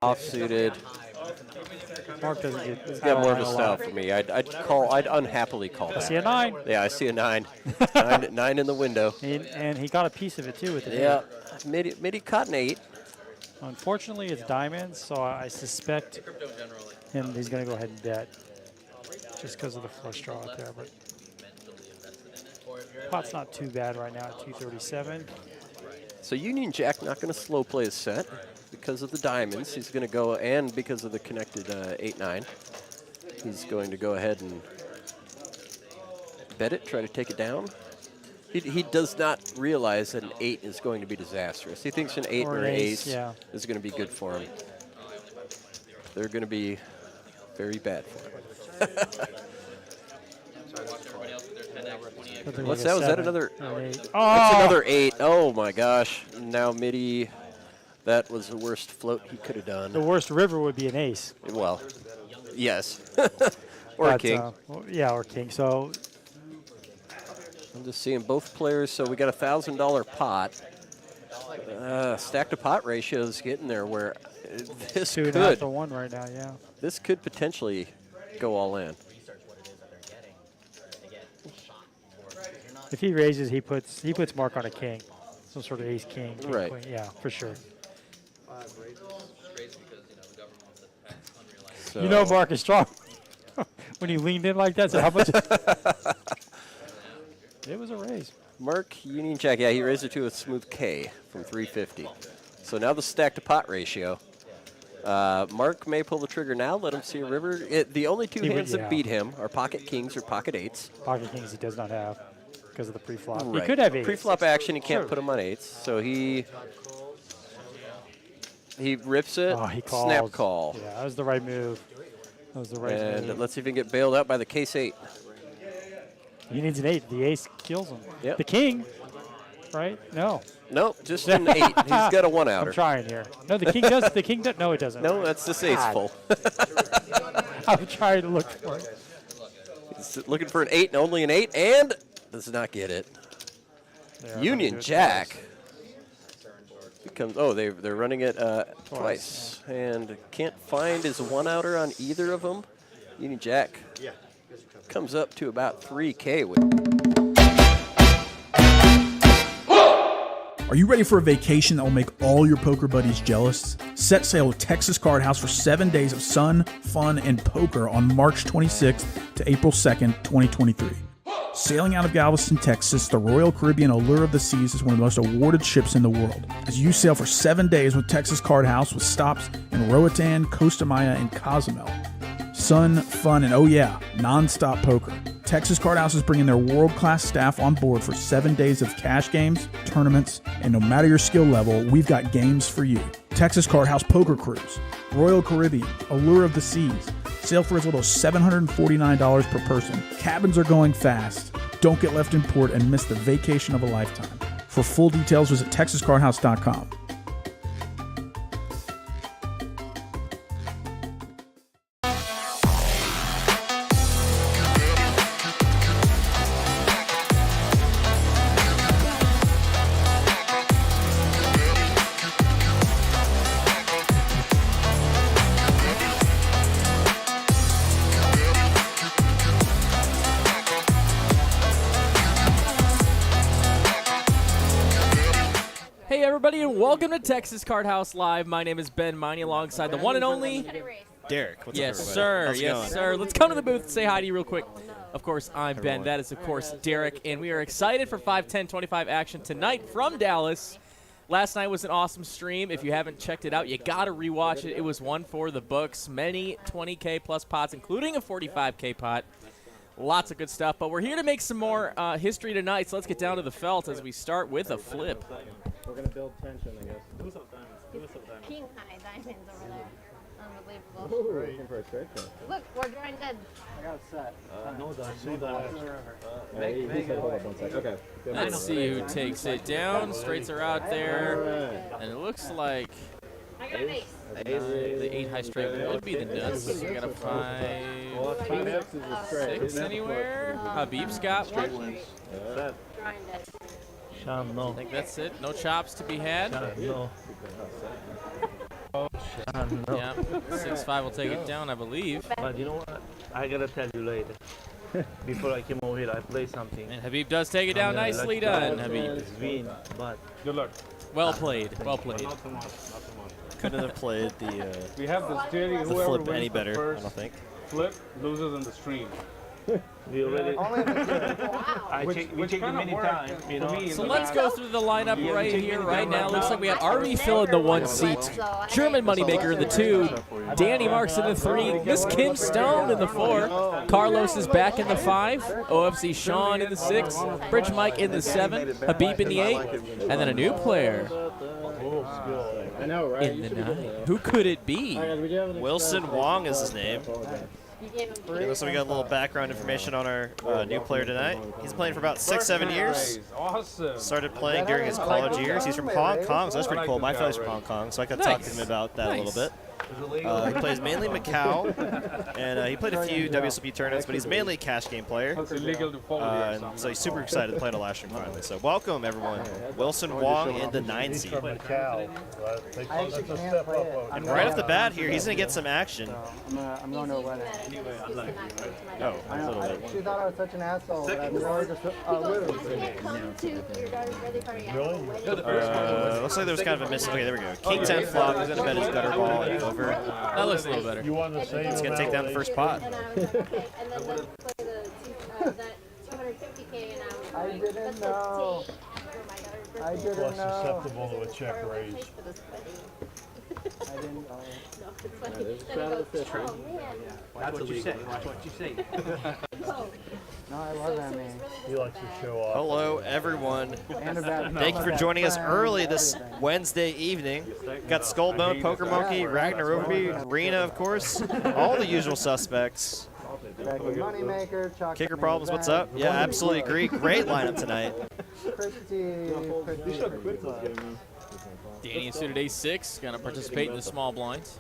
Offsuited. Mark doesn't get. He's got more of a style for me. I'd unhappily call that. I see a 9. Yeah, I see a 9. nine in the window. And he got a piece of it too with the Yeah, midi caught an 8. Unfortunately, it's diamonds, so I suspect he's going to go ahead and bet just because of the flush draw out there. But pot's not too bad right now at 237. So Union Jack not going to slow play his set because of the diamonds. He's going to go, and because of the connected 8-9, he's going to go ahead and bet it, try to take it down. He does not realize that an 8 is going to be disastrous. He thinks an 8 or an ace is going to be good for him. They're going to be very bad for him. What's that? Was that another? That's another 8. Oh my gosh! Now midi. That was the worst float he could have done. The worst river would be an ace. Well, yes, or a king. Yeah, or king. So I'm just seeing both players. So we got a $1,000 pot. Stack to pot ratio is getting there where this 2.5 to 1 right now. Yeah. This could potentially go all in. If he raises, he puts Mark on a king, some sort of ace king. Right. Queen. Yeah, for sure. So you know Mark is strong when he leaned in like that. So how much? It was a raise. Mark Union Jack. Yeah, he raised it to a smooth K from 350. So now the stack to pot ratio. Mark may pull the trigger now. Let him see a river. The only two hands that beat him are pocket kings or pocket 8s. Pocket kings he does not have because of the pre-flop. Right. He could have 8s. Pre-flop action, he can't put him on 8s. So he rips it. Oh, he called. Snap call. Yeah, that was the right move. That was the right move. And let's see if he can get bailed out by the case 8. He needs an 8. The ace kills him. Yep. The king, right? No. No, just an 8. He's got a 1-outer. I'm trying here. No, the king does. The king does. No, it doesn't. No, that's the ace full. I'm trying to look for it. He's looking for an 8 and only an 8, and does not get it. Union Jack becomes. Oh, they're running it twice, and can't find his 1-outer on either of them. Union Jack comes up to about 3K with. Are you ready for a vacation that will make all your poker buddies jealous? Set sail with Texas Card House for 7 days of sun, fun, and poker on March 26th to April 2nd, 2023. Sailing out of Galveston, Texas, the Royal Caribbean Allure of the Seas is one of the most awarded ships in the world. As you sail for 7 days with Texas Card House with stops in Roatan, Costa Maya, and Cozumel. Sun, fun, and oh yeah, non-stop poker. Texas Card House is bringing their world-class staff on board for 7 days of cash games, tournaments, and no matter your skill level, we've got games for you. Texas Card House Poker Cruise, Royal Caribbean, Allure of the Seas. Sail for as little as $749 per person. Cabins are going fast. Don't get left in port and miss the vacation of a lifetime. For full details, visit TexasCardHouse.com. Hey everybody, and welcome to Texas Card House Live. My name is Ben Miney, alongside the one and only Derek. What's yes, up, sir. How's it Yes, going? sir. Let's come to the booth and say hi to you real quick. Of course, I'm Ben. That is, of course, Derek, and we are excited for 5-10-25 action tonight from Dallas. Last night was an awesome stream. If you haven't checked it out, you got to rewatch it. It was one for the books. Many 20K plus pots, including a 45K pot. Lots of good stuff, but we're here to make some more history tonight, so let's get down to the felt as we start with a flip. We're going to build tension, I guess. King high diamonds over there. Unbelievable. Ooh, looking for a straight throw. Look, we're drawing dead. I got it set. No dice. Hold up 1 second. Okay. Let's see who takes it down. Straights are out there. And it looks like I got an ace. the 8 high straight would be the nuts. We got a 5, 6 anywhere. Habib's got one. Drawing dead. I think that's it. No chops to be had. No. Yeah, 6-5 will take it down, I believe. But you know what? I gotta tell you later. Before I came over here, I played something. And Habib does take it down. Nicely done, Habib. It's win, but Good luck. Well played. Well played. Not too much. Not too much. Couldn't have played We have the steering. the Whoever flip wins any the better, I first don't think. flip loses in the stream. we already. Wow. We check it many times, you know. So let's go through the lineup right here, right now. Looks like we have RV Phil in the 1 seat, German Moneymaker in the 2, Danny Marx in the 3, Miss Kim Stone in the 4, Carlos is back in the 5, OFC Sean in the 6, Bridge Mike in the 7, Habib in the 8, and then a new player I know, right? in the 9. Who could it be? Wilson Wong is his name. Okay, so we got a little background information on our new player tonight. He's playing for about 6-7 years. Awesome. Started playing during his college years. He's from Hong Kong, so that's pretty cool. My fellow's from Hong Kong, so I got to talk to him about that a little bit. He plays mainly Macau, and he played a few WSOP tournaments, but he's mainly a cash game player. It's illegal to follow And so he's super excited to play the last stream finally. So welcome, everyone. Wilson Wong in the 9 seed. And And right off the bat here, he's going to get some action. I'm going to a wedding. Oh, a little bit. She thought I was such an asshole, but I'm really just Looks like there was kind of a miss. Okay, there we go. King 10 flop. He's going to bet his gutter ball and over. That looks a little better. You want the same He's going to take down the first pot. I didn't know. I didn't know. Susceptible to a check raise. I didn't know. That's what you say. Watch what you say. No, I wasn't me. He likes to show off. Hello, everyone. And a bad Thank you for joining us early this Wednesday evening. Got Skullbone, Poker Monkey, Ragnar Overby, Rena, of course. All the usual suspects. Moneymaker, Chalk Kicker Problems, what's up? Yeah, absolutely agree. Great lineup tonight. Pretty. Danny in suited A6, going to participate in the small blinds.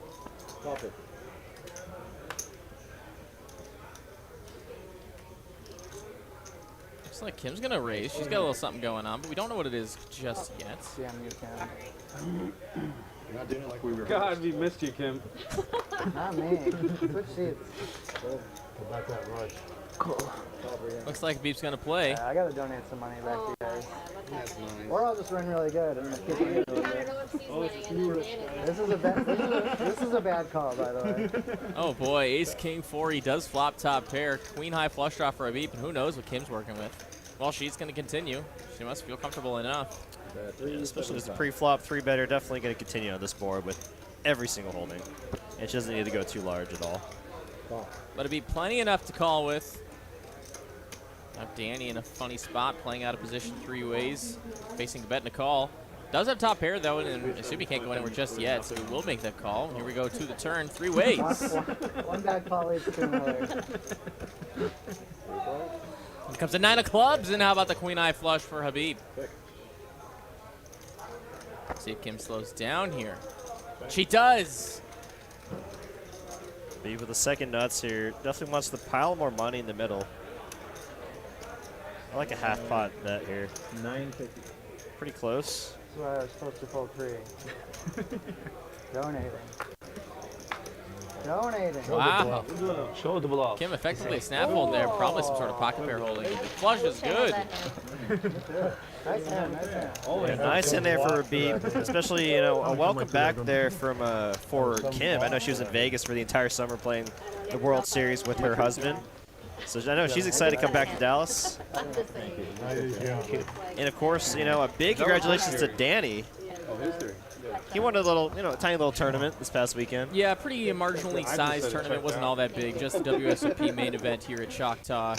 Looks like Kim's going to raise. She's got a little something going on, but we don't know what it is just yet. Yeah, you can. God, we missed you, Kim. Not me. Switch seats. About that rush. Looks like Beep's going to play. I gotta donate some money back to you guys. Or I'll just run really good and keep it really good. This is a bad call, by the way. Oh boy, Ace King 4. He does flop top pair. Queen high flush draw for a Beep, and who knows what Kim's working with. Well, she's going to continue. She must feel comfortable enough. Yeah, especially as a pre-flop 3-better, definitely going to continue on this board with every single holding. And she doesn't need to go too large at all. But it'd be plenty enough to call with. Now Danny in a funny spot, playing out of position 3 ways, facing the bet and a call. Does have top pair though, and I assume he can't go anywhere just yet, so he will make that call. Here we go to the turn, 3 ways. One bad call leads to another. Here comes the 9 of clubs, and how about the queen eye flush for Habib? See if Kim slows down here. She does. Beep with the second nuts here. Definitely wants to pile more money in the middle. I like a half pot bet here. 950. Pretty close. That's why I was supposed to fold 3. Donating. Donating. Wow. Show the bluff. Kim effectively snap hold there. Probably some sort of pocket pair holding. The flush is good. Nice hand, nice hand. Yeah, nice in there for a beep, especially, you know, a welcome back there from for Kim. I know she was in Vegas for the entire summer playing the World Series with her husband. So I know she's excited to come back to Dallas. And of course, you know, a big congratulations to Danny. He won a little, you know, a tiny little tournament this past weekend. Yeah, pretty marginally sized tournament. Wasn't all that big. Just the WSOP main event here at Choctaw.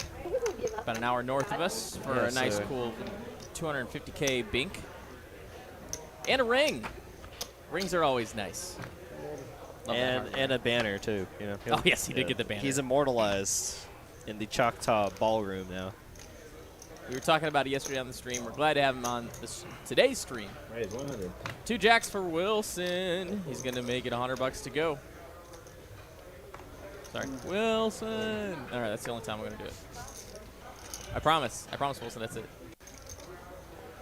About an hour north of us for a nice, cool 250K bink. And a ring. Rings are always nice. And a banner, too. You know. Oh, yes, he did get the banner. He's immortalized in the Choctaw ballroom now. We were talking about it yesterday on the stream. We're glad to have him on today's stream. Right, 100. 2 jacks for Wilson. He's going to make it $100 to go. Sorry. Wilson. All right, that's the only time we're going to do it. I promise. I promise, Wilson, that's it.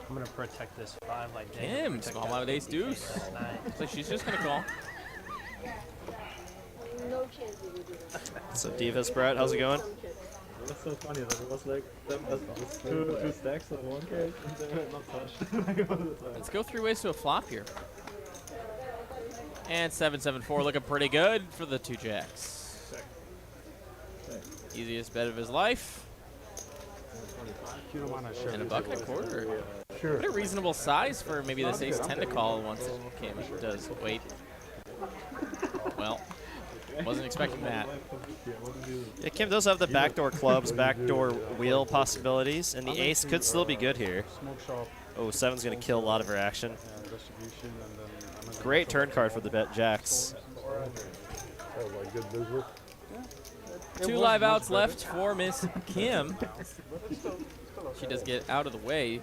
I'm going to protect this 5 like that. Kim, small out of ace deuce. Looks like she's just going to call. No chance we would do that. So Divas, Brett, how's it going? That's so funny that it was like two stacks on one case and they were not touched. Let's go 3 ways to a flop here. And 7-7-4 looking pretty good for the 2 jacks. Easiest bet of his life. And a buck and a quarter. Sure. What a reasonable size for maybe this ace-10 to call once Kim does. Wait. Well, wasn't expecting that. Yeah, Kim does have the backdoor clubs, backdoor wheel possibilities, and the ace could still be good here. Oh, 7's going to kill a lot of her action. Great turn card for the bet jacks. 2 live outs left for Miss Kim. She does get out of the way.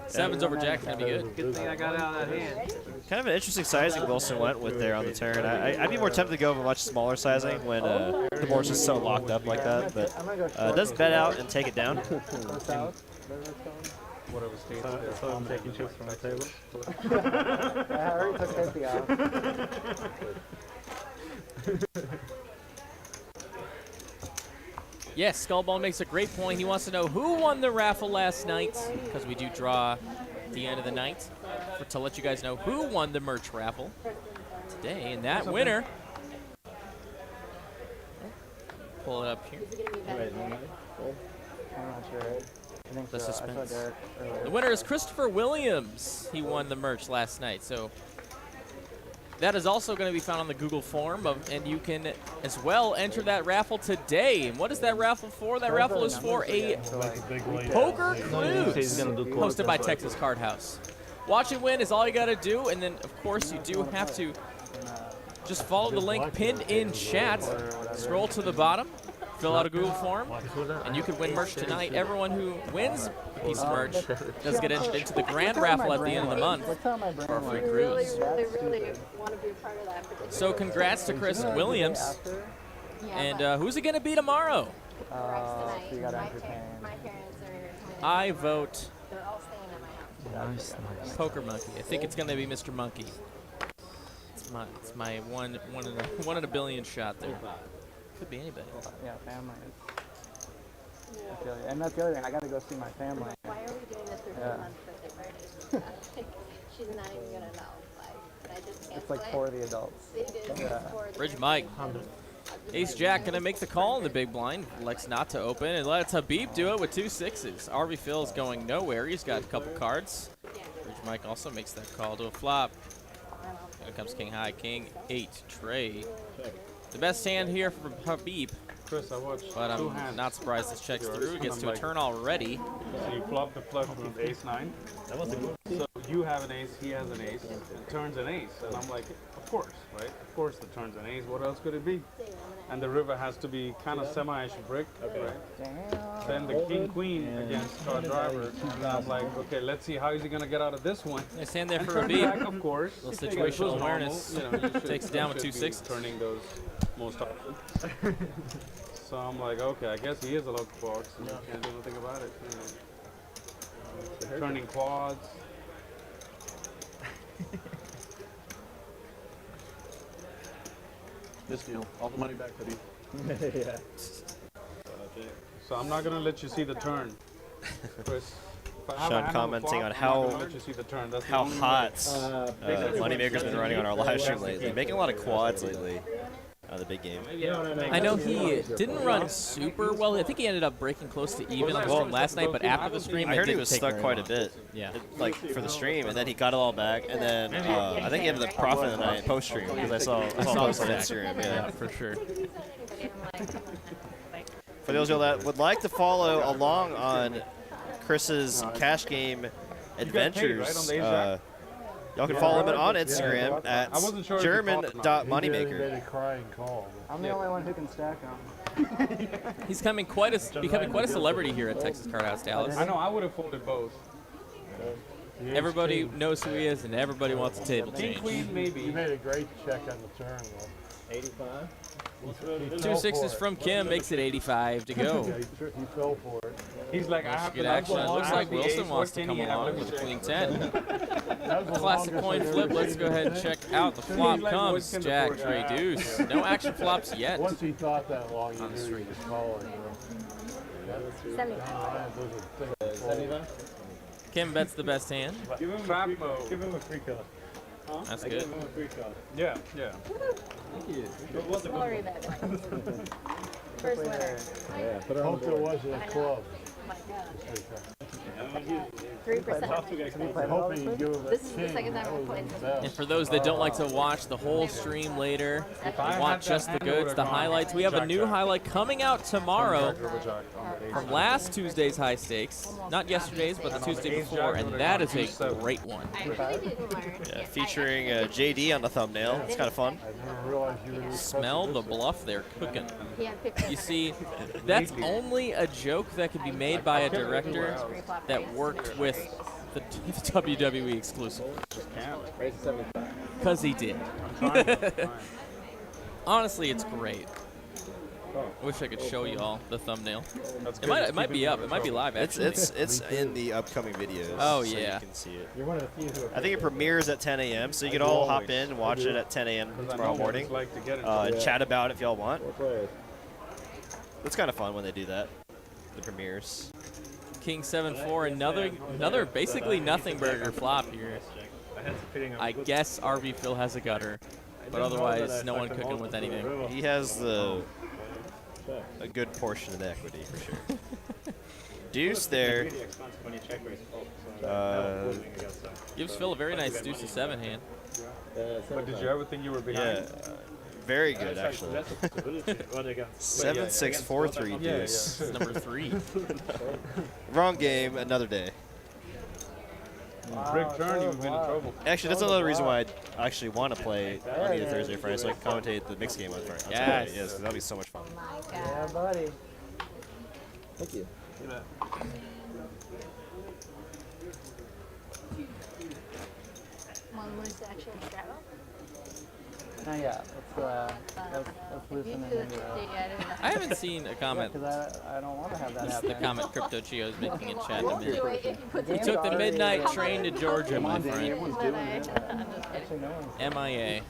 7's over jack, gonna be good. Good thing I got out of that hand. Kind of an interesting sizing Wilson went with there on the turn. I'd be more tempted to go with a much smaller sizing when the board's just so locked up like that, but does bet out and take it down. Whatever state. So I'm taking chips from the table. I already took 50 off. Yes, Skullbone makes a great point. He wants to know who won the raffle last night, because we do draw at the end of the night to let you guys know who won the merch raffle today. And that winner, pull it up here. I'm not sure. I think The so. I saw suspense. Derek earlier. The winner is Christopher Williams. He won the merch last night. So that is also going to be found on the Google form, and you can as well enter that raffle today. And what is that raffle for? That raffle is for a poker cruise hosted by Texas Card House. Watch and win is all you got to do, and then of course you do have to just follow the link pinned in chat. Scroll to the bottom, fill out a Google form, and you can win merch tonight. Everyone who wins a piece of merch does get entered into the grand raffle at the end of the month for a free cruise. They really want to be a part of that. So congrats to Chris Williams. And who's it going to be tomorrow? So you got to entertain. My parents are. I vote They're all staying at my house. Poker Monkey. I think it's going to be Mr. Monkey. It's my one in a billion shot there. Could be anybody. Yeah, family. I feel you. And that's the other thing. I got to go see my family. Why are we doing this for 2 months birthday party? She's not even gonna know. Like, I just It's like for the adults. They did. Yeah. Bridge Mike. Ace Jack going to make the call in the big blind. Elects not to open and lets Habib do it with 2 6s. RV Phil's going nowhere. He's got a couple cards. Bridge Mike also makes that call to a flop. Here comes King High, King 8, Trey. The best hand here for Habib, Chris, I watched but 2 I'm hands. not surprised this checks through. It gets to a turn already. So you flop the flush with ace-9. That was a good. So you have an ace, he has an ace, it turns an ace. And I'm like, of course, right? Of course it turns an ace. What else could it be? And the river has to be kind of semi-ish brick, right? Damn. Then the king-queen against our driver. And I'm like, okay, let's see how is he going to get out of this one. Nice hand there And for turn Habib. back, of course. Little You gotta situational go awareness. normal, you know, you Takes it down with should 2 be 6s. turning those most often. So I'm like, okay, I guess he is a local box. And you can't do anything about it. You know. Turning quads. This deal. All the money back, buddy. Yeah. So I'm not gonna let you see the turn, Chris. If I have a Sean hand commenting flop, on I'm not how gonna let you see the turn. That's the how only hot way. Moneymaker's been running on our live stream lately. Making a lot of quads lately. The big game. I know he didn't run super well. I think he ended up breaking close to even on the stream last night, but after the stream, I it heard he didn't was take stuck very quite long. a bit. Yeah. Like for the stream, and then he got it all back, and then I think he ended up profiting the night post stream because I saw posts on Instagram. Yeah, for sure. For those of you that would like to follow along on Chris's cash game adventures, y'all can follow him on Instagram at German.moneymaker. I'm the only one who can stack them. He's becoming quite a celebrity here at Texas Card House, Dallas. I know. I would have folded both. Everybody knows who he is, and everybody wants a table King change. queen maybe. You made a great check on the turn, though. 85. Two sixes from Kim makes it 85 to go. He fell for it. He's like, I have Good to action. It looks like the Wilson ace, wants to what come can he have? along Let with me a queen check. 10. Classic coin flip. Let's go ahead and check out the flop. like, Comes what can the Jack, poor Trey, guy- Deuce. No action flops yet. Once he thought that long, he knew he was calling. 75. Kim bets the best hand. Give him trap mode. Give him a free card. That's I good. give him a free card. Yeah, yeah. Don't worry about it. First winner. Yeah, put it on Hope the there board. wasn't a club. My gosh. Yeah, 3%. Hoping you give him a This is the king. second time That I've was played the this. best. And for those that don't like to watch the whole stream later, I want had just that the hand, I goods, the would've gone highlights, we have a new Jack. highlight coming out tomorrow Jack on the from last Tuesday's high stakes. Not yesterday's, but the Tuesday before, and that is a great one. I really didn't learn. Yeah, featuring JD on the thumbnail. It's kind of fun. I never realized you were gonna Smell the bluff they're cooking. He had 50. You see, that's only a joke that could be made by a director that worked with the WWE exclusive. Because he did. Honestly, it's great. I wish I could show you all the thumbnail. It might be up. It might be live, actually. It's in the upcoming videos. Oh, so yeah. you can see it. You're one of the few who I think it premieres at 10 a.m., so you can all hop in and watch it at 10 a.m. tomorrow morning. like to get it. And chat about it if y'all want. players. It's kind of fun when they do that. The premieres. King 7-4, another basically nothing burger flop here. I guess RV Phil has a gutter, but otherwise no one cooking with anything. He has a good portion of the equity for sure. Deuce there. Gives Phil a very nice deuce to 7 hand. But did you ever think you were behind? Yeah, very good actually. 7 6 4 3 deuce. It's number 3. Wrong game, another day. Big turn, you would be in trouble. Actually, that's another reason why I actually want to play on either Thursday or Friday, so I can commentate the mixed game on Friday. Yes. Yes, that'll be so much fun. My Yeah, God. buddy. Thank you. One was actually straddle. Not yet. Let's loosen it into that. I haven't seen a comment. Because I don't want to have that This is happen. the comment Crypto Chio is making in chat in a Won't do minute. it if you put He the took the already- midnight train to Georgia, my friend. Everyone's doing it. I'm just kidding. Actually, no one's. MIA.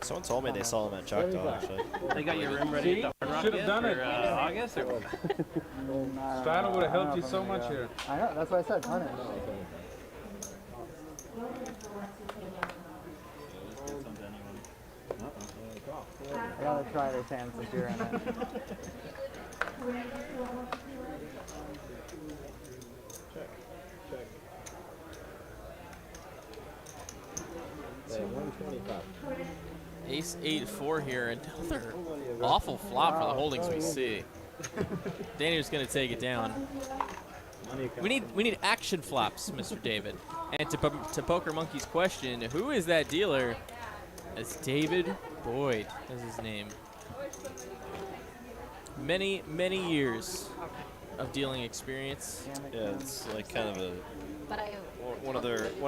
Someone told me they saw him at Choctaw, actually. They got your room ready at the Hard Rock Should have yet done it. for August? Or what? Straddle would have helped you so much here. I know. That's why I said turn it. I gotta try this hand since you're in it. Ace 8-4 here. Another awful flop for the holdings we see. Danny's going to take it down. We need action flops, Mr. David. And to Poker Monkey's question, who is that dealer? It's David Boyd is his name. Many years of dealing experience. Yeah, it's like kind of a But I one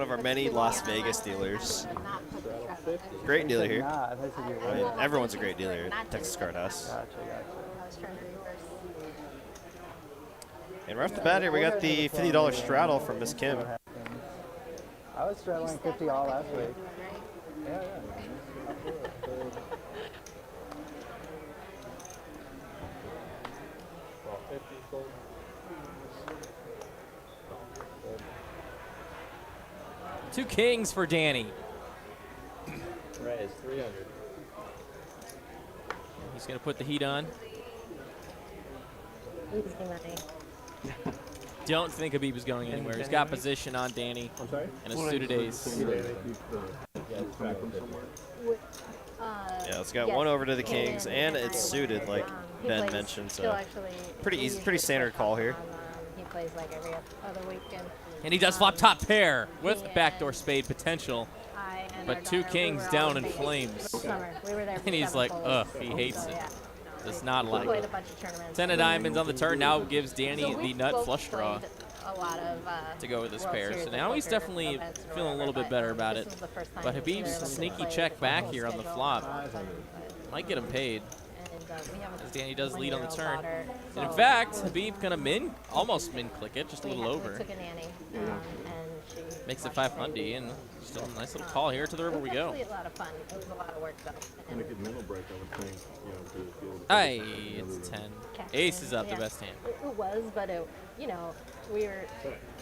of our many Las Vegas dealers. not put the straddle. Great dealer here. Nah, I thought you said you I were. mean, everyone's a great dealer at Texas Card House. Gotcha. I was trying to reverse. And right off the bat here, we got the $50 straddle from Miss Kim. I was straddling 50 all last week. Yeah. Two kings for Danny. Raise 300. He's going to put the heat on. Easy money. Don't think Habib is going anywhere. He's got position on Danny I'm sorry? and a suited ace. Yeah, it's got one over to the Kings, and it's suited, like Ben mentioned. So pretty standard call here. He plays like every other weekend. And he does flop top pair with backdoor spade potential. But two kings down in flames. And he's like, ugh, he hates it. Does not like it. 10 of diamonds on the turn now gives Danny the nut flush draw. a lot of to go with this World pair. Series So of now he's poker definitely events or feeling a little whatever, bit better but about this it. was the first time But he's Habib's really sneaky played check back full here on the schedule. flop might get him paid. And, we have a As Danny does lead on the 1-year-old turn. daughter, And in so fact, Habib gonna almost min click it, just a little we over. took a nanny, and she Makes it watched 500, and still a nice little call here to the river we go. It was a lot of fun. It was a lot of work though. And a good mental break, I would think. You know, to be able to Hey, focus on it's the 10. Catch Ace in. is up, the Yeah. best hand. It was, but you know, we were.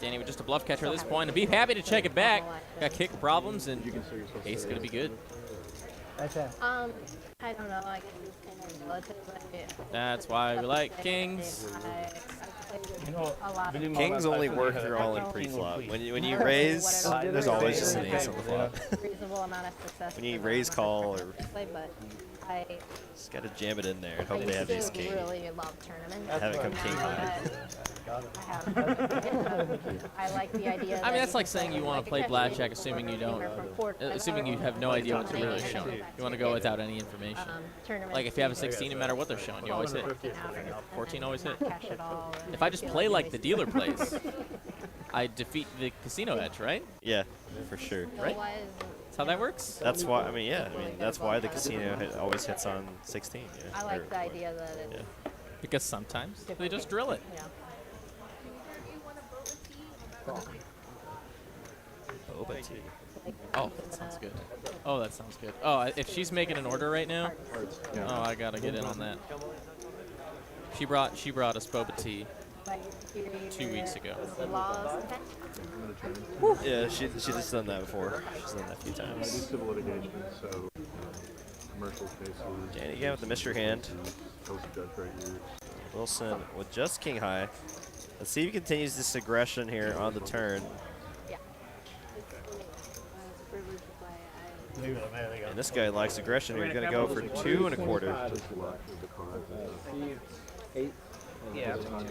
Danny with just a bluff catcher at this point. Habib happy to check it back. Got kick problems, and Ace is gonna be good. I don't know. I guess it's kind of relative, but That's why we like kings. I played a lot of Kings only work if you're all in pre-flop. When you raise, there's always just an ace on the flop. reasonable amount of success. When you raise call, or play, but I just gotta jam it in there and hope I they have used these to kings. really love tournaments. Have it come king Now high. that I have. I like the idea. I mean, that's like saying you want to play blackjack, assuming you don't, assuming you have no idea what they're really showing. You want to go without any information. Like if you have a 16, no matter what they're showing, you always hit. 14 always hit. Cash it all. If I just play like the dealer plays, I defeat the casino edge, right? Yeah, for sure. Right? That's how that works? That's why. I mean, yeah. I mean, that's why the casino always hits on 16. Yeah. I like the idea that it's. Yeah. Because sometimes they just drill it. Yeah. Boba tea. Oh, that sounds good. Oh, that sounds good. Oh, if she's making an order right now, oh, I gotta get in on that. She brought us boba tea 2 weeks ago. Yeah, she's just done that before. She's done that a few I do times. civil litigation, so commercial cases. Danny again with the mystery hand. Post judge right here. Wilson with just king high. Let's see if he continues this aggression here on the turn. Yeah. And this guy likes aggression. He's gonna go for 2 1/4. Yeah. I'm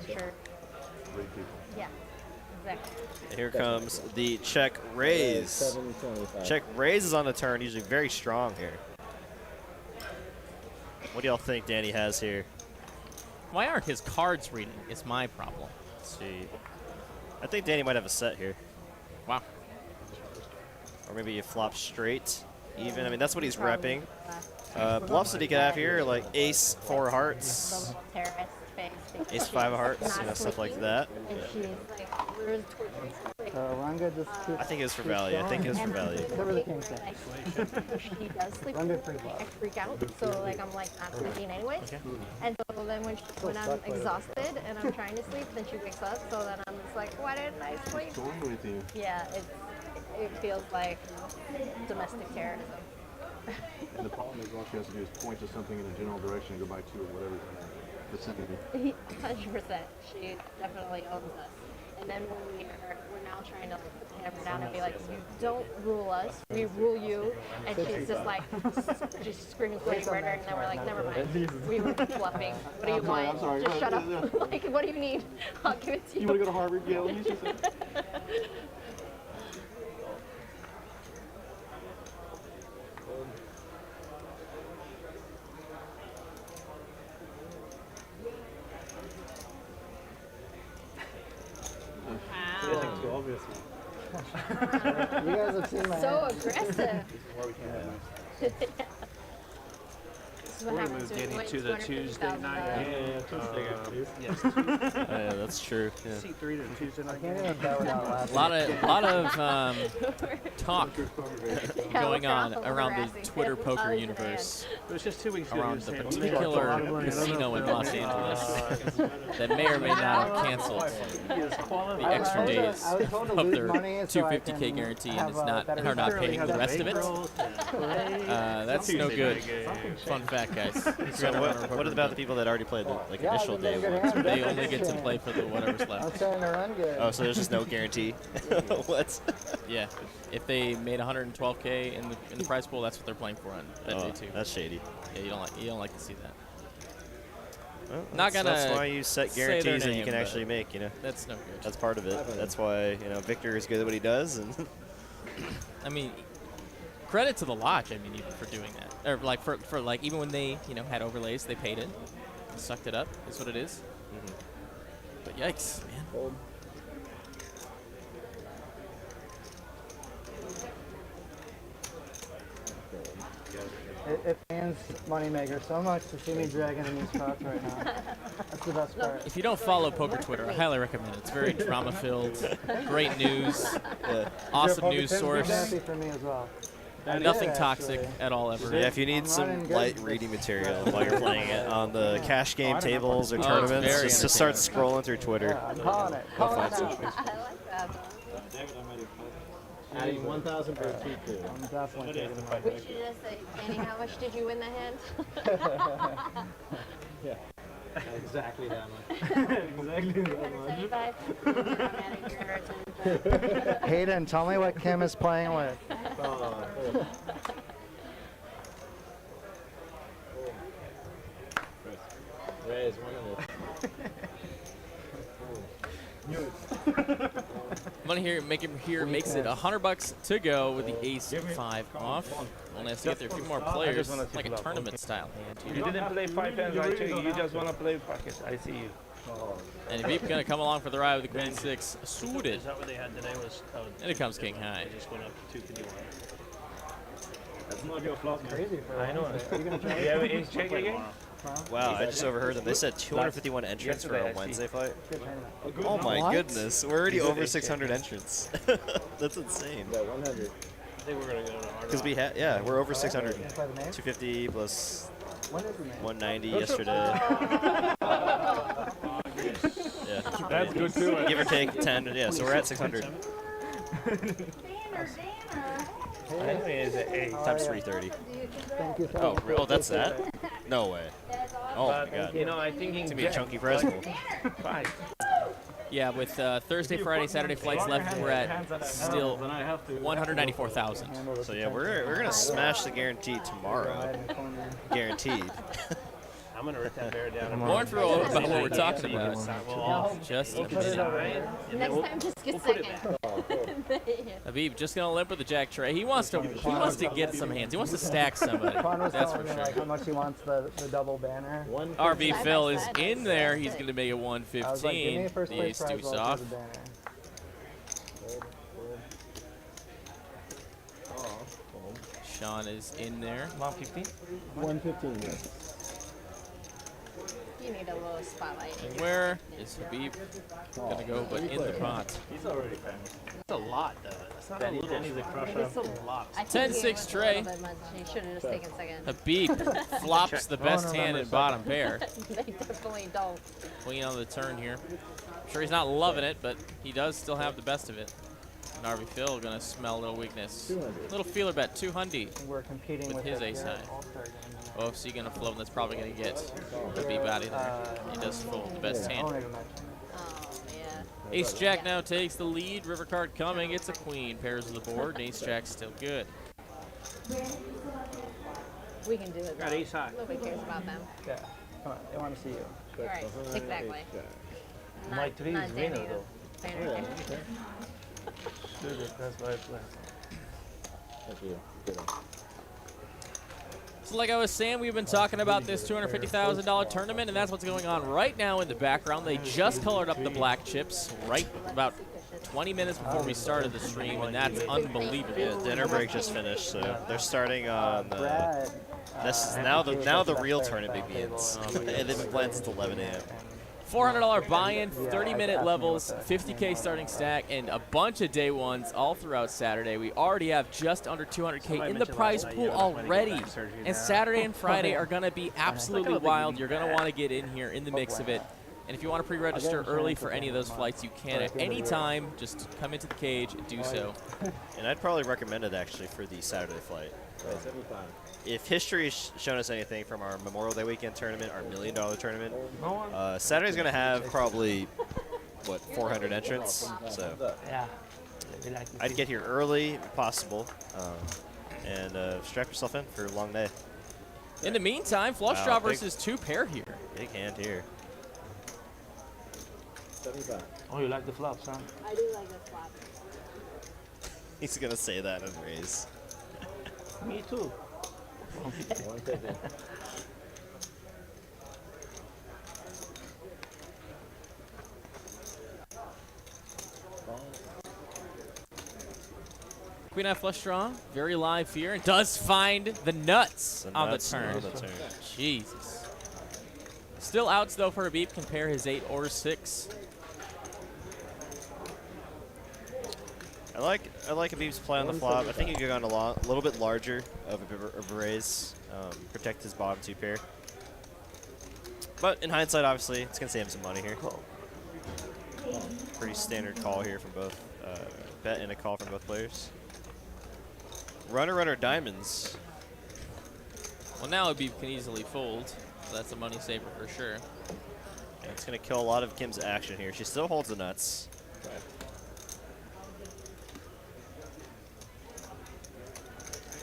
sure. Yeah. Exactly. And here comes the check raise. Check raise is on the turn, usually very strong here. What do y'all think Danny has here? Why aren't his cards reading? Is my problem. Let's see. I think Danny might have a set here. Wow. Or maybe you flop straight, even. I mean, that's what he's repping. Bluffs that he could have here, like ace 4 hearts, ace 5 of hearts, you know, stuff like that. I think it was for value. I think it was for value. She does sleep. I freak out. So like I'm like not sleeping anyways. And so then when I'm exhausted and I'm trying to sleep, then she wakes up. So then I'm just like, why didn't I sleep? What's wrong with you? Yeah, it feels like domestic terrorism. And the problem is all she has to do is point to something in a general direction and go by 2 or whatever vicinity. 100%. She definitely owns us. And then when we're now trying to put the hammer down and be like, you don't rule us, we rule you. And she's just like, just screaming bloody murder. And then we're like, never mind. We were bluffing. What do you want? Just shut up. Like, what do you need? I'll give it to you. You want to go to Harvard, Yale? You guys have seen my So hand. aggressive. We're going to move Danny to the Tuesday night. Yeah, that's true. Yeah. C3 to Tuesday night. I can't even bet without laughing. lot of talk going on around the Twitter poker universe, It was just 2 weeks ago. around the particular casino in Los Angeles that may or may not have canceled the extra days I was told to of lose their money so I 250K can guarantee and have is a not better are not return. paying the rest of it. That's no good. Fun fact, guys. So what about the people that already played the initial day ones? They only get to play for the whatever's I'm left. starting to run good. Oh, so there's just no guarantee. What? Yeah, if they made 112K in the prize pool, that's what they're playing for on that day too. That's shady. Yeah, you don't like to see that. Well, Not gonna That's why you set say their guarantees that you name, can but actually make. You know. That's no good. That's part of it. That's why Victor is good at what he does, and I mean, credit to the lodge. I mean, even for doing that, or like for like even when they had overlays, they paid it. Sucked it up. Is what it is. But yikes, man. It pains Moneymaker so much to see me dragging in these spots right now. That's the best part. If you don't follow poker Twitter, I highly recommend it. It's very drama-filled, great news, awesome news source. Happy for me as well. Nothing toxic at all ever. Yeah, if you need some light reading material while you're playing it on the cash game tables or tournaments, just start scrolling through Twitter. Yeah, I'm calling it. You'll find something. I like that. Adding 1,000 for a 2-2. I'm definitely taking it. We should just say, Danny, how much did you win the hand? Yeah. Exactly that much. Exactly that much. Hayden, tell me what Kim is playing with. Raise 100. Money here, makes it $100 to go with the ace-5 off. Only has to get there a few more players, like a tournament-style hand here. You didn't play 5 hands, right? You just want to play pocket. I see you. And Habip gonna come along for the ride with the queen 6 suited. Is that what they had today? Was And it comes king high. just went up 251. That's not your flop, man. Crazy for I know. Do you have an ace check again? Wow, I just overheard them. They said 251 entrants for a Wednesday fight. Oh my goodness, we're already over 600 entrants. That's insane. Yeah, 100. I think we're going to go to hard. Because we had, yeah, we're over 600. 250 plus 190 yesterday. Yeah, That's good too. give or take 10. Yeah, so we're at 600 Anyway, is it ace? times 330. Thank you. Oh, that's that? No way. Oh my But, god. you know, I think It's gonna be a chunky prize pool. 5. Yeah, with Thursday, Friday, Saturday flights left, we're at still 194,000. So yeah, we're gonna smash the guarantee tomorrow. Guaranteed. I'm going to rip that bear down. More info about what we're talking about. Just a minute. Next time, just get second. Habib just gonna limp with the jack tray. He wants to get some hands. He wants to stack somebody. That's for Like how sure. much he wants the double banner. RV Phil is in there. He's gonna make it I was like, give me 115. a first The place ace prize deuce while off. it's the banner. Sean is in there. 150? 115, yeah. You need a little spotlight. And where is Habib gonna go? But in the pot. He's already paying. That's a lot, though. It's not a little. Danny's a crusher. It's a lot. I think he 10-6 was a tray. little bit much. He should have just taken second. Habib flops the best hand in bottom pair. They definitely don't. Queen on the turn here. I'm sure he's not loving it, but he does still have the best of it. And RV Phil gonna smell a little weakness. Little feeler bet, 200. We're competing With with his it ace here. high. OFC gonna float, and that's probably gonna get Habib out of there. He does fold the best hand. Oh, yeah. Ace Jack now takes the lead. River card coming. It's a queen. Pairs of the board. And Ace Jack's still good. We can do it. Got though. ace high. Nobody cares about them. Yeah. Come on, they want to see you. All right, exactly. My 3 is not winner, Danny, though. Danny. That's why I play. So like I was saying, we've been talking about this $250,000 tournament, and that's what's going on right now in the background. They just colored up the black chips right about 20 minutes before we started the stream, and that's unbelievable. Yeah, dinner break just finished, so they're starting on Brad. this is now the real tournament begins. And they've been playing since 11 a.m. $400 buy-in, 30-minute levels, 50K starting stack, and a bunch of day ones all throughout Saturday. We already have just under 200K in the prize pool already. And Saturday and Friday are going to be absolutely wild. You're going to want to get in here in the mix of it. And if you want to pre-register early for any of those flights, you can at any time. Just come into the cage and do so. And I'd probably recommend it actually for the Saturday flight. If history has shown us anything from our Memorial Day weekend tournament, our $1 million tournament, Saturday's going to have probably, what, 400 entrants? So Yeah. I'd get here early if possible, and strap yourself in for a long day. In the meantime, flush Wow, draw big- versus 2 pair here. Big hand here. Oh, you like the flops, huh? I do like this flop. He's going to say that and raise. Me too. Queen Eye flush draw, very live here, and does find the nuts on the turn. Jesus. Still outs though for Habib. Compare his 8 or 6. I like Habib's play on the flop. I think he could have gone a little bit larger of a raise, protect his bottom 2 pair. But in hindsight, obviously, it's gonna save him some money here. Pretty standard call here from both. Bet and a call from both players. Runner diamonds. Well, now Habib can easily fold. So that's a money saver for sure. And it's going to kill a lot of Kim's action here. She still holds the nuts.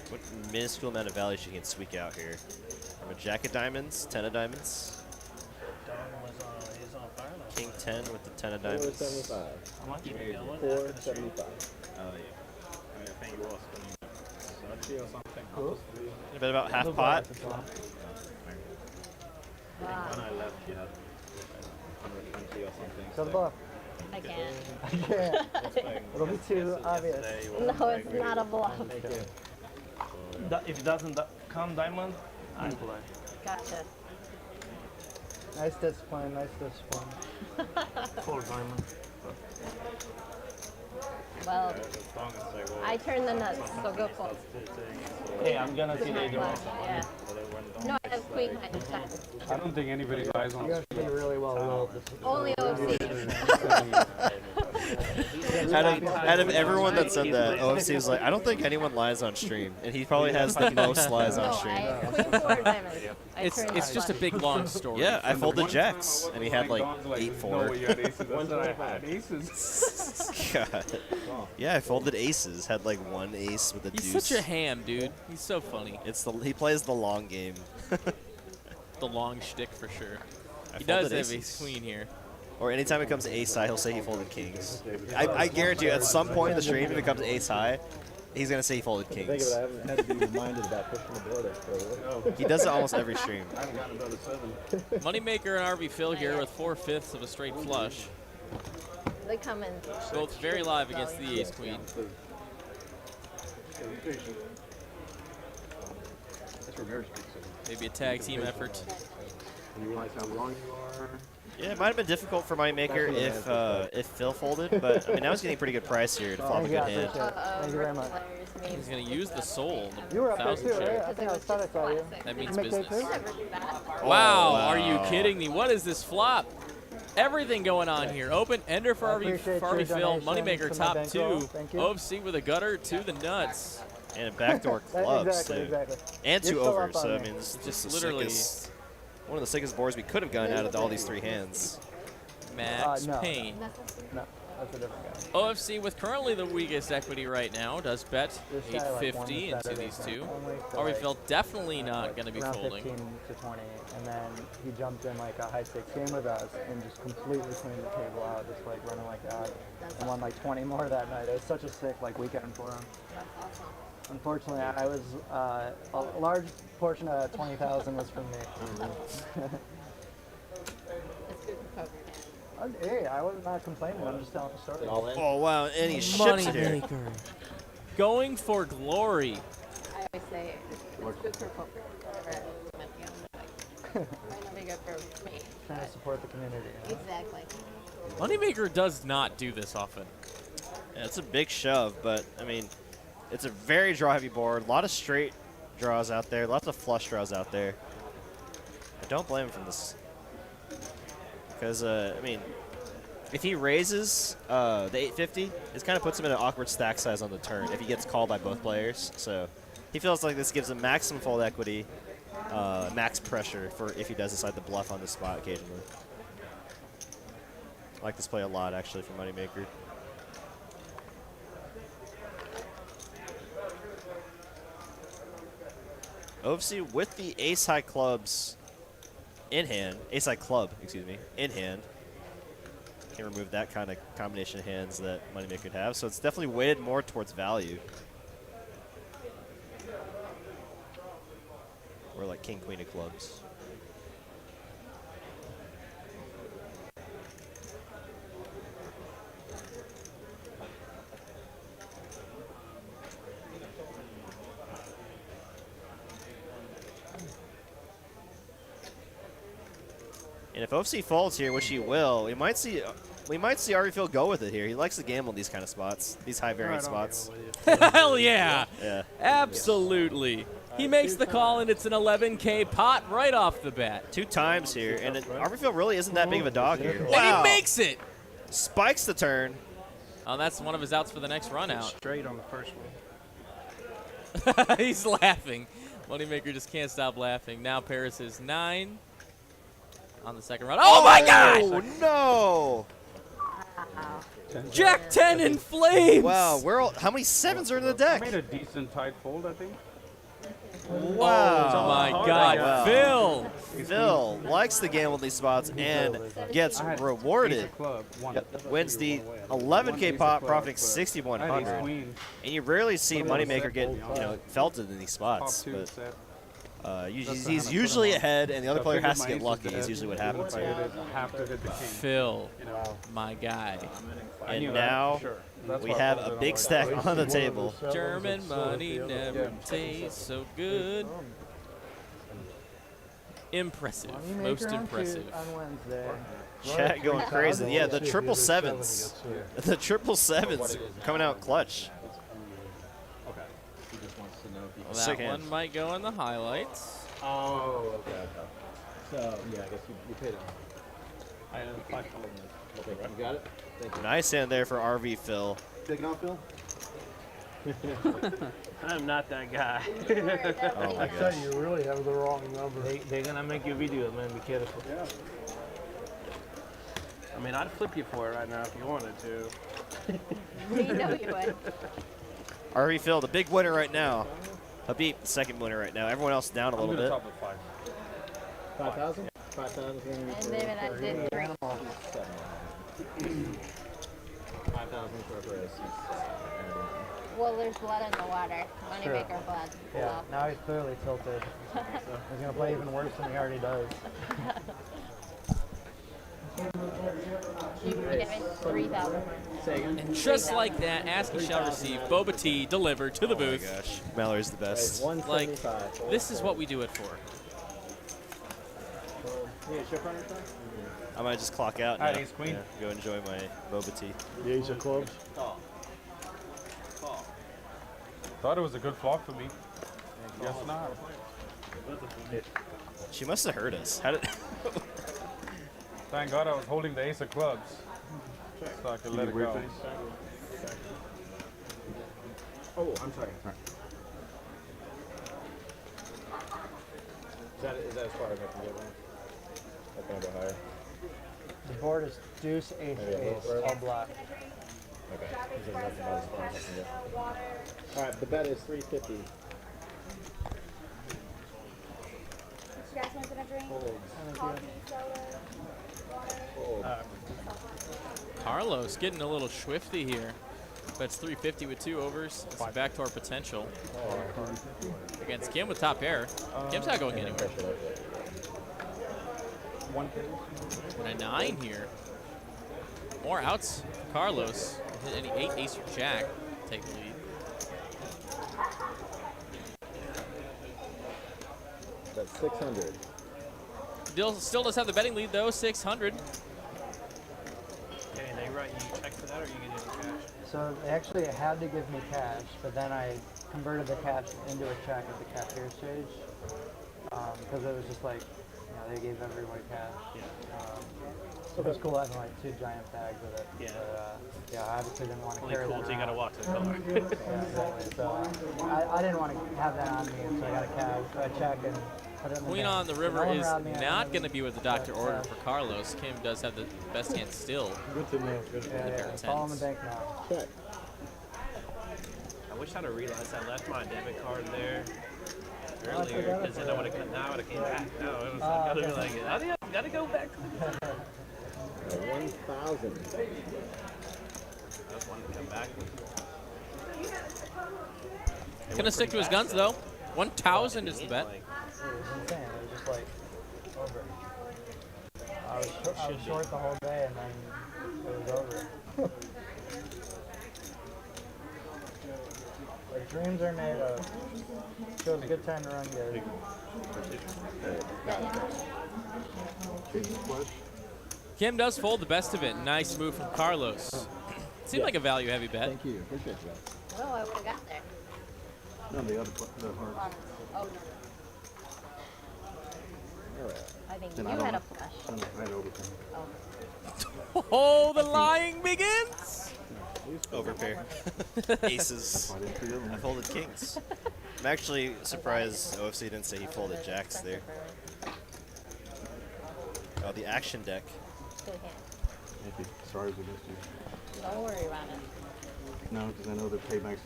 What minuscule amount of value she can squeak out here. From a jack of diamonds, 10 of diamonds. King 10 with the 10 of diamonds. 475. Oh, yeah. I think it was Sachi or something. A bit about half pot. When I left, you had 120 or something. So the bluff. I can't. I can't. It'll be too obvious. No, it's not a bluff. If it doesn't come diamond, I play. Gotcha. Nice discipline, nice discipline. 4 diamond. Well, I turn the nuts, so go full. Hey, I'm gonna see later on. Yeah. No, I have queen high this time. I don't think anybody lies on You guys did really well rolled. Only OFC. Out of everyone that said that, OFC was like, I don't think anyone lies on stream. And he probably has the most lies on No, stream. queen 4 diamonds. I It's turned just a big long story. Yeah, I folded jacks. And he had like 8-4. No, you had aces. I said I had aces. God. Yeah, I folded aces. Had like 1 ace with a He's deuce. such a ham, dude. He's so funny. He plays the long game. The long shtick for sure. I He does folded have aces. ace queen here. Or anytime it comes to ace high, he'll say he folded kings. I guarantee you, at some point in the stream, if it comes to ace high, he's going to say he folded Think of kings. it, I haven't had to be reminded about pushing the board extra. He does it almost every stream. I haven't gotten above a 7. Moneymaker and RV Phil here with 4/5 of a straight flush. They come in. Both very live against the ace queen. Maybe a tag team effort. You realize how wrong you are. Yeah, it might have been difficult for Moneymaker if Phil folded, but I mean, now he's getting a pretty good price here to flop a good hand. Thank you very much. He's going to use the soul. You were up there 1,000 too, right? share. I think I thought I saw you. That means Did you make business. that too? Wow, wow. are you kidding me? What is this flop? Everything going on here. Open ender for I RV appreciate your Phil. donation Moneymaker to my top bankroll. 2. Thank you. OFC with a gutter to the nuts. And a backdoor clubs, Exactly, too. exactly. And You're 2 still overs, up on so I me. mean, this is Just the literally- sickest, one of the sickest boards we could have gotten out of all these 3 hands. Max No. Payne. No, that's a different guy. OFC with currently the weakest equity right now does bet This guy, like, 850 won into Saturday these for two. only for, RV like, Phil definitely not like, going to be around folding. 15 to 20, and then he jumped in like a high stakes game with us and just completely cleaned the table out, just like running like that, and won like 20 more that night. It was such a sick like weekend for him. Unfortunately, I was a large portion of that 20,000 was from me. It's good for poker. Hey, I was not complaining. I'm just telling the story. Oh, wow, and he ships it here. Moneymaker. Going for glory. I always say it's good for poker. Might not be good for me. Trying to support the community. You know? Exactly. Moneymaker does not do this often. Yeah, it's a big shove, but, I mean, it's a very draw-heavy board. A lot of straight draws out there. Lots of flush draws out there. I don't blame him for this. Because, I mean, if he raises the 850, it kind of puts him in an awkward stack size on the turn if he gets called by both players. So he feels like this gives him maximum fold equity, max pressure for if he does decide to bluff on the spot occasionally. I like this play a lot, actually, for Moneymaker. OFC with the ace-high clubs in hand, ace-high club, excuse me, in hand. Can remove that kind of combination of hands that Moneymaker could have, so it's definitely weighted more towards value. Or like king, queen of clubs. And if OFC folds here, which he will, we might see Ari Phil go with it here. He likes to gamble these kind of spots, these high variance spots. Hell yeah. Yeah. Absolutely. He makes the call, and it's an 11K pot right off the bat. 2 times here, and Ari Phil really isn't that big of a dog here. Wow. And he makes it. Spikes the turn. Oh, that's one of his outs for the next run out. Straight on the first one. He's laughing. Moneymaker just can't stop laughing. Now Paris is 9 on the second run. Oh my God! Oh no! Jack 10 in flames! Wow, how many 7s are in the deck? I made a decent tight fold, I think. Wow. Oh my God, Wow. Phil! Phil likes to gamble these spots and gets rewarded. Wins the 11K pot, profiting 6,100. And you rarely see Moneymaker get felted in these spots. But he's usually ahead, and the other player has to get lucky. Is usually what happens here. Phil, my guy. And now we have a big stack on the table. German money never tastes so good. Impressive, most impressive. Chat going crazy. Yeah, the 777s. The 777s coming out clutch. Well, that one might go in the highlights. Oh, okay. So, yeah, I guess you paid him. I have 5 okay, you got it? Thank you. Nice hand there for RV Phil. Taking off, Phil? I'm not that guy. Oh my gosh. You really have the wrong number. They're gonna make you video, man. Be careful. Yeah. I mean, I'd flip you for it right now if you wanted to. We know you would. RV Phil, the big winner right now. Habip, the second winner right now. Everyone else down a little bit. 5,000? 5,000. And David, I did 3. 5,000 for Paris. Well, there's blood in the water. Moneymaker blood. Yeah, now he's clearly tilted. He's going to play even worse than he already does. You can give it 3,000. And just like that, Asking shall receive. Boba Tea delivered to the booth. Oh my gosh, Mallory's the best. Like, this is what we do it for. I might just clock out now. Alright, ace queen. Yeah, go enjoy my boba tea. The ace of clubs. Thought it was a good flop for me. Guess not. She must have heard us. How did? Thank God I was holding the ace of clubs, so I could let it go. Oh, I'm sorry. Is that as far as I can get one? I can go higher. The board is deuce, ace, all black. Okay. This is nothing about as far as I can get. All right, the bet is 350. You guys want to drink? Coffee, soda, Carlos getting a little swifty here. That's 350 with 2 overs. It's back to our potential. Against Kim with top pair. Kim's not going anywhere. And a 9 here. More outs. Carlos. Hit any 8 ace or jack. Take the lead. That's 600. Still does have the betting lead though, 600. Okay, they write you check for that, or you get it in cash? So they actually had to give me cash, but then I converted the cash into a check at the cashier stage because it was just like, they gave everybody cash. So it was cool having like 2 giant bags of it. Yeah. But, I obviously didn't want to Only carry cool that until you gotta around. walk to the car. Yeah, exactly. So I didn't want to have that on me, and so I got a check and put it in the Queen bank. on the So river no one is robbed me. I not didn't going to be what the doctor but, ordered for Carlos. Kim does have the best hand still. Good to know. Good to know. Yeah, it's all in the bank now. Check. I wish I'd have realized I left my debit card there earlier, because then I would have came back. No, it was I gotta be like, I gotta go back. 1,000. I just wanted to come back. Gonna stick to his guns though. 1,000 is the bet. It was insane. It was just like over. I was short the whole day, and then it was over. Like, dreams are made of. Shows a good time to run good. Kim does fold the best of it. Nice move from Carlos. Seemed like a value-heavy bet. Thank you. Appreciate you. Oh, I would have got there. No, the other heart. Oh, no. I think you had a flush. I had overpair. Oh, the lying begins. Overpair. Aces. I folded kings. I'm actually surprised OFC didn't say he folded jacks there. Oh, the action deck. Good hand. Thank you. Sorry as against you. Don't worry about it. No, because I know the paybacks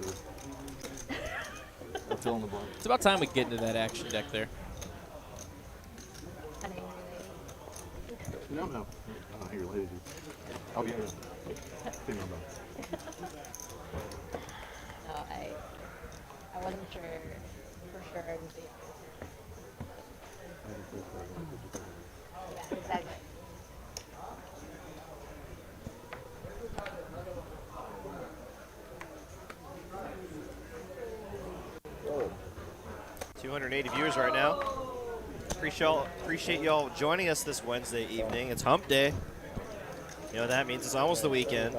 are fill in the blank. It's about time we get into that action deck there. No. I don't know how you're related to. Oh, yeah. Female though. No, I wasn't sure for sure. I would be. Yeah, exactly. Oh. 280 viewers right now. Appreciate y'all joining us this Wednesday evening. It's hump day. You know what that means? It's almost the weekend.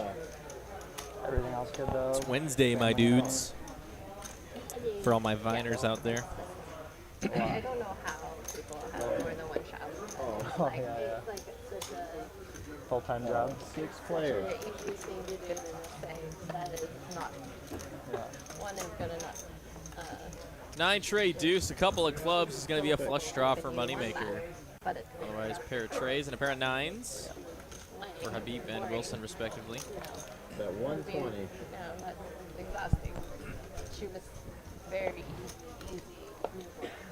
Everything else good though. It's Wednesday, my dudes. For all my Viners out there. I don't know how people have more than one shop. Oh, Like, yeah. it's like it's such a Full-time job. 6 players. easy thing to do and say that is not. One is good enough. 9 trade deuce, a couple of clubs is going to be a flush draw for Moneymaker. But it's Otherwise, a pair of trays and a pair of 9s for Habib and Wilson, respectively. That 120. Yeah, that's exhausting. She was very easy.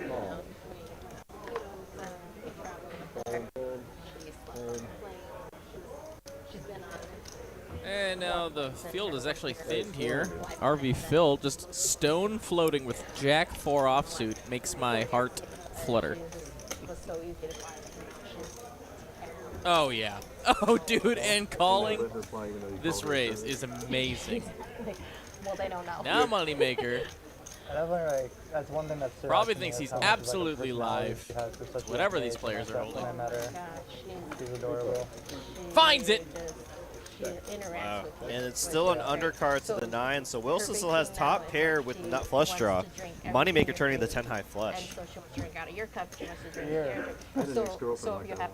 You know, she's been on. And now the field is actually thinned here. RV Phil just stone floating with Jack 4 offsuit makes my heart flutter. It was so easy to find. Oh, yeah. Oh, dude, and calling this raise is amazing. Well, they don't know. Now Moneymaker That's one thing that's probably thinks he's absolutely live, whatever these players are holding. She's adorable. Finds it! Wow. And it's still an undercard to the 9, so Wilson still has top pair with the nut flush draw. Moneymaker turning the 10 high flush. So she'll drink out of your cup. She wants to drink out of yours. So if you have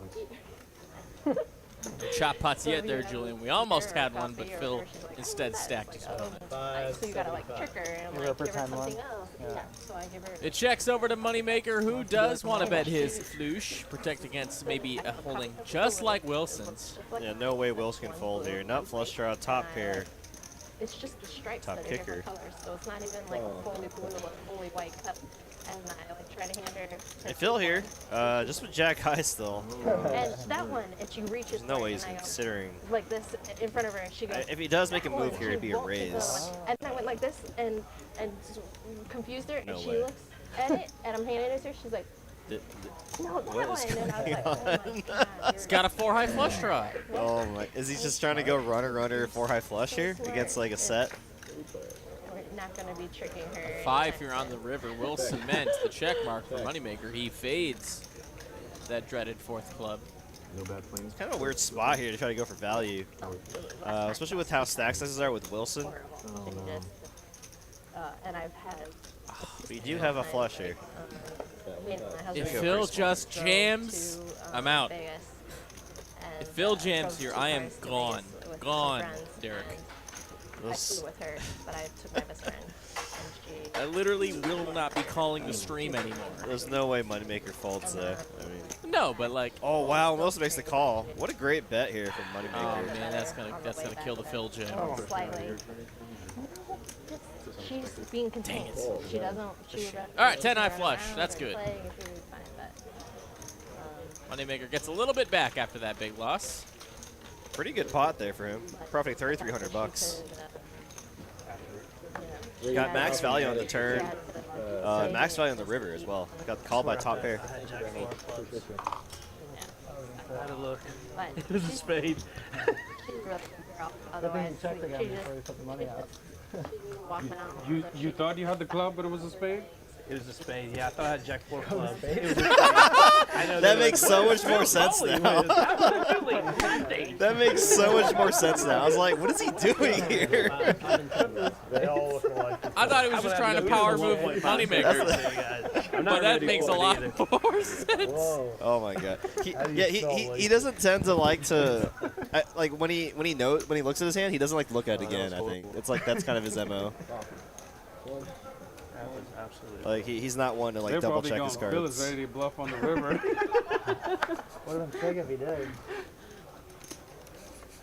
Chop pots yet there, Julian. We almost had one, but Phil instead stacked his opponent. So you gotta like trick her and like give her something else. Yeah. So I give her. It checks over to Moneymaker, who does want to bet his floosh, protect against maybe a holding just like Wilson's. Yeah, no way Wilson can fold here. Nut flush draw, top pair. It's just the stripes Top that are kicker. different colors, so it's not even like a fully blue or fully white cup. And I like try to hand her. And Phil here, just with Jack high still. And that one, and she reaches. There's no for it, way he's and I go considering. like this in front of her, and she goes. If he does make a "That move one," here, it'd she be a won't pick the raise. one. And I went like this and confused her, No and she way. looks at it, and I'm handing it to her. She's like, no, that What is one. And I was going like, oh my God, It's got a 4 high flush draw. Oh my, is he just trying to go runner 4 high flush here against like a set? we're not gonna be tricking her. 5 here on the river will cement the check mark for Moneymaker. He fades that dreaded 4th club. No bad plans. It's kind of a weird spot here to try to go for value, especially with how stack sizes are with Wilson. Oh, no. And I've had. We do have a flush here. If Phil just jams, I'm out. If Phil jams here, I am gone. Gone, Derek. I flew with her, but I took my best friend. And she I literally will not be calling the stream anymore. There's no way Moneymaker folds there. I mean, No, but like. oh wow, Wilson makes the call. What a great bet here from Oh Moneymaker. man, that's gonna kill the Phil jam. slightly. She's being contained. She doesn't. She would All right, 10 high run flush. around That's and good. play if she was fine, but, Moneymaker gets a little bit back after that big loss. Pretty good pot there for him. Profiting 3,300 bucks. Got max value on the turn. Max value on the river as well. Got called by top pair. Had a look. But There's a spade. she's really good girl. Good thing Otherwise, you checked again she before you just put the money out. Walking out. You thought you had the club, but it was a spade? It was a spade. Yeah, I thought I had Jack 4 clubs. It was a spade. I know That makes so much more sense now. That makes so much more sense now. I was like, what is he doing here? They all look alike. I thought he was just trying to power move Moneymaker. But that makes a lot more sense. Oh my god. He doesn't tend to like to like when he looks at his hand, he doesn't like to look at it again. I think it's like that's kind of his mo. Like he's not one to like They're double probably check his going, Phil is cards. ready to bluff on the river. Would have been sick if he did.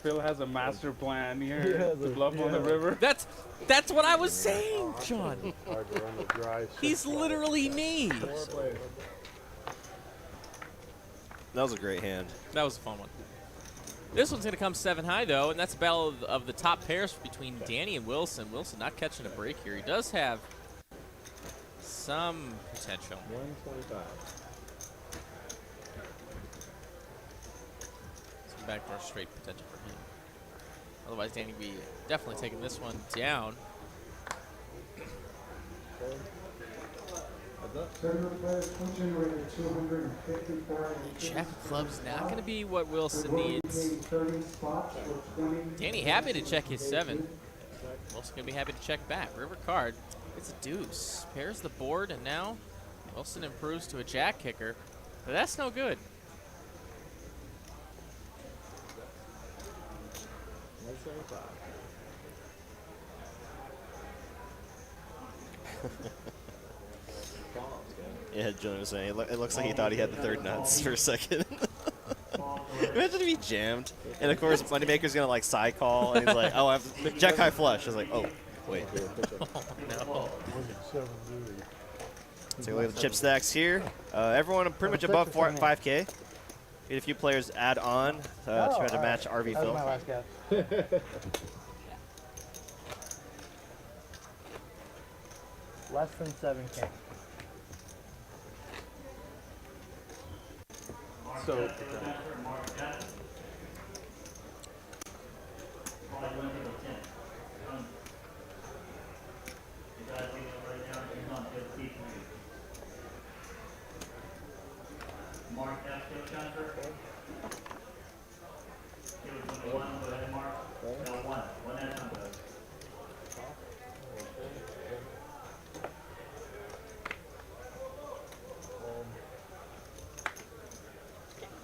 Phil has a master plan here to bluff on the river. That's what I was saying, John. Hard to run the drive. He's literally me. That was a great hand. That was a fun one. This one's going to come 7 high, though, and that's a battle of the top pairs between Danny and Wilson. Wilson not catching a break here. He does have some potential. 125. Some backdoor straight potential for him. Otherwise, Danny would be definitely taking this one down. Jack of clubs not going to be what Wilson needs. Danny happy to check his 7. Wilson going to be happy to check back. River card. It's a deuce. Pairs the board, and now Wilson improves to a jack kicker. But that's no good. Yeah, John was saying it looks like he thought he had the third nuts for a second. Imagine if he jammed, and of course Moneymaker's gonna like side call, and he's like, "Oh, I have jack high flush." I was like, "Oh, wait." Oh, no. Take a look at the chip stacks here. Everyone pretty much above 5K. We had a few players add on to try to match RV That was Phil. my last guess. Less than 7K. So,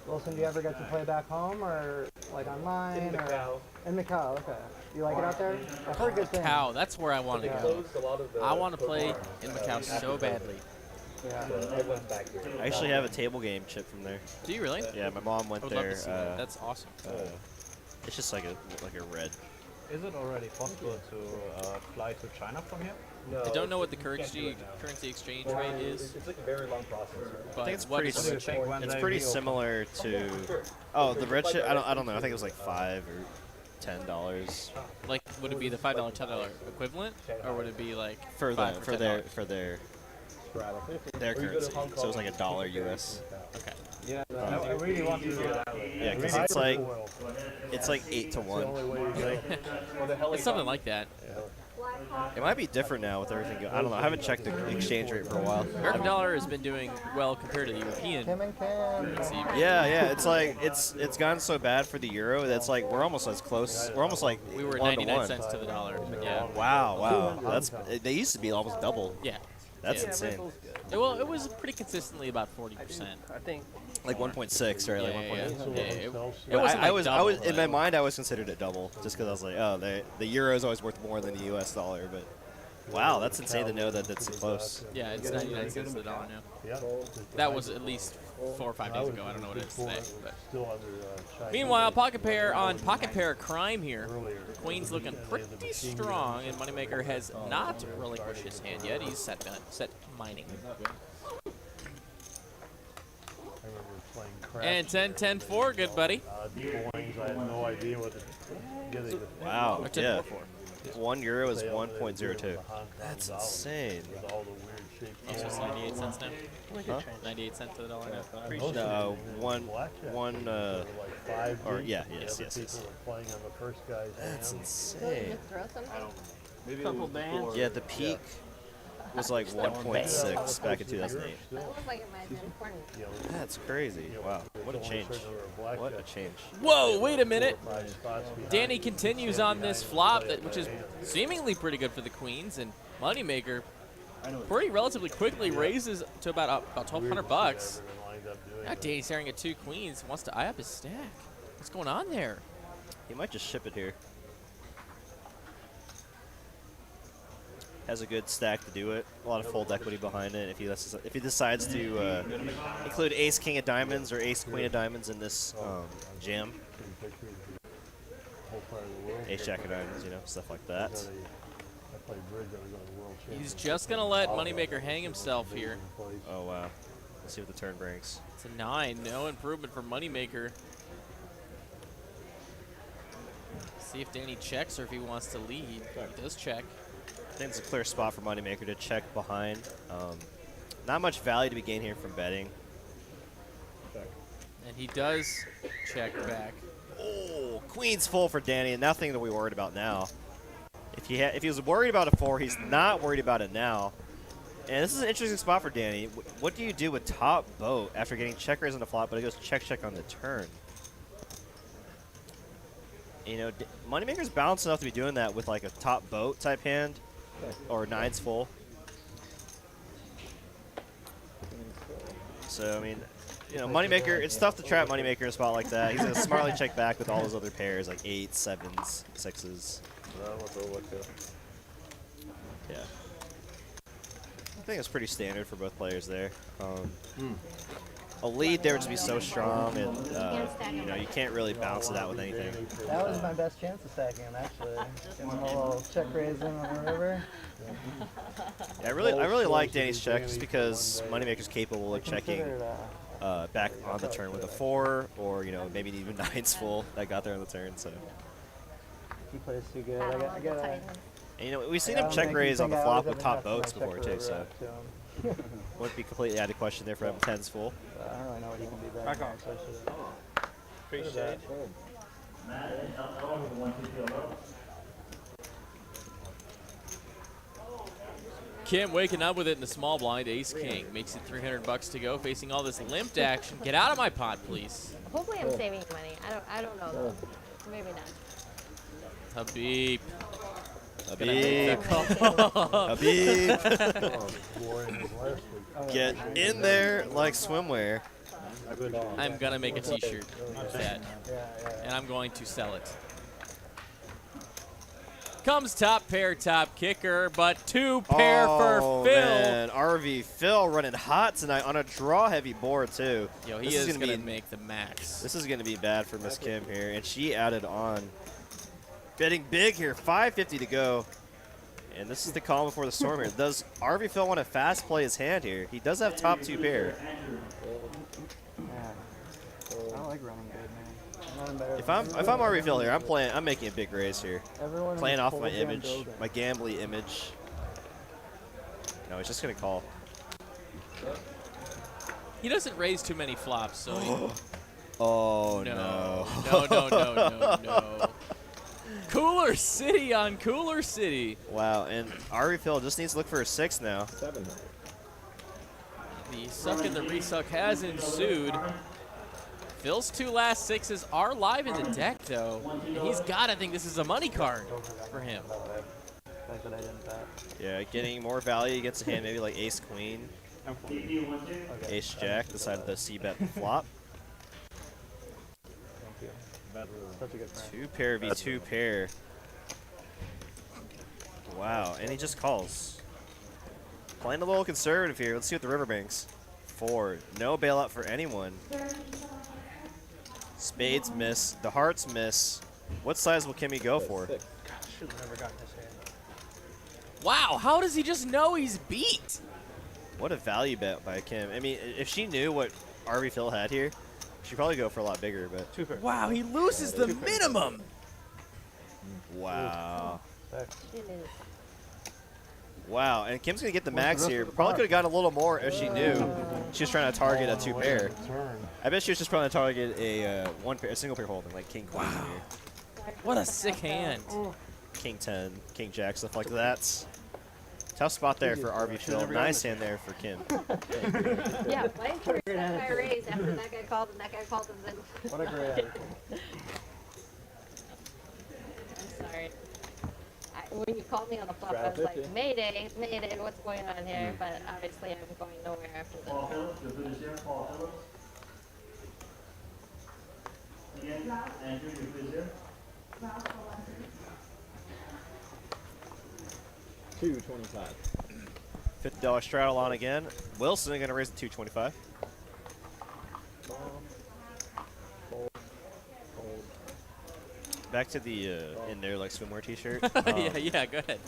Wilson, do you ever get to play back home or like online? In Macau. In Macau, okay. You like it out there? I've heard good things. Macau, that's where I want to go. I want to play in Macau so badly. Yeah. I actually have a table game chip from there. Do you really? Yeah, my mom went I would love there. to see that. That's awesome. It's just like a red. Is it already possible to fly to China from here? No, I don't know what the currency exchange rate is. It's like a very long process. But I think it's what pretty. is It's pretty similar to. Oh, the red chip. I don't know. I think it was like $5 or $10. like, would it be the $5, $10 equivalent, or would it be like For $5 or their currency. So it's like $1 US. Okay. Yeah, I really want to do that. Yeah, because it's like 8 to 1. It's something like that. It might be different now with everything going. I don't know. I haven't checked the exchange rate for a while. American dollar has been doing well compared to the European. Kim and Kim. Yeah. It's like it's gone so bad for the euro that's like we're almost as close. We're almost like We were 1 to 99 1. cents to the dollar. Yeah. Wow. They used to be almost double. Yeah. That's Yeah. insane. Well, it was pretty consistently about 40%. I think Like 1.6, right? Like 1.8. Yeah, it But wasn't I like was double, in my but- mind I was considered it double just because I was like, oh, the euro is always worth more than the US dollar. But wow, that's insane to know that that's so close. Yeah, it's 99 cents to the dollar now. Yeah. That was at least 4 or 5 days ago. I don't know what it is today. But. Still under China. Meanwhile, pocket pair on pocket pair crime here. Queen's looking pretty strong, and Moneymaker has not relinquished his hand yet. He's set mining. I remember playing craps. And 10-10-4, good buddy. Deep wings, I had no idea what to get it. Wow. Or 10-4-4. Yeah. €1 is 1.02. That's insane. With all the weird shapes. Oh, so it's 98 cents now? Huh? 98 cents to the dollar now. No, one. Like 5 Or deep. yeah, The yes. other people were playing on the first guy's That's hand. insane. Just throw some. Couple bands. Yeah, the peak was like 1.6 back in 2008. That looks like it might have been important. That's crazy. Wow, what a change. What a change. Whoa, wait a minute. Danny continues on this flop, which is seemingly pretty good for the queens, and Moneymaker pretty relatively quickly raises to about 1,200 bucks. Now Danny's staring at 2 queens, wants to eye up his stack. What's going on there? He might just ship it here. Has a good stack to do it. A lot of fold equity behind it. If he decides to include ace king of diamonds or ace queen of diamonds in this jam, ace jack of diamonds, you know, stuff like that. He's just gonna let Moneymaker hang himself here. Oh wow. Let's see what the turn brings. It's a 9. No improvement for Moneymaker. See if Danny checks or if he wants to lead. He does check. I think it's a clear spot for Moneymaker to check behind. Not much value to be gained here from betting. And he does check back. Oh, queen's full for Danny, and nothing to be worried about now. If he was worried about a 4, he's not worried about it now. And this is an interesting spot for Danny. What do you do with top boat after getting check raise on the flop, but it goes check on the turn? You know, Moneymaker's balanced enough to be doing that with like a top boat type hand, or 9's full. So I mean, you know, Moneymaker. It's tough to trap Moneymaker in a spot like that. He's gonna smartly check back with all those other pairs like 8s, 7s, 6s. Yeah. I think it's pretty standard for both players there. A lead there would just be so strong, and you know, you can't really bounce it out with anything. That was my best chance of stacking him, actually. Getting a little check raising on the river. Yeah, I really like Danny's check just because Moneymaker's capable of checking back on the turn with a 4, or you know, maybe even 9's full that got there on the turn. So He plays too good. I gotta, and, you know, we've seen him check raise on the flop with top boats before too, so wouldn't be completely out of question there for him. 10's full. I don't really know what he can do better. Back on. So I should Appreciate it. Kim waking up with it in the small blind. Ace king makes it 300 bucks to go. Facing all this limped action. Get out of my pot, please. Hopefully I'm saving money. I don't know though. Maybe not. Habip. Habib. Get in there like swimwear. I'm gonna make a t-shirt with that. And I'm going to sell it. Comes top pair, top kicker, but 2 pair for Phil. Man, RV Phil running hot tonight on a draw-heavy board too. Yo, he is gonna make the max. This is gonna be bad for Miss Kim here, and she added on. Betting big here, 550 to go. And this is the calm before the storm here. Does RV Phil want to fast play his hand here? He does have top 2 pair. I like running good, man. If I'm RV Phil here, I'm making a big raise here. Playing off my image, my gambly image. No, he's just gonna call. He doesn't raise too many flops, so he, Oh no. No. Cooler City on Cooler City. Wow, and RV Phil just needs to look for a 6 now. The suck and the resuck has ensued. Phil's 2 last 6s are live in the deck, though. And he's got to think this is a money card for him. Yeah, getting more value against a hand maybe like Ace Queen, Ace Jack, decided to C-bet the flop. 2 pair v 2 pair. Wow, and he just calls. Playing a little conservative here. Let's see what the river banks. 4. No bailout for anyone. Spades miss. The hearts miss. What size will Kimmy go for? Should have never gotten this hand. Wow, how does he just know he's beat? What a value bet by Kim. I mean, if she knew what RV Phil had here, she'd probably go for a lot bigger, but... Wow, he loses the minimum. Wow. Wow, and Kim's going to get the max here. Probably could have gotten a little more if she knew she was trying to target a 2 pair. I bet she was just trying to target a 1 pair, a single pair holding, like King Queen here. What a sick hand. king 10, king jack, stuff like that. Tough spot there for RV Phil. Nice hand there for Kim. Yeah, my first time I raised after that guy called and that guy called and then. What a great attitude. I'm sorry. When you called me on the flop, I was like, Mayday, Mayday, what's going on here? But obviously I'm going nowhere after this. Paul Phillips, your food is here. Paul Phillips. Again, Andrew, your food is here. $225. $50 straddle on again. Wilson going to raise the 225. Back to the in there like swimwear T-shirt. Yeah, go ahead.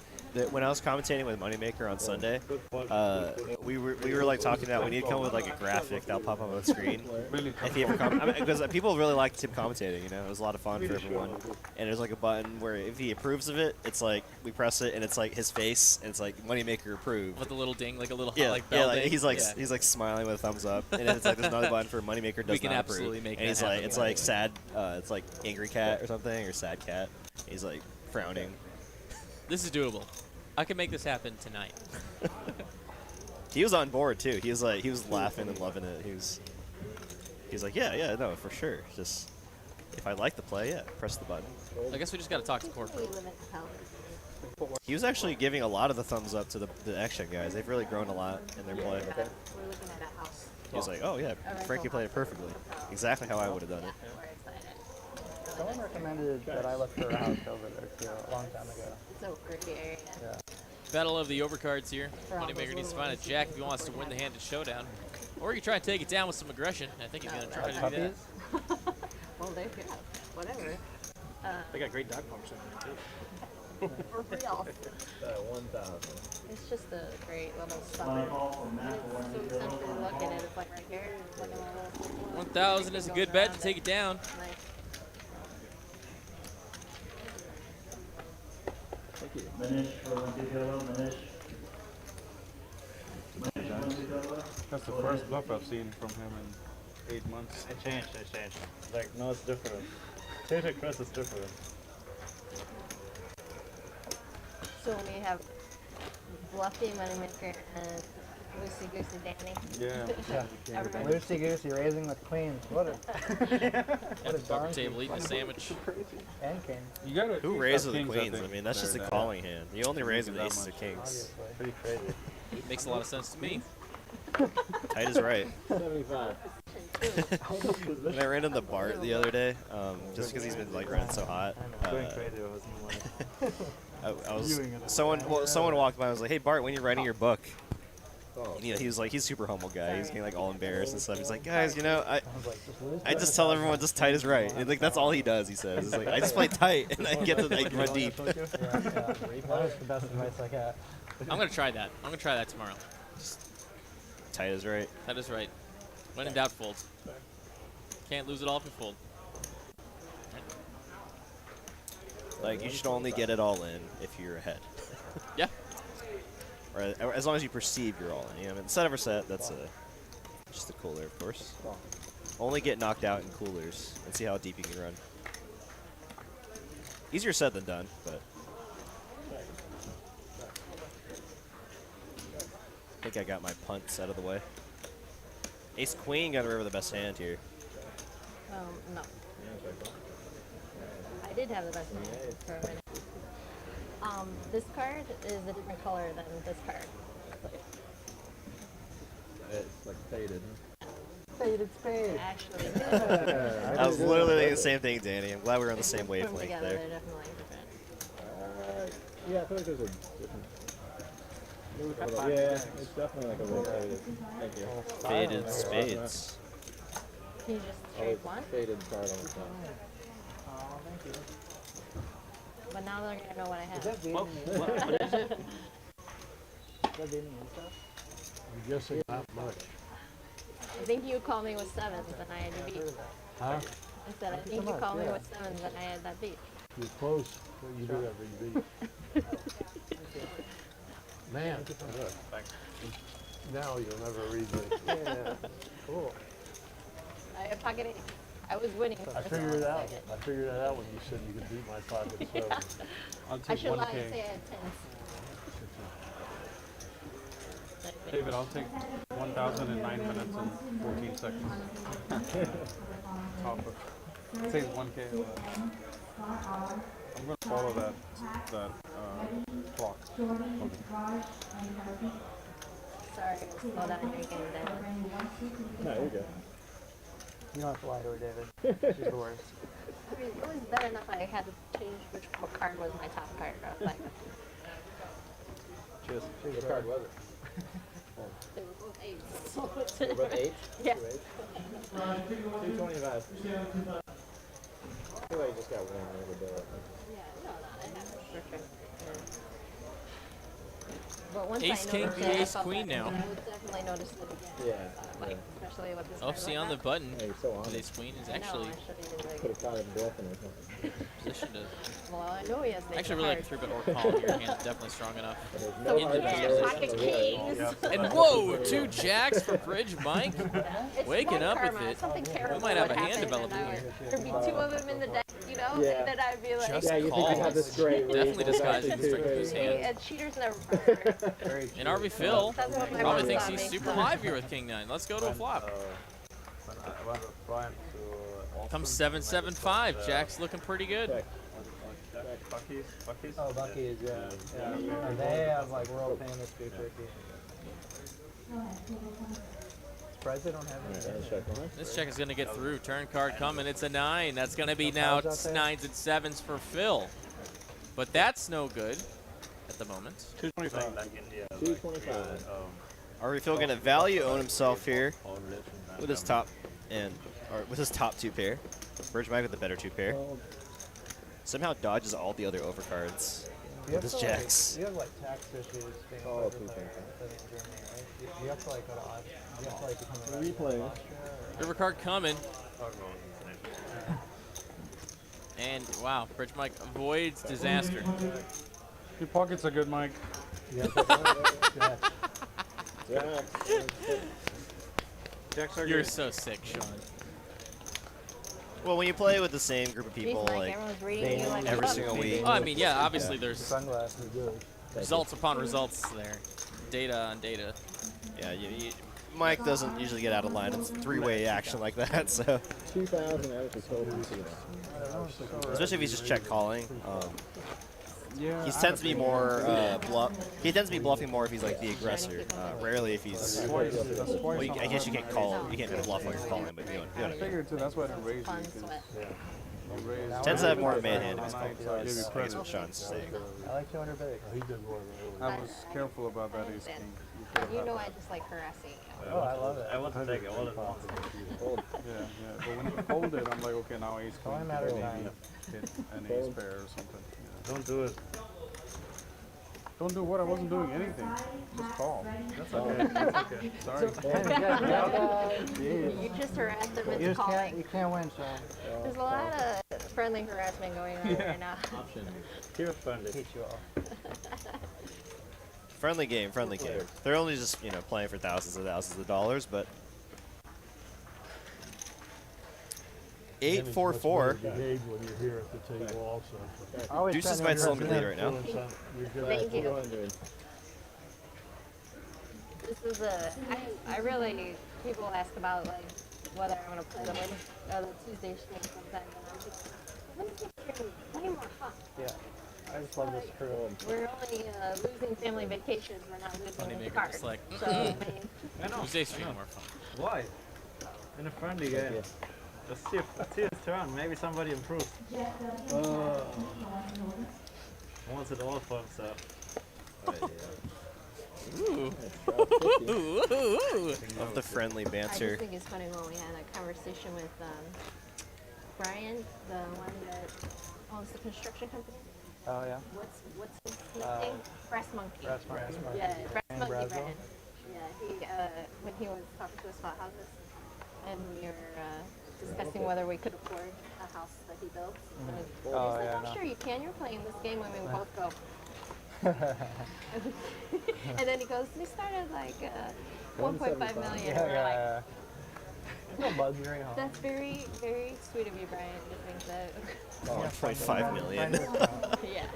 When I was commentating with Moneymaker on Sunday, we were like talking about we need to come up with like a graphic that'll pop up on the screen. If he ever because people really liked him commentating. You know, it was a lot of fun for everyone. And there's like a button where if he approves of it, it's like we press it and it's like his face and it's like Moneymaker approved. With a little ding, like a little like bell like ding. he's like smiling with a thumbs up, and then it's like there's another button for Moneymaker does We can not absolutely approve. make and that he's like happen. it's like sad, it's like angry cat or something or sad cat. He's like frowning. This is doable. I can make this happen tonight. He was on board too. He was laughing and loving it. He was like, yeah, no, for sure. Just if I like the play, yeah, press the button. I guess we just got to talk to corporate. He was actually giving a lot of the thumbs up to the action guys. They've really grown a lot in their play. We're looking at a house. He was like, oh yeah, Frankie played it perfectly, exactly how I would have done it. Someone recommended that I look for a house over there too a long time ago. It's a pretty area. Yeah. Battle of the overcards here. Moneymaker needs to find a jack if he wants to win the handed showdown. Or you can try and take it down with some aggression. I think he's going to try to do that. Well, there you go. Whatever. They got great dog pumps in there, too. For real. 1,000. It's just a great little suburb. It's so simple to look at it. It's like right here. It's like a little 1,000 is a good bet to take it down. Nice. Thank you. Manish for $1 Manish. That's the first bluff I've seen from him in 8 months. I changed. Like, no, it's different. TCH Chris is different. So when you have Bluffy, Moneymaker, and Loosey Goosey Danny. Yeah. Everybody. Loosey goosey raising with queens. What a At the poker table eating a sandwich. and king. You gotta Who raises the queens? I mean, that's just a calling hand. You only raise with aces or kings. Pretty crazy. Makes a lot of sense to me. Tight is right. 75. When I ran into Bart the other day, just because he's been like running so hot. Going crazy. I wasn't I was someone walked by and was like, "Hey Bart, when you're writing your book?" And, you know, he was like, he's a super humble guy. He's getting like all embarrassed and stuff. He's like, guys, you know, I just tell everyone just tight is right. And, like that's all he does. He says, it's like I just play tight and I get to like run deep. That was the best advice I got. I'm going to try that. I'm going to try that tomorrow. Tight is right. That is right. When in doubt, fold. Can't lose it all if you fold. Like you should only get it all in if you're ahead. Yeah. Or as long as you perceive you're all in. You know, I mean, set over set, that's just a cooler, of course. Only get knocked out in coolers and see how deep you can run. Easier said than done, but I think I got my punts out of the way. Ace Queen got rid of the best hand here. No. I did have the best hand for a minute. This card is a different color than this card. It's like faded. Faded spade. Actually, I was literally thinking the same thing, Danny. I'm glad we were on the same put them wavelength together, there. they're definitely different. Yeah, I feel like there's a different. Yeah, it's definitely like a little faded. Thank you. Faded spades. Can you just trade one? Faded card on the top. Oh, thank you. But now they're gonna know what I have. Is that Vietnamese? What is it? Is that Vietnamese stuff? I'm guessing not much. I think you called me with sevens and I had you beat. Huh? I said, I think you called me with sevens and I had that beat. You're close, but you do have a beat. Man, look. Now you'll never read me. Yeah. Cool. I have pocket eight. I was winning. I figured it out. I figured that out when you said you could beat my 5 and 7. I'll I take should lie 1K. and say I had 10s. David, I'll take 1,009 minutes and 14 seconds. Top of. It says 1K. I'm going to follow that clock. Sorry, slow down. You're getting dead. No, you're good. You don't have to lie to her, David. She's the worst. I mean, it was bad enough I had to change which card was my top card. I was like, Cheers. What card was it? they were both 8s. They were both 8? Yeah. 225. I feel like you just got one over there. Yeah, no, I have it for sure. But once Ace I king, noticed be it, I ace felt queen that now. I would definitely notice it again. Like, especially with this Oh, card see like on the that. button. Hey, you're so on Ace it. queen is I know, actually I shouldn't even Could like, have caught him bluffing or something. positioned to. well, I know he has I actually really like 3-bet or call. Your hand's definitely strong enough. So Into yeah, the pocket kings. And whoa, 2 jacks for Bridge Mike. It's Waking fun up with karma. it. Something terrible We might have would a hand happen, developing and I here. would- There'd be 2 of them in the deck, you know, Yeah. and then I'd be like, Just Yeah, you think you have this great read. Definitely There's disguised actually as two his good. hand. and cheaters never prosper. And RV Phil That's what my probably mom thinks taught he's me. super live here with King 9. Let's go to a flop. When I went with Brian to Austin, Comes 7-7-5. Jack's looking pretty good. Bucky's. Bucky's? Oh, Bucky's, yeah. And they have like world famous beef jerky. Surprised they don't have any. This check is going to get through. Turn card coming. It's a 9. That's going to be now 9s and 7s for Phil. But that's no good at the moment. 225. 225. Are we Phil going to value own himself here with his top with his top 2 pair? Bridge Mike with the better 2 pair. Somehow dodges all the other overcards with his jacks. You have like tax issues being a poker player in Germany, right? You have to like go to Austria. You have to like become a resident of Austria. River card coming. And wow, Bridge Mike avoids disaster. Your pockets are good, Mike. Yeah. Jacks are You're good. so sick, Sean. Well, when you play with the same group of people, Jeez, Mike, like everyone's reading you like a every book. single week, Oh, I mean, yeah, obviously there's Sunglasses. results upon results there. Data on data. yeah, Mike doesn't usually get out of line. It's 3-way action like that, so 2,000 out of the total. especially if he's just check calling. Yeah, He tends to be more He tends to be bluffing more if he's like the aggressor. Rarely if he's. Well, I guess you can't call. You can't bluff while you're calling, but you know what I I mean. figured too. That's why I didn't raise Fun you. 'cause sweat. I raised- Tends to have more man hand in his Night, call. so I gave you I guess credit. what Sean's saying. I like 200 big. He did one. I was careful about that ace king. You know I just like harassing you. Oh, I love it. I want to take it all at once. Yeah. But when you folded, I'm like, okay, now ace king. Only matter of maybe time. hit an ace pair or something. Yeah. Don't do it. Don't do what? I wasn't doing anything. Just call. That's okay. That's okay. Sorry. You just harassed him You into just calling. you can't win, Sean. There's a lot of friendly harassment going on right now. Keep it friendly. Teach you all. Friendly game, friendly game. They're only just playing for thousands of dollars, but 8-4-4. Behave when you're here at the table also. Deuces might still be lead right now. Thank you. This is I really, people ask about like whether I'm gonna play the Tuesday stream sometime, and I'm just, let me get streaming way more fun. Yeah. I just love this crew. We're only losing family vacations, we're not losing Moneymaker cards. just like, So, I mean, Tuesday stream more fun. Why? In a friendly game. Let's see his turn. Maybe somebody improves. Wants it all for himself. Ooh. Of the friendly I banter. just think it's funny when we had a conversation with Brian, the one that owns the construction company. Oh, yeah. What's his name? Brass Monkey. Brass Monkey. Yeah, Brass And Monkey Brazo. Brian. Yeah, he when he was talking to us about houses, and we were discussing whether we could afford a house that he built. And he's Oh, like, yeah, oh, no. sure you can. You're playing this game when we both go. And then he goes, we started like 1.5 million. Yeah, And we're like, yeah. No bugs right home. That's very, very sweet of you, Brian, to think that. Oh, 1.5 million. Yeah.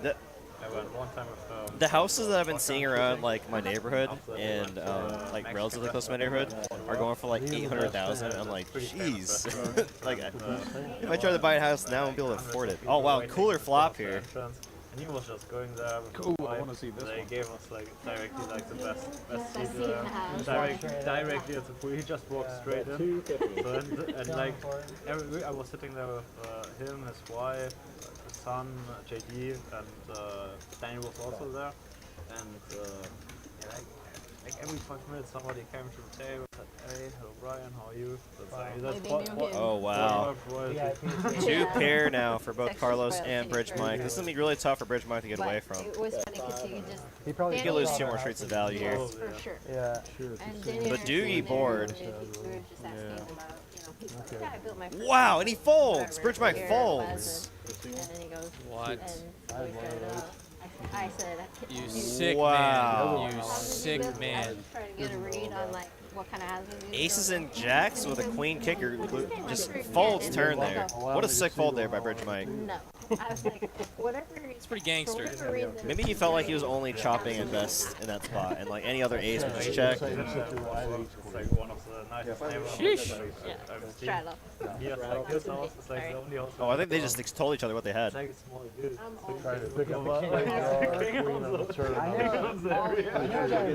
The, I went one time with the houses that I've been seeing around like my neighborhood and like relatively close to my neighborhood are going for like 800,000. I'm like, jeez. Like, if I try to buy a house now, I won't be able to afford it. Oh wow, cooler flop here. And he was just going there. Cool, I want to see this They one. gave us like directly like the best Best seat seat in the house. directly at the pool. He just walked straight in. So, and like I was sitting there with him, his wife, his son, JD, and Daniel was also there. And like every 5 minutes somebody came to the table and said, "Hey, hello Brian, how are you?" Oh wow. 2 pair now for both Carlos and Bridge Mike. This is going to be really tough for Bridge Mike to get away from. It was funny because he just. He probably He could lose 2 more streets of value here. For sure. Yeah. The Doogie board. Yeah. Wow, and he folds. Bridge Mike folds. And then he goes. What? I said, You sick Wow. man. You sick man. Trying to get a read on like what kind of hazards. Aces and jacks with a queen kicker. Just folds turn there. What a sick fold there by Bridge Mike. No. I was like, whatever. It's pretty gangster. Maybe he felt like he was only chopping and best in that spot, and like any other ace would just check. It's like one of the nicest neighborhoods I've seen. Straddle. Yes, like this house is like the only house. Oh, I think they just told each other what they had. Like it's small dude. Try to pick up the king on the turn. I know that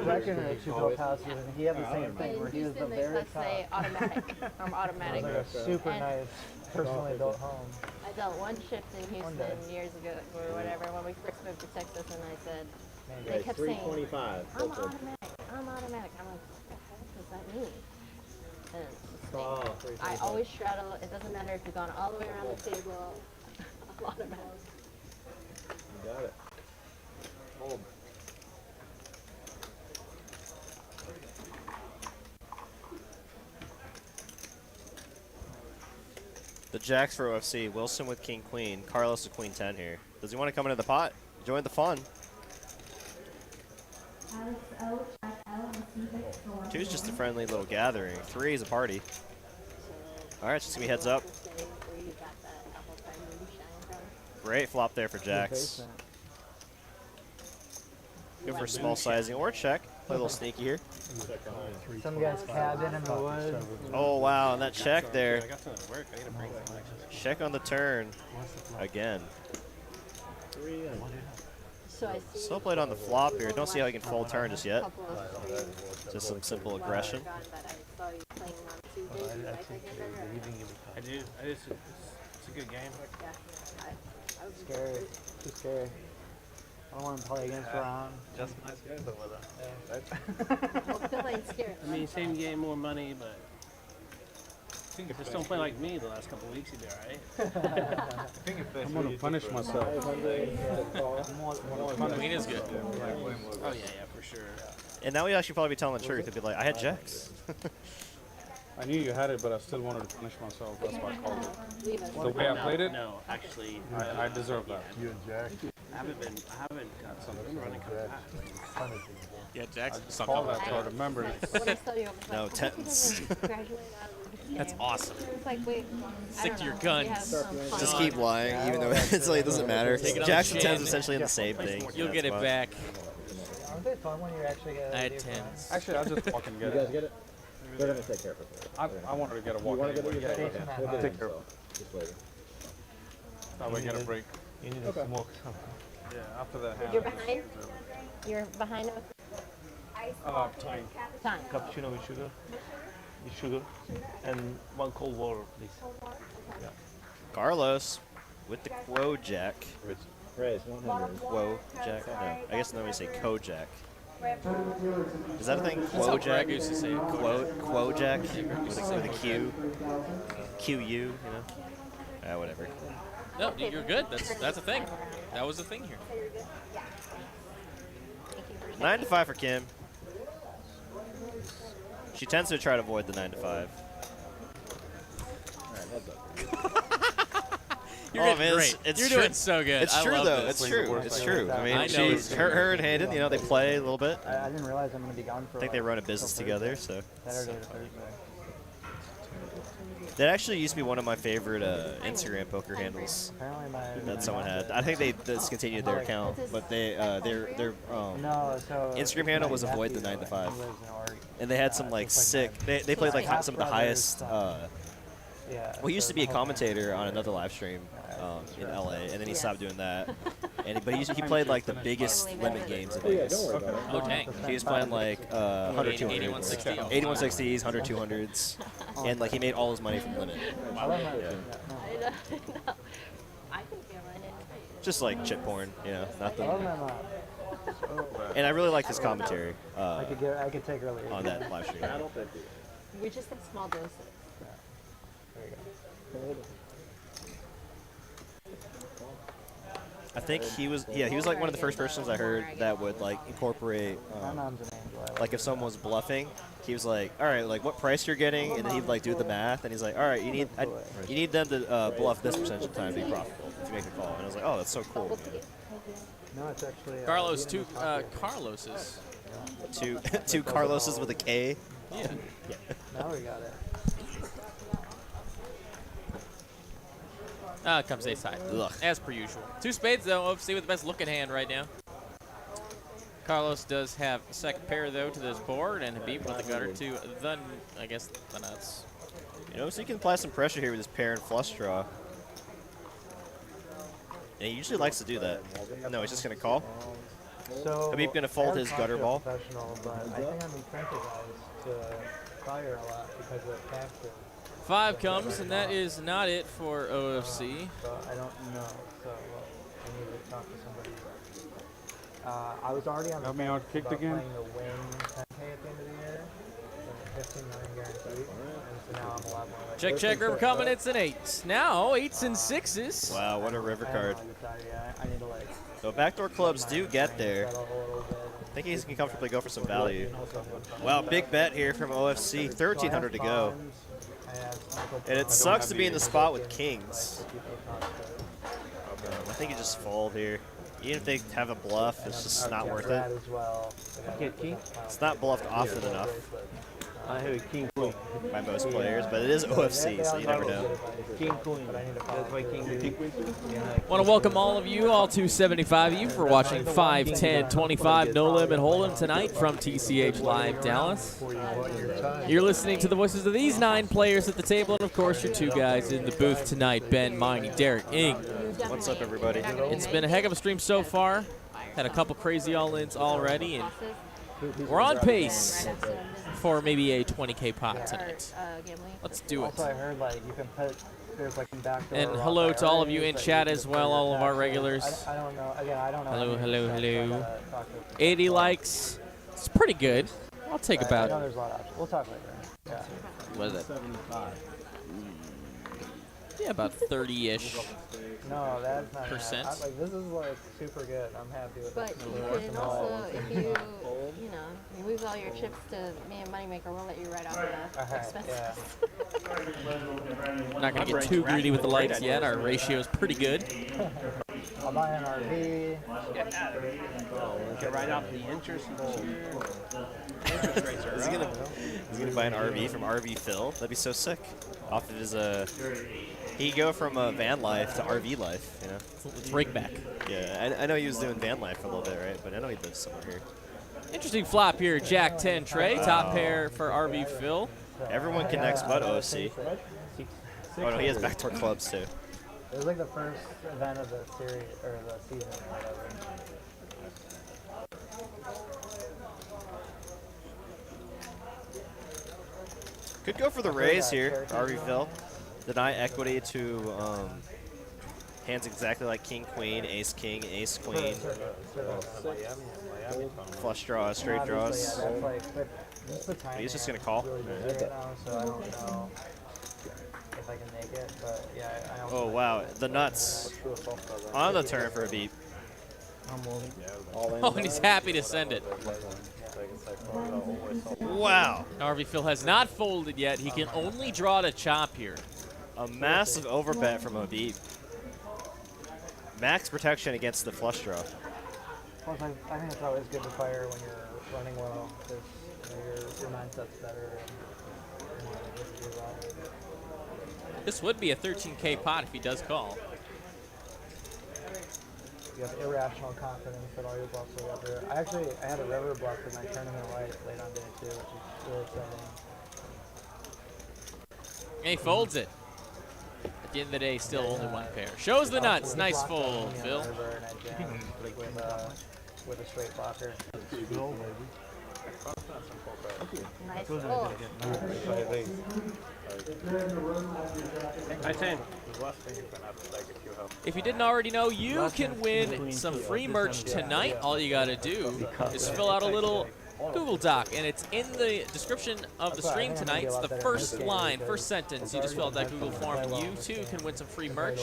Brecken at 2 built houses, and he had the same thing where he was the very Let's top. say automatic. Automatic. Like a super nice, personally built home. I dealt one shift in Houston years ago or whatever when we first moved to Texas, and I said, they kept saying, I'm automatic. I'm automatic. I'm like, what the heck does that mean? And it's just like, I always straddle. It doesn't matter if you've gone all the way around the table. I'm automatic. Got it. Hold. The jacks for OFC. Wilson with king queen. Carlos with queen 10 here. Does he want to come into the pot? Join the fun. 2 is just a friendly little gathering. 3 is a party. All right, it's just gonna be heads up. Great flop there for jacks. Go for small sizing or check. Play a little sneaky here. Some guy's cabin in the woods. Oh wow, and that check there. Check on the turn again. Still played on the flop here. Don't see how he can fold turn just yet. Just some simple aggression. I do. It's a good game. Scary. Too scary. I don't want to play against Ron. Just nice guys over there. I mean, same game, more money, but just don't play like me the last couple of weeks. You do all right. I'm going to punish myself. Queen is good. Oh yeah, for sure. And now we actually probably be telling the truth. It'd be like, I had jacks. I knew you had it, but I still wanted to punish myself. That's why I called it. The way I played it, No, actually, I deserve that. You and Jack. I haven't got something running coming back. Yeah, Jack's sunk Call up that, so I remember it. No, tens. That's awesome. It's like, wait, Stick to your guns. Just keep lying, even though it's like, it doesn't matter. Take it on Jacks the and tens chin. are essentially in the same thing. You'll get it That's back. Aren't they fun when you actually get I had tens. Actually, I'll just walk and get You guys it. get it? They're gonna take care of it. I wanted to get a You walk wanna get it? anyway. You get it? Okay. We'll get Take it. care. So, just later. That way, get a break. You need to smoke. Yeah, after that hand. You're behind? You're behind us? Time. Time. Cappuccino with sugar. With sugar. And 1 cold water, please. Carlos with the quo jack. Raise 100. Quo jack? No, I guess nobody say co-jack. Is that a thing? That's how Quo jack? Greg used to say it. Quo jack? With a Q? QU, you know? Whatever. No, you're good. That's a thing. That was a thing here. 9 to 5 for Kim. She tends to try to avoid the 9 to 5. You're getting great. It's You're true. doing so good. It's I true love though. this. It's true. It's true. I mean, I know she's it's her and Hayden. You know, they play a little bit. I didn't realize I'm going to be gone for I think they run a business together. So. Saturday to Thursday. That actually used to be one of my favorite Instagram poker handles that someone had. I think they discontinued their account, but their Instagram handle was avoid the 9 to 5, and they had some like sick. They played like some of the highest. Well, he used to be a commentator on another live stream in LA, and then he stopped doing that. But he played like the biggest limit games in Vegas. Oh, dang. He was playing like 100 200s, 8160s, 100 200s, and like he made all his money from limit. I can feel it. Just like chip porn, you know, nothing. And I really liked his commentary I could take early on that live stream. We just have small doses. There you go. I think he was like one of the first persons I heard that would like incorporate like if someone was bluffing, he was like, all right, like what price you're getting, and then he'd like do the math, and he's like, all right, you need them to bluff this percentage of the time to be profitable if you make a call. And I was like, oh, that's so cool. Man. No, it's actually Carlos, two Carloses. Two Carloses with a K. Yeah. Now we got it. Comes ace high. Ugh. As per usual. 2 spades, though. OFC with the best looking hand right now. Carlos does have a second pair, though, to this board, and Habib with the gutter to the, I guess, the nuts. You know, so you can apply some pressure here with this pair and flush draw. And he usually likes to do that. No, he's just going to call. So Habib going to fold his gutter ball. But I think I'm incentivized to fire a lot because of taxes. 5 comes, and that is not it for OFC. So I don't know. So I need to talk to somebody. I was already on the Got me out kicked again. playing the win 10K at the end of the year. So 15 million guaranteed. And so now I'm a lot more like Check, river coming, it's an 8. Now, 8s and 6s. Wow, what a river card. I need to like. So backdoor clubs do get there. I think he can comfortably go for some value. Wow, big bet here from OFC. 1,300 to go. And it sucks to be in the spot with kings. I think you just fold here. Even if they have a bluff, it's just not worth it. It's not bluffed often enough I have a king queen by most players, but it is OFC, so you never know. King queen. That's why king queen. Want to welcome all of you, all 275 of you, for watching 5, 10, 25 No Limit Hold'em tonight from TCH Live Dallas. You're listening to the voices of these 9 players at the table, and of course your 2 guys in the booth tonight, Ben, Miney, Derek, Ing. What's up, everybody? It's been a heck of a stream so far. Had a couple crazy all-ins already, and we're on pace for maybe a 20K pot tonight. Let's do it. Also, I heard like you can put there's like some backdoor. And hello to all of you in chat as well, all of our regulars. I don't know. Again, I don't know. Hello. 80 likes. It's pretty good. I'll take about. I know there's a lot of options. We'll talk later. Yeah. What is it? 75. Yeah, about 30-ish. No, that's not percent. Bad. Like this is like super good. I'm happy with But it. you can also, if you lose all your chips to me and Moneymaker, we'll let you write off the expenses. I'm not going to get too greedy with the likes yet. Our ratio is pretty good. I'll buy an RV. Get right off the interest. Is he gonna buy an RV from RV Phil? That'd be so sick. Off of his he'd go from van life to RV life, you know. Let's rig back. Yeah, I know he was doing van life for a little bit, right? But I know he lives somewhere here. Interesting flop here, Jack 10 Trey, top pair for RV Phil. Everyone connects but OFC. Oh no, he has backdoor clubs too. It was like the first event of the series or the season or whatever. Could go for the raise here, RV Phil. Deny equity to hands exactly like King Queen, Ace King, Ace Queen. Flush draws, straight draws. He's just gonna call. So I don't know if I can make it, but yeah. Oh wow, the nuts on the turn for a beat. Oh, and he's happy to send it. Wow. RV Phil has not folded yet. He can only draw to chop here. A massive overbet from Habib. Max protection against the flush draw. Plus, I think it's always good to fire when you're running well, because your mindset's better. And, This would be a 13K pot if he does call. You have irrational confidence that all your bluffs will river. I had a river bluff in my tournament late on day 2, which is really exciting. And he folds it. At the end of the day, still only one pair. Shows the nuts. Nice fold, Phil. With a straight blocker. Nice fold. If you didn't already know, you can win some free merch tonight. All you gotta do is fill out a little Google Doc, and it's in the description of the stream tonight. It's the first line, first sentence. You just fill out that Google form, and you too can win some free merch.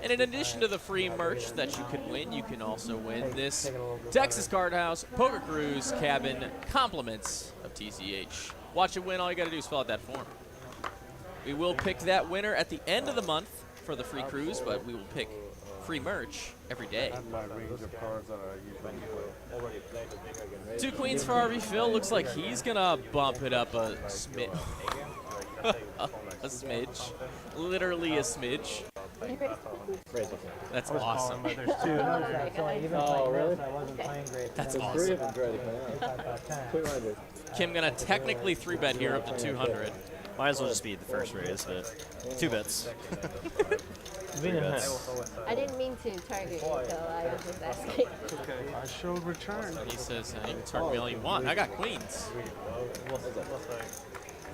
And in addition to the free merch that you can win, you can also win this Texas Card House Poker Cruise Cabin compliments of TCH. Watch it win. All you got to do is fill out that form. We will pick that winner at the end of the month for the free cruise, but we will pick free merch every day. 2 queens for RV Phil. Looks like he's gonna bump it up a smidge. A smidge. Literally a smidge. That's awesome. There's 2. Oh, really? I wasn't playing great. That's awesome. Kim gonna technically 3-bet here up to 200. Might as well just be the first raise, but 2 bets. I didn't mean to target you, so I was just asking. I showed return. He says, you can target me all you want. I got queens.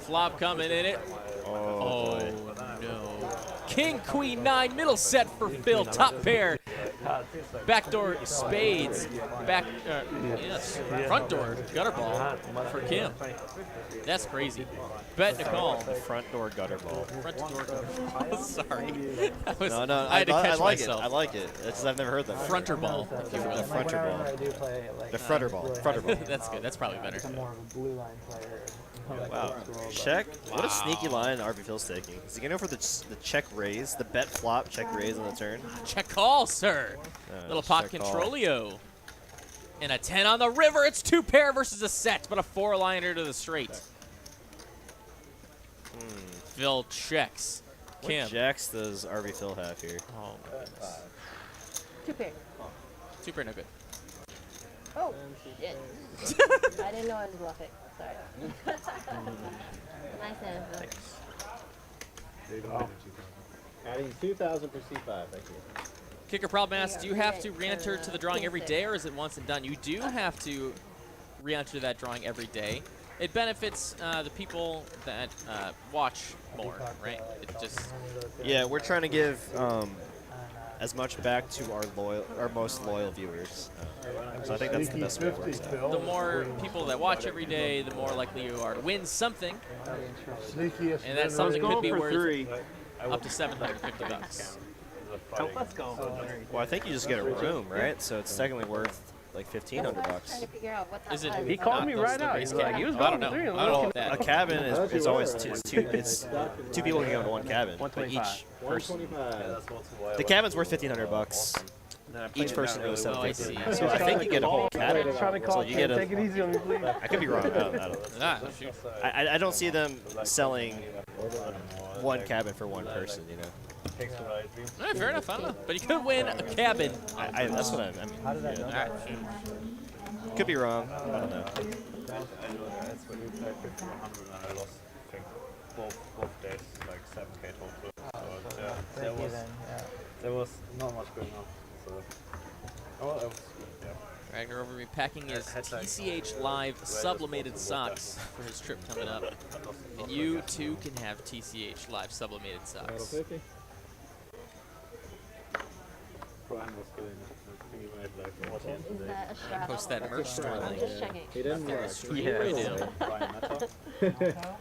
Flop coming in it. Oh, no. King, queen, 9, middle set for Phil. Top pair. Backdoor spades. Yes. Front door gutter ball for Kim. That's crazy. Bet Nicole. Front door gutter ball. Front door gutter ball. Sorry. No, I had to catch like myself. it. I like it. It's just I've never heard that. Fronter ball, if you will. The fronter ball. The frutter ball. Frutter ball. That's good. That's probably better. I'm more of a blue line player. Wow. Check. What a sneaky line RV Phil's taking. Is he going to go for the check raise, the bet flop, check raise on the turn? Check call, sir. Little pot controlio. And a 10 on the river. It's 2 pair versus a set, but a 4-liner to the straight. Phil checks. Kim. What jacks does RV Phil have here? Oh, my goodness. 2 pair. 2 pair, no good. Oh, shit. I didn't know I was bluffing. Sorry. Nice hand, Phil. Adding 2,000 per C5, thank you. Kicker problem asks, do you have to re-enter to the drawing every day, or is it once and done? You do have to re-enter that drawing every day. It benefits the people that watch more, right? It just... Yeah, we're trying to give as much back to our most loyal viewers. So I think that's the best way it works out. The more people that watch every day, the more likely you are to win something. And that something could be worth up to $750. Let's go. Well, I think you just get a room, right? So it's technically worth like $1,500. Is it? He called me right out. He's like, he was going I don't know. I don't know. A cabin is always two people can go into one cabin, but each person. The cabin's worth $1,500. Each person goes $750. So I think you get a whole cabin. So you get Take it easy on me, please. I could be wrong. I don't see them selling one cabin for one person, you know. Fair enough, I don't know. But you could win a cabin. That's what I mean. How did I know that? Could be wrong. I don't know. That's when we played 5100 and I lost, I think, both days, like 7K total. So, there was not much going on. So, Ragnar over repacking his TCH Live sublimated socks for his trip coming up. And you too can have TCH Live sublimated socks. Post that merch store link.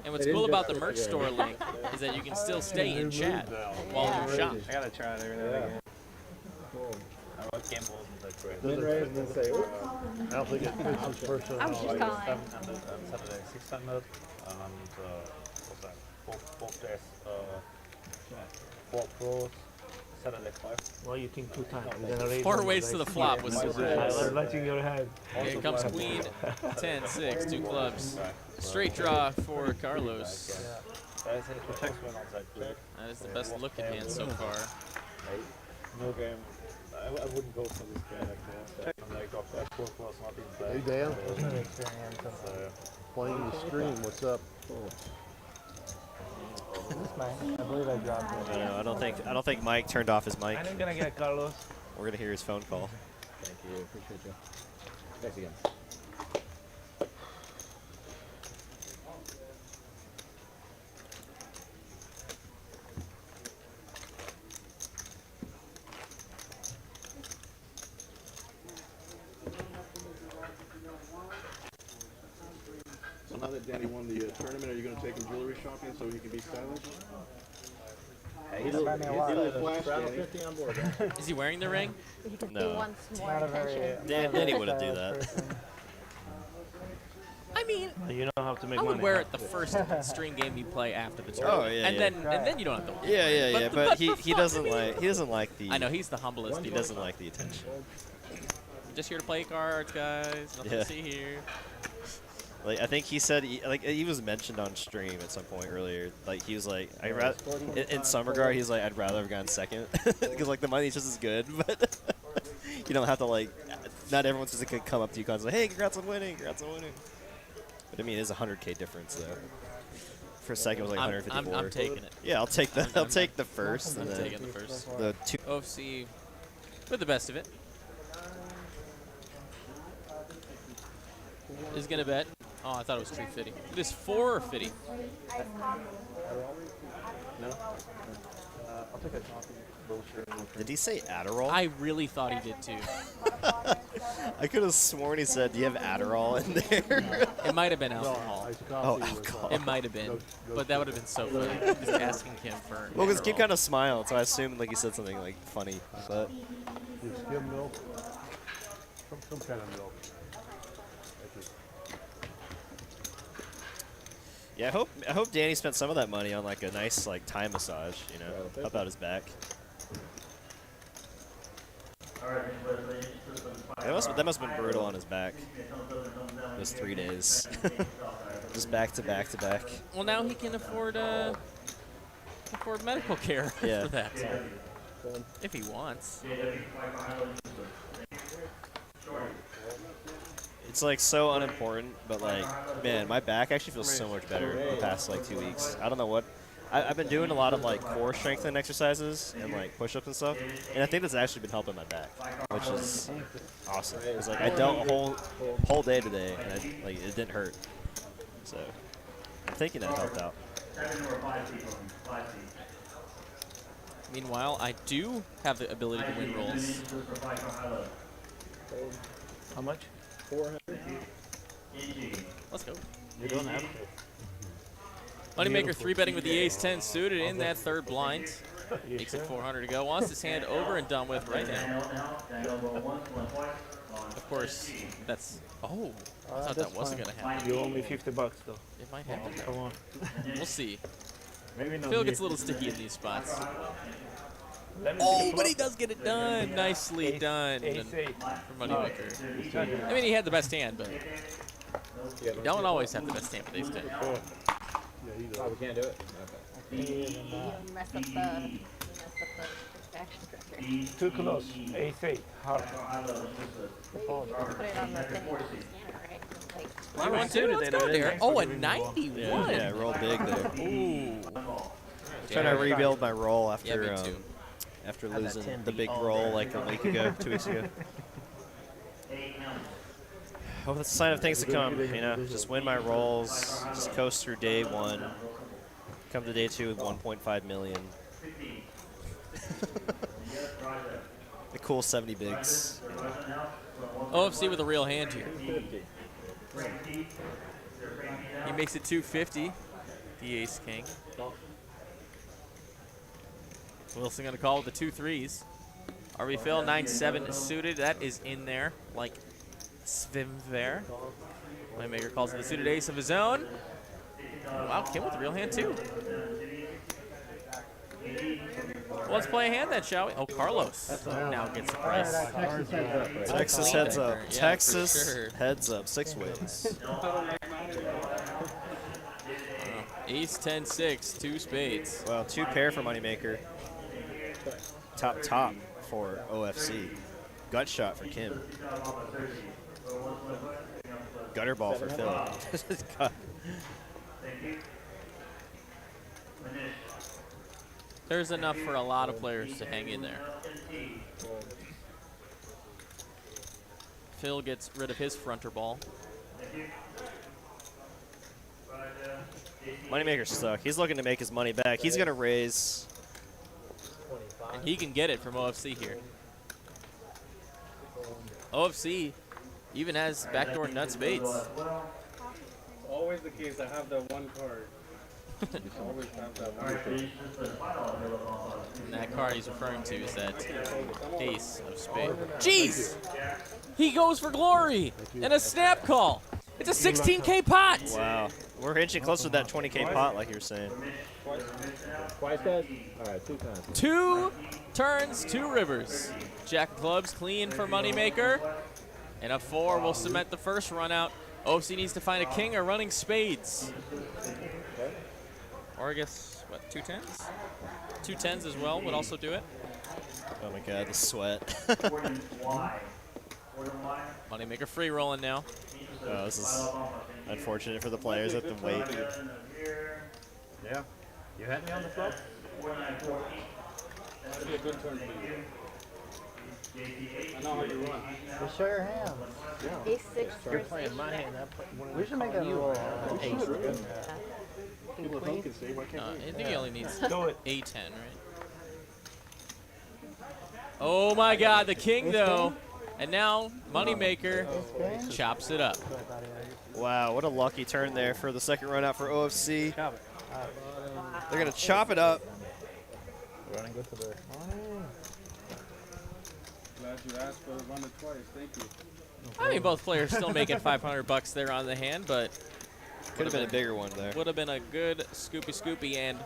And what's cool about the merch store link is that you can still stay in chat while you shop. I gotta try it every now and again. What game balls is that great? I don't think it's first. I'm just calling. Saturday 600 and what's that? Both days 4 pros, set at like 5. Well, you think 2 times. You're gonna raise 4 one, ways to the flop was I was letting your head. Here comes queen, 10, 6, 2 clubs. Straight draw for Carlos. I think it protects one outside check. That is the best looking hand so far. No game. I wouldn't go for this game actually. I'm like, that 4 was not being played. Hey, Dan. So, Playing the stream. What's up? I believe I dropped it. I don't know. I don't think Mike turned off his mic. I'm gonna get Carlos. We're gonna hear his phone call. Thank you. Appreciate you. Thanks again. So now that Danny won the tournament, are you going to take him jewelry shopping so he can be stylish? He's a little flash, Danny. 50 on board. Is he wearing the ring? He could No. do once more Not a very. attention. Danny wouldn't do that. I mean, You don't have to make I would money. wear it the first stream game you play after the tournament. Oh, yeah, and yeah. then you don't have to. Yeah. But he for doesn't fun, I mean, he doesn't like the. I know he's the humblest. He doesn't like the attention. Just here to play cards, guys. Nothing Yeah. to see here. Like I think he said he was mentioned on stream at some point earlier. Like he was like in some regard he's like I'd rather have gone second because like the money's just as good, but you don't have to like. Not everyone's just gonna come up to you constantly. Hey, congrats on winning! Congrats on winning! But I mean, it is a 100K difference though. For a second, it was like 154. I'm taking it. Yeah, I'll take the I'll take the first. I'm and then taking the first. The 2. OFC with the best of it. Is gonna bet. Oh, I thought it was 350. It is 450. no? I'll take a coffee. Did he say Adderall? I really thought he did too. I could have sworn he said, "Do you have Adderall in there?" It might have been alcohol. Oh, alcohol. It might have been, but that would have been so funny. Just asking him for. Well, because Kid Adderall. kind of smiled, so I assumed like he said something like funny. But Skim milk. Some kind of milk. yeah, I hope Danny spent some of that money on like a nice like Thai massage. You know, help out his back. That must have been brutal on his back. Those 3 days, just back to back to back. Well, now he can afford medical care Yeah. for that, if he wants. It's like so unimportant, but like, man, my back actually feels so much better the past like 2 weeks. I don't know what. I've been doing a lot of like core strengthening exercises and like push-ups and stuff, and I think that's actually been helping my back, which is awesome. It's like I dealt a whole day today, and it didn't hurt. So I'm thinking that helped out. Meanwhile, I do have the ability to win rolls. How much? 400. Let's go. You don't have to. Moneymaker 3-betting with the ace-10 suited in that third blind. Makes it 400 to go. Wants his hand over and done with right now. Of course, that's... Oh, I thought that wasn't going to happen. You owe me $50 though. It might happen. Come on. We'll see. Maybe not. Phil gets a little sticky in these spots. Let me see Oh, the but he flop. does get it done. Nicely done Ace 8. for Moneymaker. I mean, he had the best hand, but you don't always have the best hand with ace-10. Oh, we can't do it? Okay. You messed up the action tracker. Too close. Ace 8. Hard. Put it on the thing. Right? Like, 1-2, let's go there. Oh, a 91. Yeah, roll big there. Ooh. Trying to rebuild my roll Yeah, after me too. after losing the big roll like a week ago, 2 weeks ago. Hope that's a sign of things to come. You know, just win my rolls, just coast through day 1, come to day 2 with 1.5 million. The cool 70 bigs. OFC with a real hand here. He makes it 250. The ace king. Wilson gonna call with the 2 3s. RB Phil 9-7 suited. That is in there like Svim there. Moneymaker calls it the suited ace of his own. Wow, Kim with the real hand too. Well, let's play a hand then, shall we? Oh, Carlos now gets the price. Texas heads up. Yeah, Texas for sure. heads up 6 ways. Ace 10-6, 2 spades. Well, 2 pair for Moneymaker. Top for OFC. Gut shot for Kim. Gutter ball for Phil. There's enough for a lot of players to hang in there. Phil gets rid of his fronter ball. Moneymaker's stuck. He's looking to make his money back. He's going to raise. And he can get it from OFC here. OFC even has backdoor nut spades. Always the case. I have that one card. Always have that one card. And that card he's referring to is that ace of spades. Jeez! He goes for glory and a snap call. It's a 16K pot. Wow. We're inching closer to that 20K pot like you were saying. Twice, guys? All right, 2 times. 2 turns, 2 rivers. Jack of clubs clean for Moneymaker. And a 4 will cement the first run out. OFC needs to find a king or running spades. Or I guess, what, 2 10s? 2 10s as well would also do it. Oh my god, the sweat. Moneymaker free rolling now. Oh, this is unfortunate for the players at the wait. Yeah. You had me on the flop? That'd be a good turn for you. I know how you run. Just show your hands. Yeah. Ace 6 You're playing my hand. We should make that a rule. People at home can say, why can't we? I think he only needs A10, right? Oh my god, the king though. And now Moneymaker chops it up. Wow, what a lucky turn there for the second run out for OFC. Chop it. They're going to chop it up. Running good for the. Glad you asked for run it twice. Thank you. I mean, both players still making 500 bucks there on the hand, but could have been a bigger one there. Would have been a good scoopy and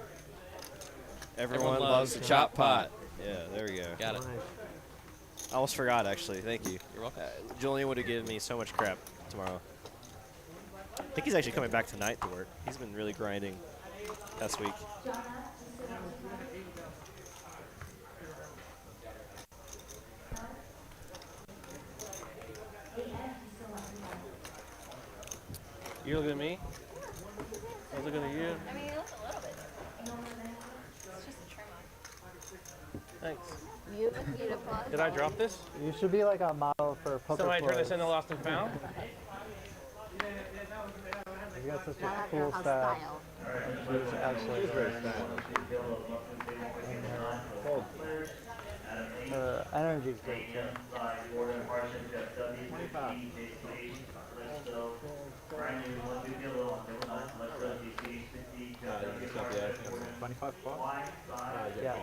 everyone loves the chop pot. Yeah, there we go. Got it. I almost forgot, actually. Thank you. You're welcome. Julian would have given me so much crap tomorrow. I think he's actually coming back tonight to work. He's been really grinding last week. You looking at me? I was looking at you. I mean, you look a little bit. It's just a trim on. Thanks. Beautiful. Did I drop this? You should be like a model for poker. Somebody turn this into Lost and Found? You got such a cool style. It's absolutely very energy is great too. Yeah.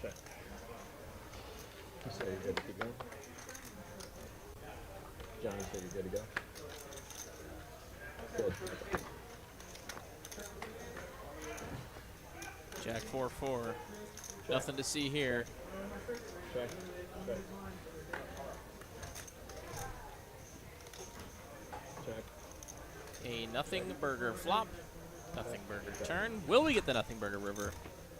Check. You say you're good to keep going? Johnny said you're good to go? Good. Jack 4-4. Nothing to see here. Check. Check. Check. A nothing burger flop. Nothing burger turn. Will we get the nothing burger river?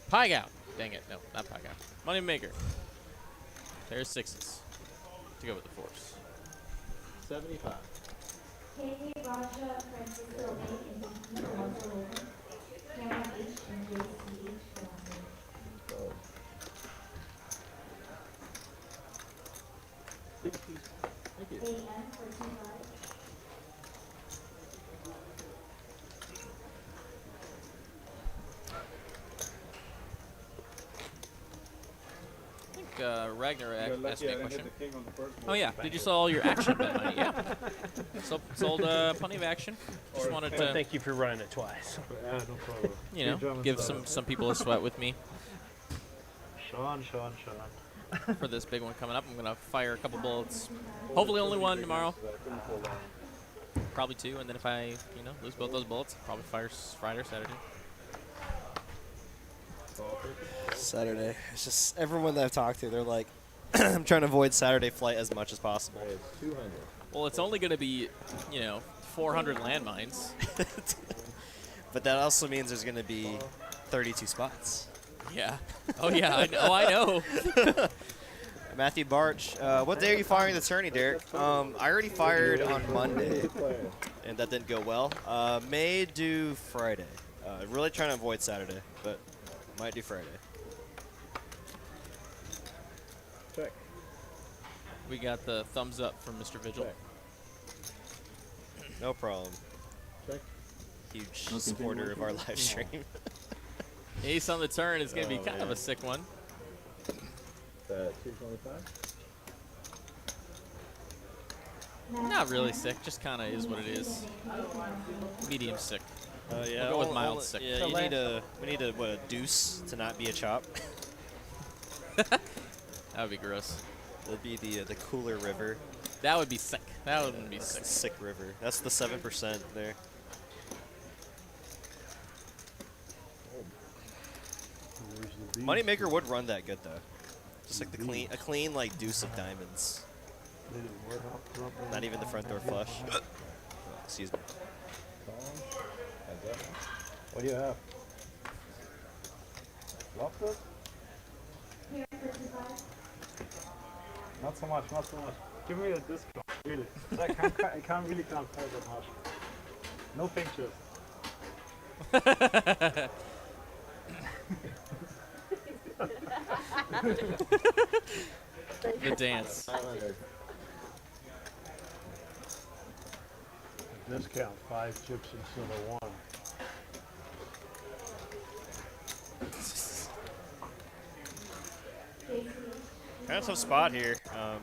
Pie out. Dang it. No, not pie out. Moneymaker. There's 6s to go with the 4s. 75. Katie, Raja, Francisco, and also Cameron H and JCH. Thank you. AM for 25. Ragnar asked me a question. Oh Oh yeah, did you sell all your action bet money? Yeah. Sold plenty of action. Just wanted to. Thank you for running it twice. Yeah, no problem. You know, give some people a sweat with me. Sean. For this big one coming up, I'm gonna fire a couple bullets. Hopefully only one tomorrow. probably 2, and then if I, lose both those bullets, probably fire Friday or Saturday. Saturday. It's just everyone that I've talked to, they're like, I'm trying to avoid Saturday flight as much as possible. It's 200. Well, it's only going to be, 400 landmines. But that also means there's going to be 32 spots. Yeah. Oh, yeah. I know. Matthew Barch, what day are you firing the tourney, Derek? I already fired on Monday, and that didn't go well. May do Friday. Really trying to avoid Saturday, but might do Friday. Check. We got the thumbs up from Mr. Vigil. Check. No problem. Check. Huge supporter of our live stream. Ace on the turn is going to be kind of a sick one. 225. Not really sick, just kind of is what it is. Medium sick. Yeah, we'll go with mild sick. Yeah, we need a deuce to not be a chop. That would be gross. That'd be the cooler river. That would be sick. That would be sick. Sick river. That's the 7% there. Moneymaker would run that good though. Just like a clean like deuce of diamonds. Not even the front door flush. Excuse me. What do you have? Lobster? Not so much, not so much. Give me a discount, really. I can't really pay that much. No pictures. The dance. Discount 5 chips instead of 1. Kind of tough spot here.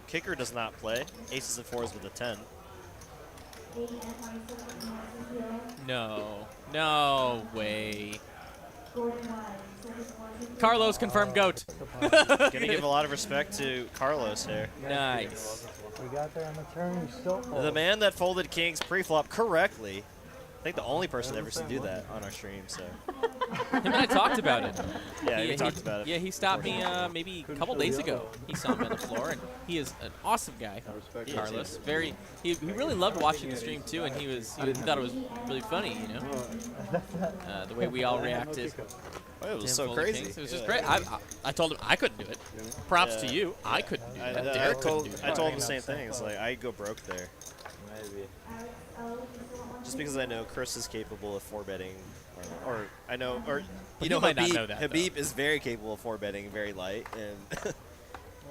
Kicker does not play. Aces and 4s with a 10. No way. Carlos confirmed GOAT. Gonna give a lot of respect to Carlos here. Nice. We got there on the turn, we still fold. The man that folded kings pre-flop correctly. I think the only person ever to do that on our stream. So. Him and I talked about it. Yeah, we talked about it. Yeah, he stopped me maybe a couple days ago. He saw me on the floor, and he is an awesome guy, Carlos. Very, he really loved watching the stream too, and he thought it was really funny, the way we all reacted. Oh, it was so crazy. It was just great. I told him I couldn't do it. Props to you. I couldn't do it. I told him the same thing. It's like I'd go broke there. Maybe. Just because I know Chris is capable of 4-betting, or I know, or might not know that, Habib is very capable of 4-betting very light, and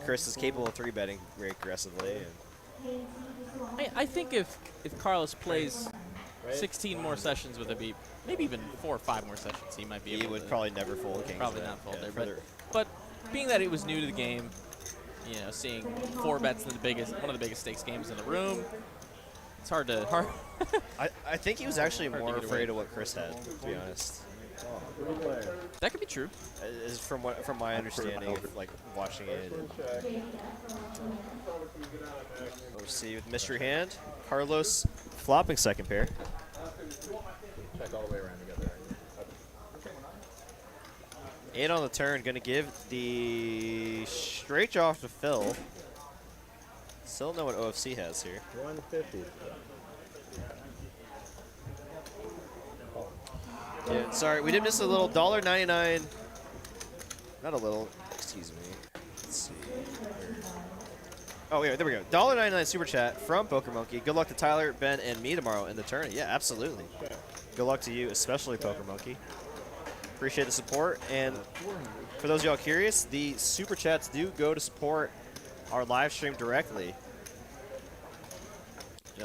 Chris is capable of 3-betting very aggressively. And I think if Carlos plays 16 more sessions with Habib, maybe even 4 or 5 more sessions, he might be able to. He would probably never fold kings. Probably not fold there, but being that it was new to the game, seeing 4 bets in one of the biggest stakes games in the room, it's hard. I think he was actually more afraid of what Chris had, to be honest. That could be true. Is from my understanding of like watching it. Let's see with mystery hand, Carlos flopping second pair. Check all the way around together. 8 on the turn, gonna give the straight draw to Phil. Still don't know what OFC has here. 150. Yeah, sorry, we did miss a little $1.99. Not a little, excuse me. Let's see. Oh, yeah, there we go. $1.99 super chat from Poker Monkey. Good luck to Tyler, Ben, and me tomorrow in the tourney. Yeah, absolutely. Good luck to you, especially Poker Monkey. Appreciate the support. And for those of y'all curious, the super chats do go to support our live stream directly.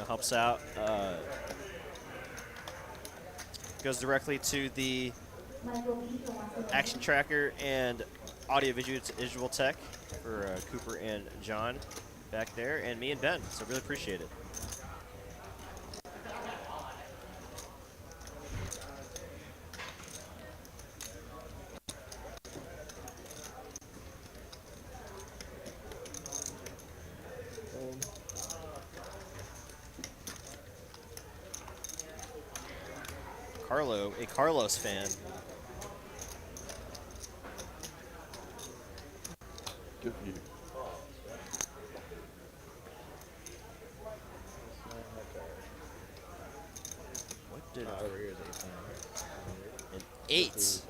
Helps out. Goes directly to the action tracker and audio visual tech for Cooper and John back there, and me and Ben. So really appreciate it. a Carlos fan. Good for you. What did over here is an 8?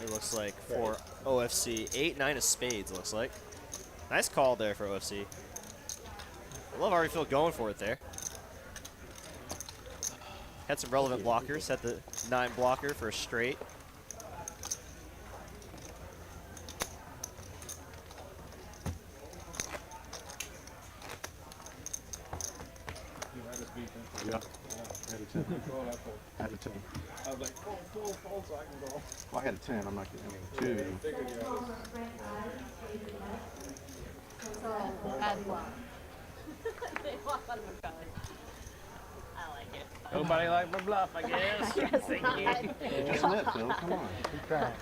It looks like for OFC. 8, 9 of spades, it looks like. Nice call there for OFC. I love Harvey Field going for it there. Had some relevant blockers. Had the 9 blocker for a straight. Yeah. Had a 10. I was like, full so I can go. Well, I had a 10. I'm not getting 2. So, as well. They walk on the gun. I like it. Nobody liked my bluff, I guess. Thank you. Just net, Phil. Come on. Keep trying.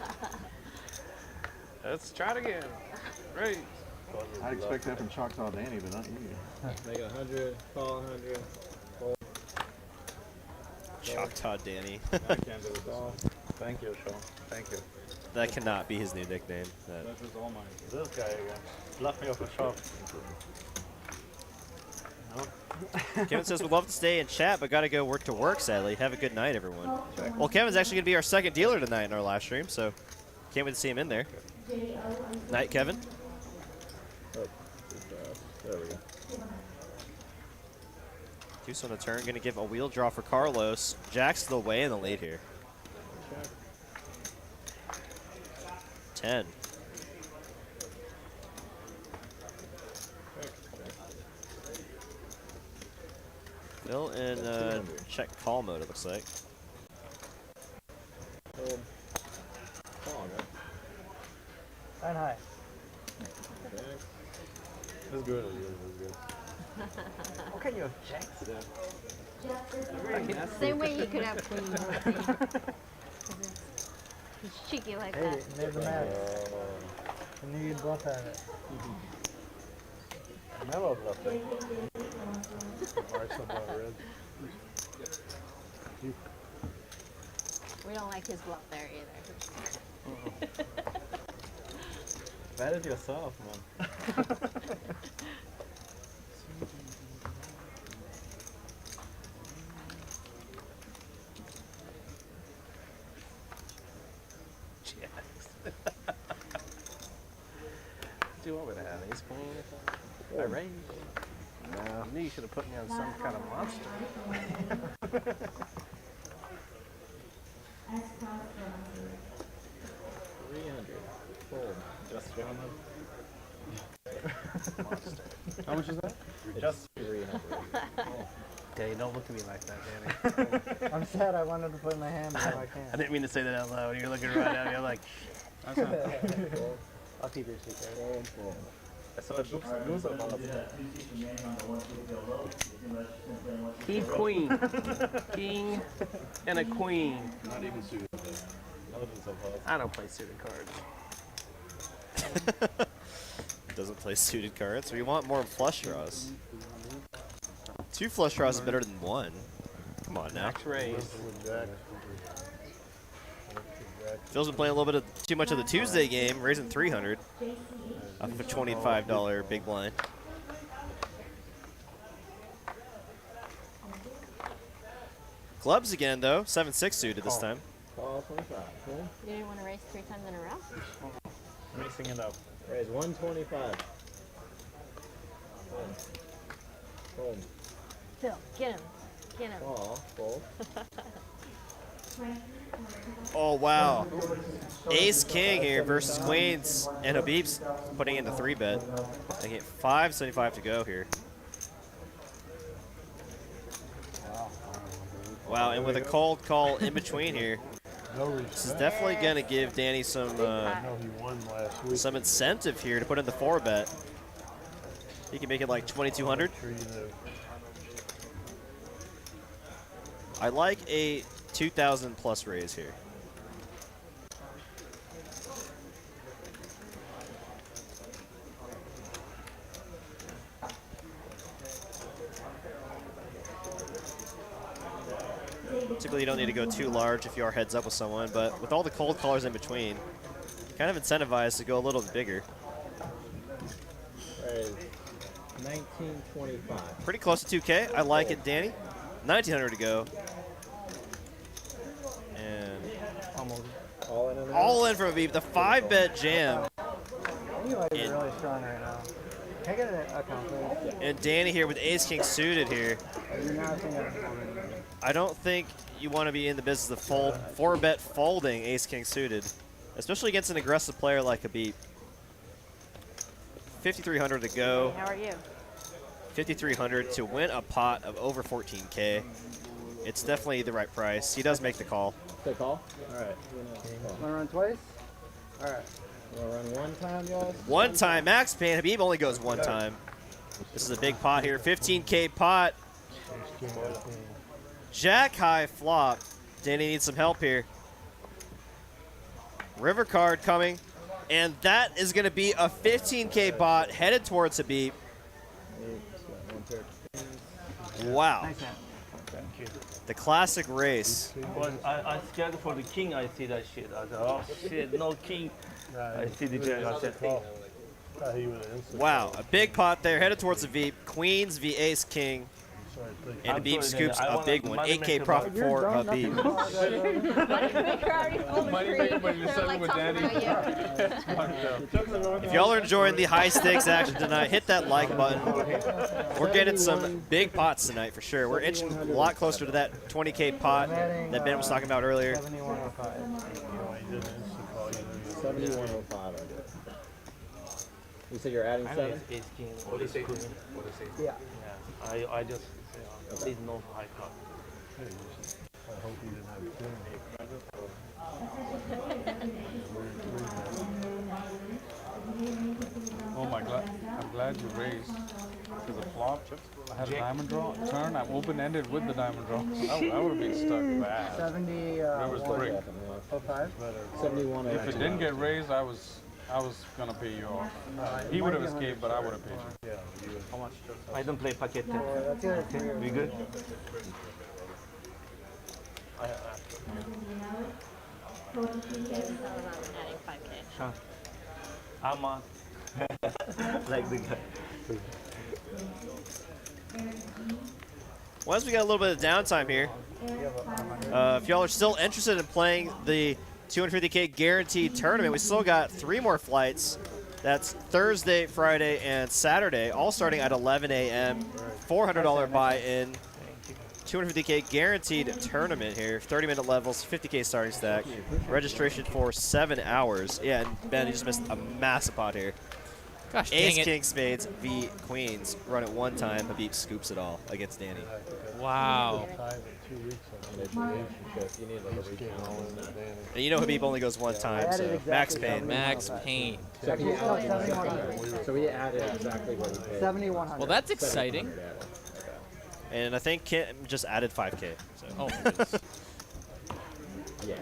Let's try it again. Great. I'd expect that from Choctaw Danny, but not you. Make 100, call 100. Choctaw Danny. I can't do it all. Thank you, Sean. Thank you. That cannot be his new nickname. That was all mine. This guy again. Bluff me off a shot. No? Kevin says, would love to stay and chat, but got to go work to work, sadly. Have a good night, everyone. Well, Kevin's actually going to be our second dealer tonight in our live stream, so can't wait to see him in there. Night, Kevin. Oh, there we go. Deuce on the turn, going to give a wheel draw for Carlos. Jack's the way in the lead here. 10. Still in check call mode, it looks like. And high. That's good. That's good. What kind of jacks? Same way you could have queen. He's cheeky like Hey, that. made the match. I knew you'd bluff at it. Never bluffing. Marx about red. We don't like his bluff there either. Bet it yourself, man. Do you want me to have ace queen? I raised. No. You knew you should have put me on some kind of monster. Just 300. How much is that? Just 300. Okay, don't look at me like that, Danny. I'm sad I wanted to put my hand where I can't. I didn't mean to say that out loud. You're looking right at me. I'm like, That's not I'll keep your secret. I saw it lose a lot. king, queen. King and a queen. Not even suited, though. I don't play suited cards. Doesn't play suited cards. We want more flush draws. 2 flush draws is better than 1. Come on now. Max raised. Phil's been playing a little bit of too much of the Tuesday game, raising 300 off of a $25 big blind. Clubs again though, 7-6 suited this time. Call 25. Cool. You didn't want to race 3 times in a row? Mixing it up. Raise 125. Boom. Phil, get him. Get him. Call. Full. Oh wow. Ace King here versus Queens, and Habib's putting in the 3-bet. They get 5.75 to go here. Wow, and with a cold call in between here, this is definitely going to give Danny some incentive here to put in the 4-bet. He can make it like 2,200. I like a 2,000 plus raise here. Typically Technically, you don't need to go too large if you are heads up with someone, but with all the cold callers in between, kind of incentivized to go a little bit bigger. There is 1925. Pretty close to 2K. I like it, Danny. 1900 to go. And All in on that? all in from Habib. The 5-bet jam. Eli is really strong right now. Can I get an account, please? And Danny here with ace-king suited here. You're not seeing that. I don't think you want to be in the business of 4-bet folding ace-king suited, especially against an aggressive player like Habib. 5,300 to go. How are you? 5,300 to win a pot of over 14K. It's definitely the right price. He does make the call. Say call? All right. Want to run twice? All right. Want to run one time, guys? One time, max pain. Habib only goes one time. This is a big pot here. 15K pot. Jack high flop. Danny needs some help here. River card coming. And that is going to be a 15K bot headed towards Habib. Wow. The classic race. Well, I scared for the king. I see that shit. I said, oh shit, no king. I see the jack. I said, Wow, a big pot there headed towards the Veep. Queens v ace king. And Habib scoops a big one. 8K profit for Habib. Moneymaker already folded Moneymaker, but you're They're, selling with talking Danny. about you. If y'all are enjoying the high stakes action tonight, hit that like button. We're getting some big pots tonight for sure. We're inching a lot closer to that 20K pot that Ben was talking about earlier. 7105. I did. You said you're adding 7? ace king. What is queen? Yeah. I just please no high card. I hope you didn't have Oh my god! I'm glad you raised. Because the flop, I had a diamond draw. Turn, I'm open-ended with the diamond draw. I would have been stuck bad. 70. River's the break. 05. 71. If it didn't get raised, I was gonna pay you off. He would have escaped, but I would have paid you. Yeah. How much? I don't play packet. That's it. We good? Adding 5K. I'm on. Like the guy. Well, as we got a little bit of downtime here, if y'all are still interested in playing the 250K guaranteed tournament, we still got 3 more flights. That's Thursday, Friday, and Saturday, all starting at 11 a.m. $400 buy-in. 250K guaranteed tournament here. 30-minute levels, 50K starting stack. Registration for 7 hours. Yeah, and Ben, you just missed a massive pot here. Gosh, Ace, dang it. King, Spades, V, Queens. Run it one time. Habib scoops it all against Danny. Wow. And you know Habib only goes one time, so max pain. Max pain. So he added exactly what he paid. 7100. Well, that's exciting. And I think Kim just added 5K. So. Oh, my goodness. Yeah.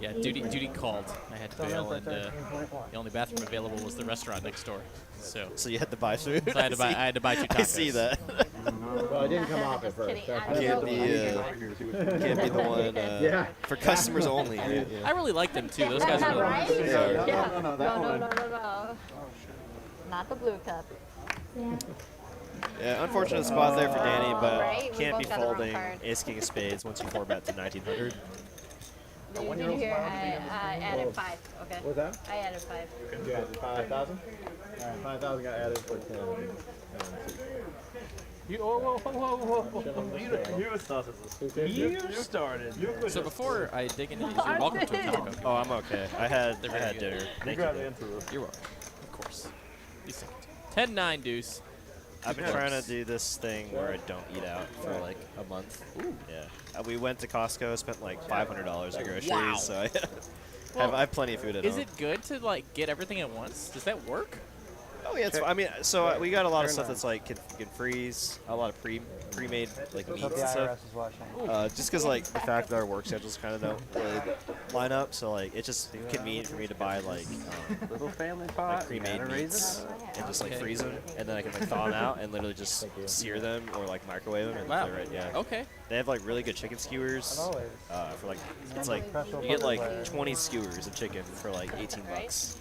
Yeah, duty called. I had to bail, and the only bathroom available was the restaurant next door. So you had to buy food. So I had to buy 2 tacos. I see that. Well, it didn't come off at first. Can't be the one for customers only. Yeah. I really like them too. Those guys are Right? really good. Yeah. No. Not the blue cup. Yeah, unfortunate spot there for Danny, but Right, we can't be both got the wrong folding card. Ace King of Spades once you 4-bet to 1900. Did you hear? I added 5. Okay. What's that? I added 5. You added 5,000? All right, 5,000 got added for 10. You started this. You started. So before I dig into these, you're welcome to a taco. Oh, I'm okay. I had dinner. Thank you. You're welcome. Of course. Be second. 10-9 deuce. I've been trying to do this thing where I don't eat out for like a month. Ooh. Yeah. We went to Costco, spent like $500 on groceries, Wow. so I have plenty of food at home. Is it good to like get everything at once? Does that work? Oh yeah, it's fine. I mean, so we got a lot of stuff that's like can freeze, a lot of pre-made like meats and stuff. Just because like the fact that our work schedules kind of don't really lineup, so like it's just convenient for me to buy like Little family pot. like pre-made gotta raise meats it. and just like Okay. freeze them, and then I can like thaw them out and literally just sear them or like microwave them. And Wow. they're right, yeah. Okay. They have like really good chicken skewers. Always. For like it's like you get like 20 skewers of chicken for like 18 bucks.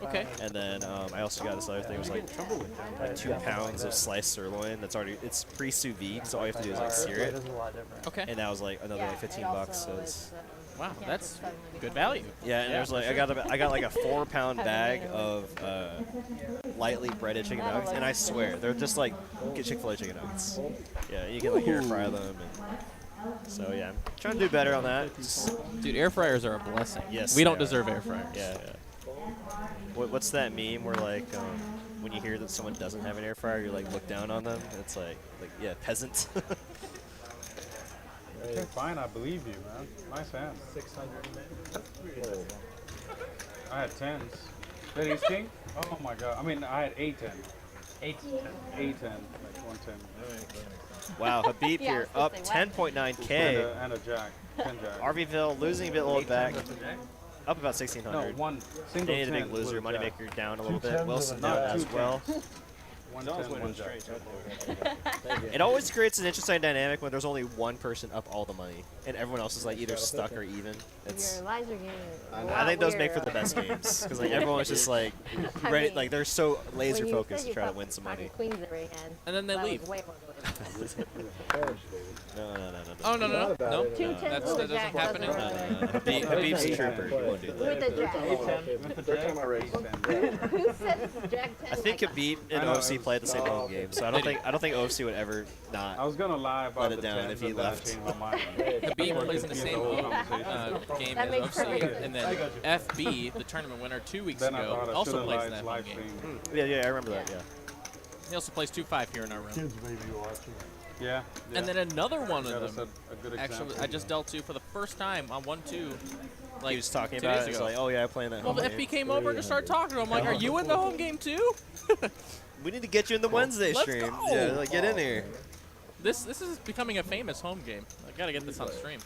Okay. And then I also got this other thing. It was like 2 pounds of sliced sirloin. That's already it's pre-sous vide, so all you have to do is like sear it. Okay. And that was like another like 15 bucks. So it's Wow, that's good value. yeah. And there's like I got like a 4-pound bag of lightly breaded chicken nuggets, and I swear they're just like Chick-fil-A chicken nuggets. Yeah, you can like air fry them. And so yeah, I'm trying to do better on that. Dude, air fryers are a blessing. Yes, We don't they are. deserve air fryers. Yeah. What's that meme where like when you hear that someone doesn't have an air fryer, you like look down on them? It's like yeah, peasant. Okay, fine, I believe you, man. Nice hand. 600. I had 10s. Did ace king? Oh my god. I mean, I had 8-10. 8-10. 8-10, like 110. Wow, Habib Yeah, I here was gonna up say, what? 10.9K. And a jack. 10 jack. RVville losing a bit low back. Up about No, 1,600. one single Danny the 10 big loser. with a jack. Moneymaker down a little 2 bit. tens Wilson with a down jack. as well. 110, one jack. It always creates an interesting dynamic when there's only one person up all the money and everyone else is like either stuck or even. It's Your lives are getting I think those make for the best games because like everyone's just like ready, like they're so laser focused to try to win some money. Queens every hand. And then they That was leave. way more believable. No. Oh, no. No. Two tens That with a doesn't jack happen. doesn't work. Habib's a trooper. He won't do With that. the jack. First time I raised. Who says jack 10? I think like Habib and I know, OFC played the same home game, so I don't think OFC would ever I not. was gonna lie about Let it the down 10s, if he but then I left. changed my mind. Habib plays in the same game That as makes OFC, perfect and then FB, the tournament winner 2 weeks Then I ago, thought I also should've plays in lied that live home game. stream. Yeah, I remember that. Yeah. He also plays 2-5 here in our room. Kids may be watching. Yeah. And then another one Yeah, of that's them, a good actually, example. I just dealt to for the first time on 1-2. Like He was talking 2 about days it. He's ago. like, oh yeah, I play in that Well, home the game. FB came over and just started talking to him. I'm like, are you in the home game too? We need to get you in the Wednesday Let's stream. go. Yeah, like get in here. This is becoming a famous home game. I gotta get this on stream.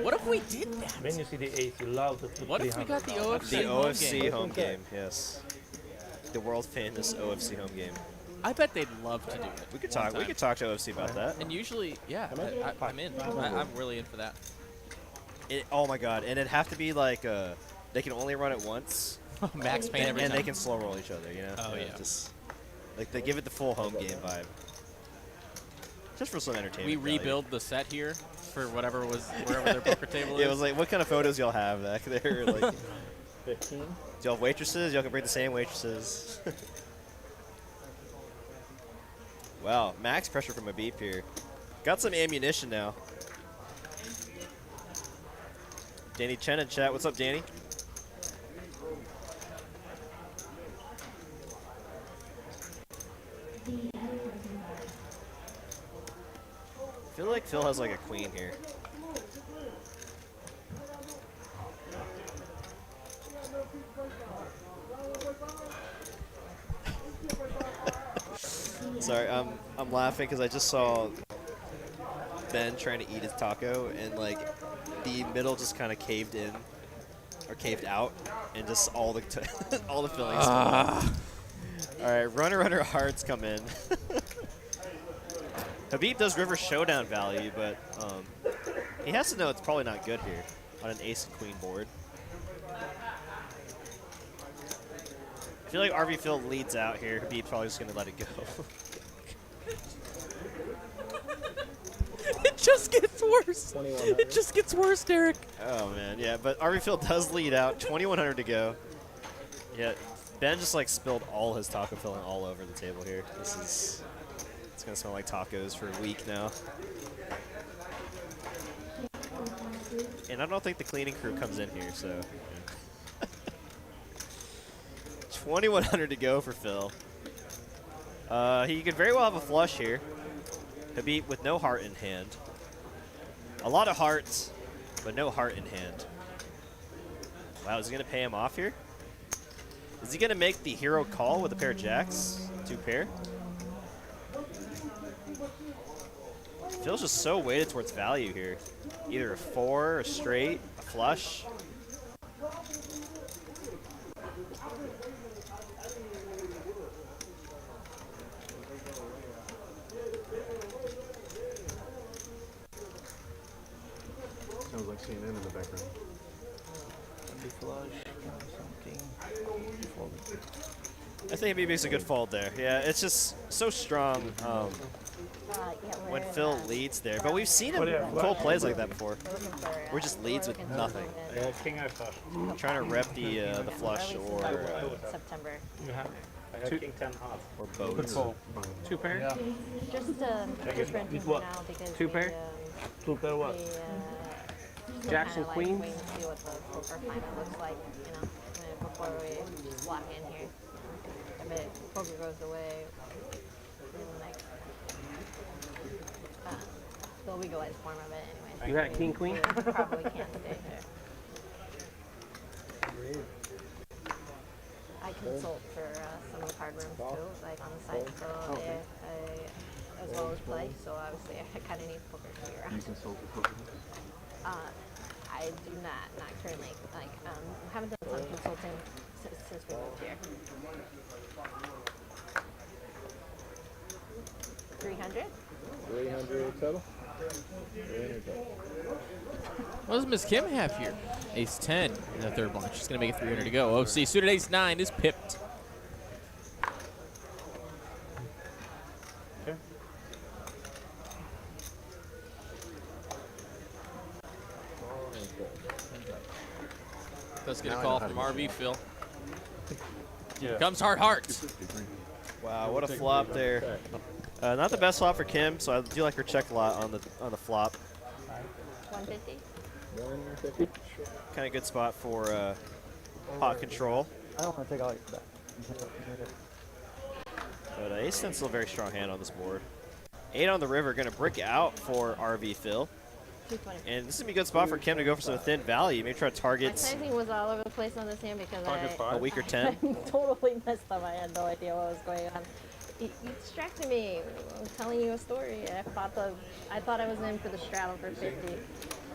What if we did that? When you see the 8, you love to put What if we got the OFC The home OFC game? home game, yes. The world famous OFC home game. I bet they'd love to do it. We could talk. We could talk to OFC about that. And usually, yeah, I'm in. I'm really in for that. Oh my god! And it'd have to be like they can only run it once. Max pain every and time. they can slow roll each other. You know. Oh, yeah. Just like they give it the full home game vibe. Just for some entertainment. We value. rebuild the set here for wherever their poker table is. Yeah, it was like, what kind of photos y'all have back there? Like, 15. do y'all have waitresses? Y'all can bring the same waitresses. Wow, max pressure from a beep here. Got some ammunition now. Danny Chen in chat. What's up, Danny? I feel like Phil has like a queen here. Sorry, I'm laughing because I just saw Ben trying to eat his taco and like the middle just kind of caved in or caved out and just all the all the fillings. All right, runner hearts come in. Habib does river showdown value, but he has to know it's probably not good here on an ace and queen board. I feel like RV Phil leads out here. Habib's probably just gonna let it go. It just gets worse. It just gets worse, Derek. Oh man, yeah, but RV Phil does lead out. 2,100 to go. Yeah, Ben just like spilled all his taco filling all over the table here. It's gonna smell like tacos for a week now. And I don't think the cleaning crew comes in here, so. Yeah. 2,100 to go for Phil. He could very well have a flush here. Habib with no heart in hand. A lot of hearts, but no heart in hand. Wow, is he going to pay him off here? Is he going to make the hero call with a pair of jacks? 2 pair? Phil's just so weighted towards value here. Either a 4, a straight, a flush. Sounds like CNN in the background. I think Habib makes a good fold there. Yeah, it's just so strong when Phil leads there. But we've seen him call plays like that before. Where he just leads with nothing. King I flush. Trying to rep the flush or September. You have. I have king 10 hearts. or boats. Two pair? Yeah. Just rent With what? now because Two pair? Two pair what? Jackson Queen? Waiting to see what the poker final looks like, you know, before we just lock in here. If it poker goes away, then like, the legalized form of it anyway. You got king queen? Probably can't stay there. I consult for some of the card rooms too, like on the side, so I as well as play. So obviously, I kind of need poker to be around. You consult with poker? I do not currently. Like, haven't done some consulting since we moved here. 300. 300 total? 300 total. What does Miss Kim have here? Ace 10 in the third blind. She's going to make it 300 to go. OC suited ace 9 is pipped. Okay. Let's get a call from RV Phil. Yeah. Comes hard hearts. Wow, what a flop there. Not the best flop for Kim, so I do like her check a lot on the flop. 150. 150. Kind of good spot for pot control. I don't want to take all your bet. But ace 10's still a very strong hand on this board. 8 on the river, going to brick out for RV Phil. 220. And this is going to be a good spot for Kim to go for some thin value. Maybe try to My target sizing was all over the place on this hand because a weaker 10. I totally messed up. I had no idea what was going on. You distracted me. I'm telling you a story. I thought I was in for the straddle for 50.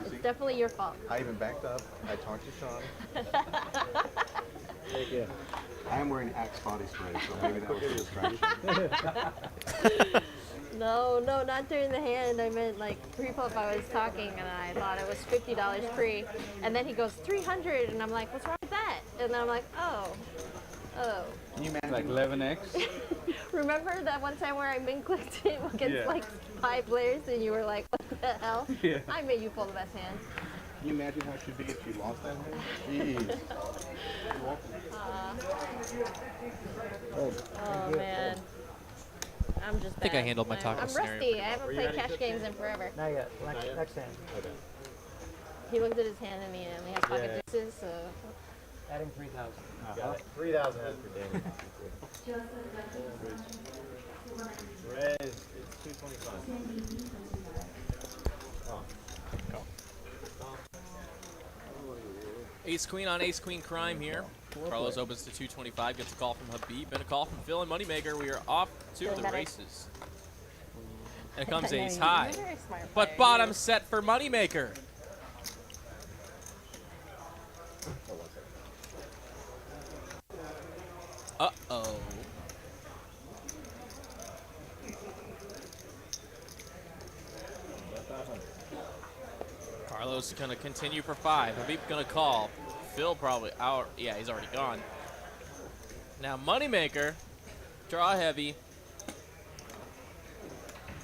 It's definitely your fault. I even backed up. I talked to Sean. Thank you. I am wearing Axe body spray, so maybe that was a distraction. No, not during the hand. I meant like pre-flop. I was talking and I thought it was $50 pre, and then he goes 300, and I'm like, what's wrong with that? And then I'm like, oh. Can you manage like 11x? Remember that one time where I min clicked it against like 5 players, and you were like, what the hell? Yeah. I made you pull the best hand. Can you imagine how she'd be if she lost that hand? Jeez. Oh man. I'm just I think I bad. handled my taco I'm scenario rusty. I haven't played cash games in forever. Not yet. Next hand. Okay. He looked at his hand and he has pocket deuces, so. Adding 3,000. Got it. 3,000 has for Danny. Raise, it's 225. Oh. Ace Queen on Ace Queen crime here. Carlos opens to 225, gets a call from Habib, and a call from Phil and Moneymaker. We are off to the races. And it comes ace high. But bottom set for Moneymaker. Uh-oh. Carlos is going to continue for 5. Habib going to call. Phil probably out. Yeah, he's already gone. Now Moneymaker, draw heavy.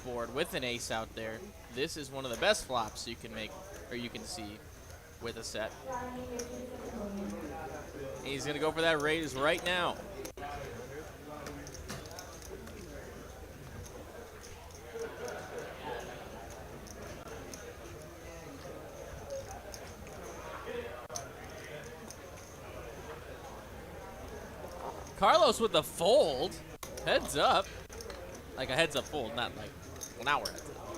Board with an ace out there. This is one of the best flops you can make, or you can see with a set. And he's going to go for that raise right now. Carlos with the fold. Heads up. Like a heads up fold, not like, well, now we're heads up.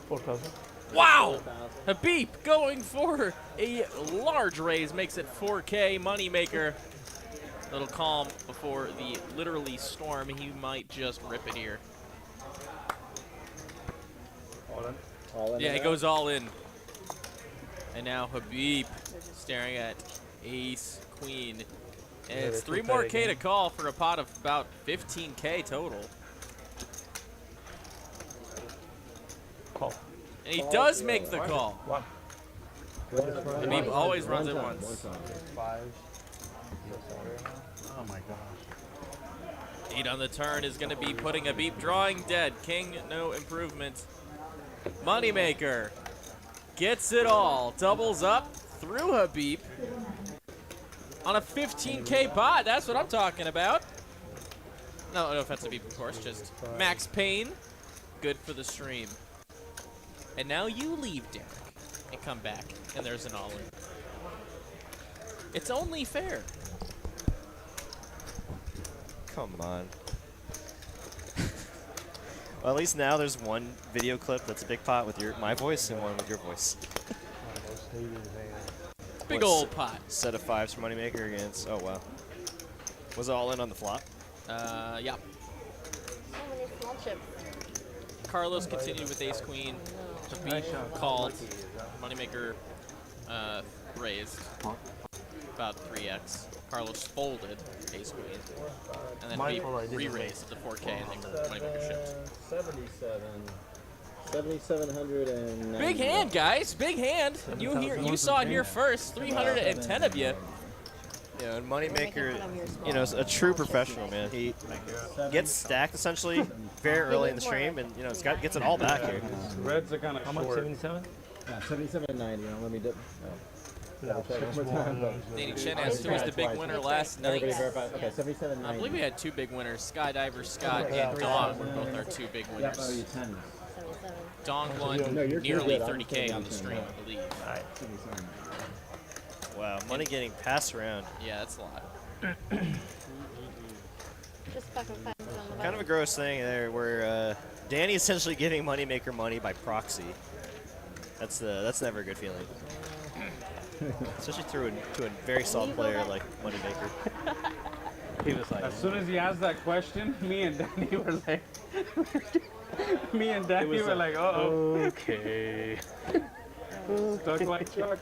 4,000. Wow! Habib going for a large raise, makes it 4K. Moneymaker. Little calm before the literally storm. He might just rip it here. All in. All in. Yeah, he goes all in. And now Habib staring at ace, queen. And Yeah, it's they 3 can more play K to again. call for a pot of about 15K total. Call. And he does make the call. One. Habib always runs it once. 5. Oh my gosh. 8 on the turn is going to be putting Habib drawing dead. King, no improvement. Moneymaker gets it all. Doubles up through Habib on a 15K pot. That's what I'm talking about. No offense, Habib, of course. Just max pain. Good for the stream. And now you leave, Derek, and come back, and there's an all-in. It's only fair. Come on. Well, at least now there's one video clip that's a big pot with my voice and one with your voice. Big old pot. Set of 5s for Moneymaker against. Oh wow. Was it all in on the flop? Yeah. So many small chips. Carlos continued with ace queen. Habib called. Moneymaker raised about 3x. Carlos folded ace queen, and then Habib re-raised to 4K and then Moneymaker shipped. 7,790. Big hand, guys. Big hand. You saw it here first. 310 of you. Yeah, and Moneymaker, you know, is a true professional, man. He gets stacked essentially very early in the stream, and you know, gets it all back here. Reds are kind of short. How much? 77? Yeah, 7790. Let me dip. Danny Chen asked who was the big winner last night. Everybody verify. Okay, 7790. I believe we had 2 big winners. Skydiver Scott and Dong were both our 2 big winners. Oh, you 10. Dong won nearly 30K on the stream, I believe. Wow, money getting passed around. Yeah, that's a lot. Just fucking fast on the Kind of a gross thing there, where Danny essentially giving Moneymaker money by proxy. That's never a good feeling. Especially to a very solid player like Moneymaker. He was like, as soon as he asked that question, me and Danny were like, uh-oh. Okay. Stuck like Chuck.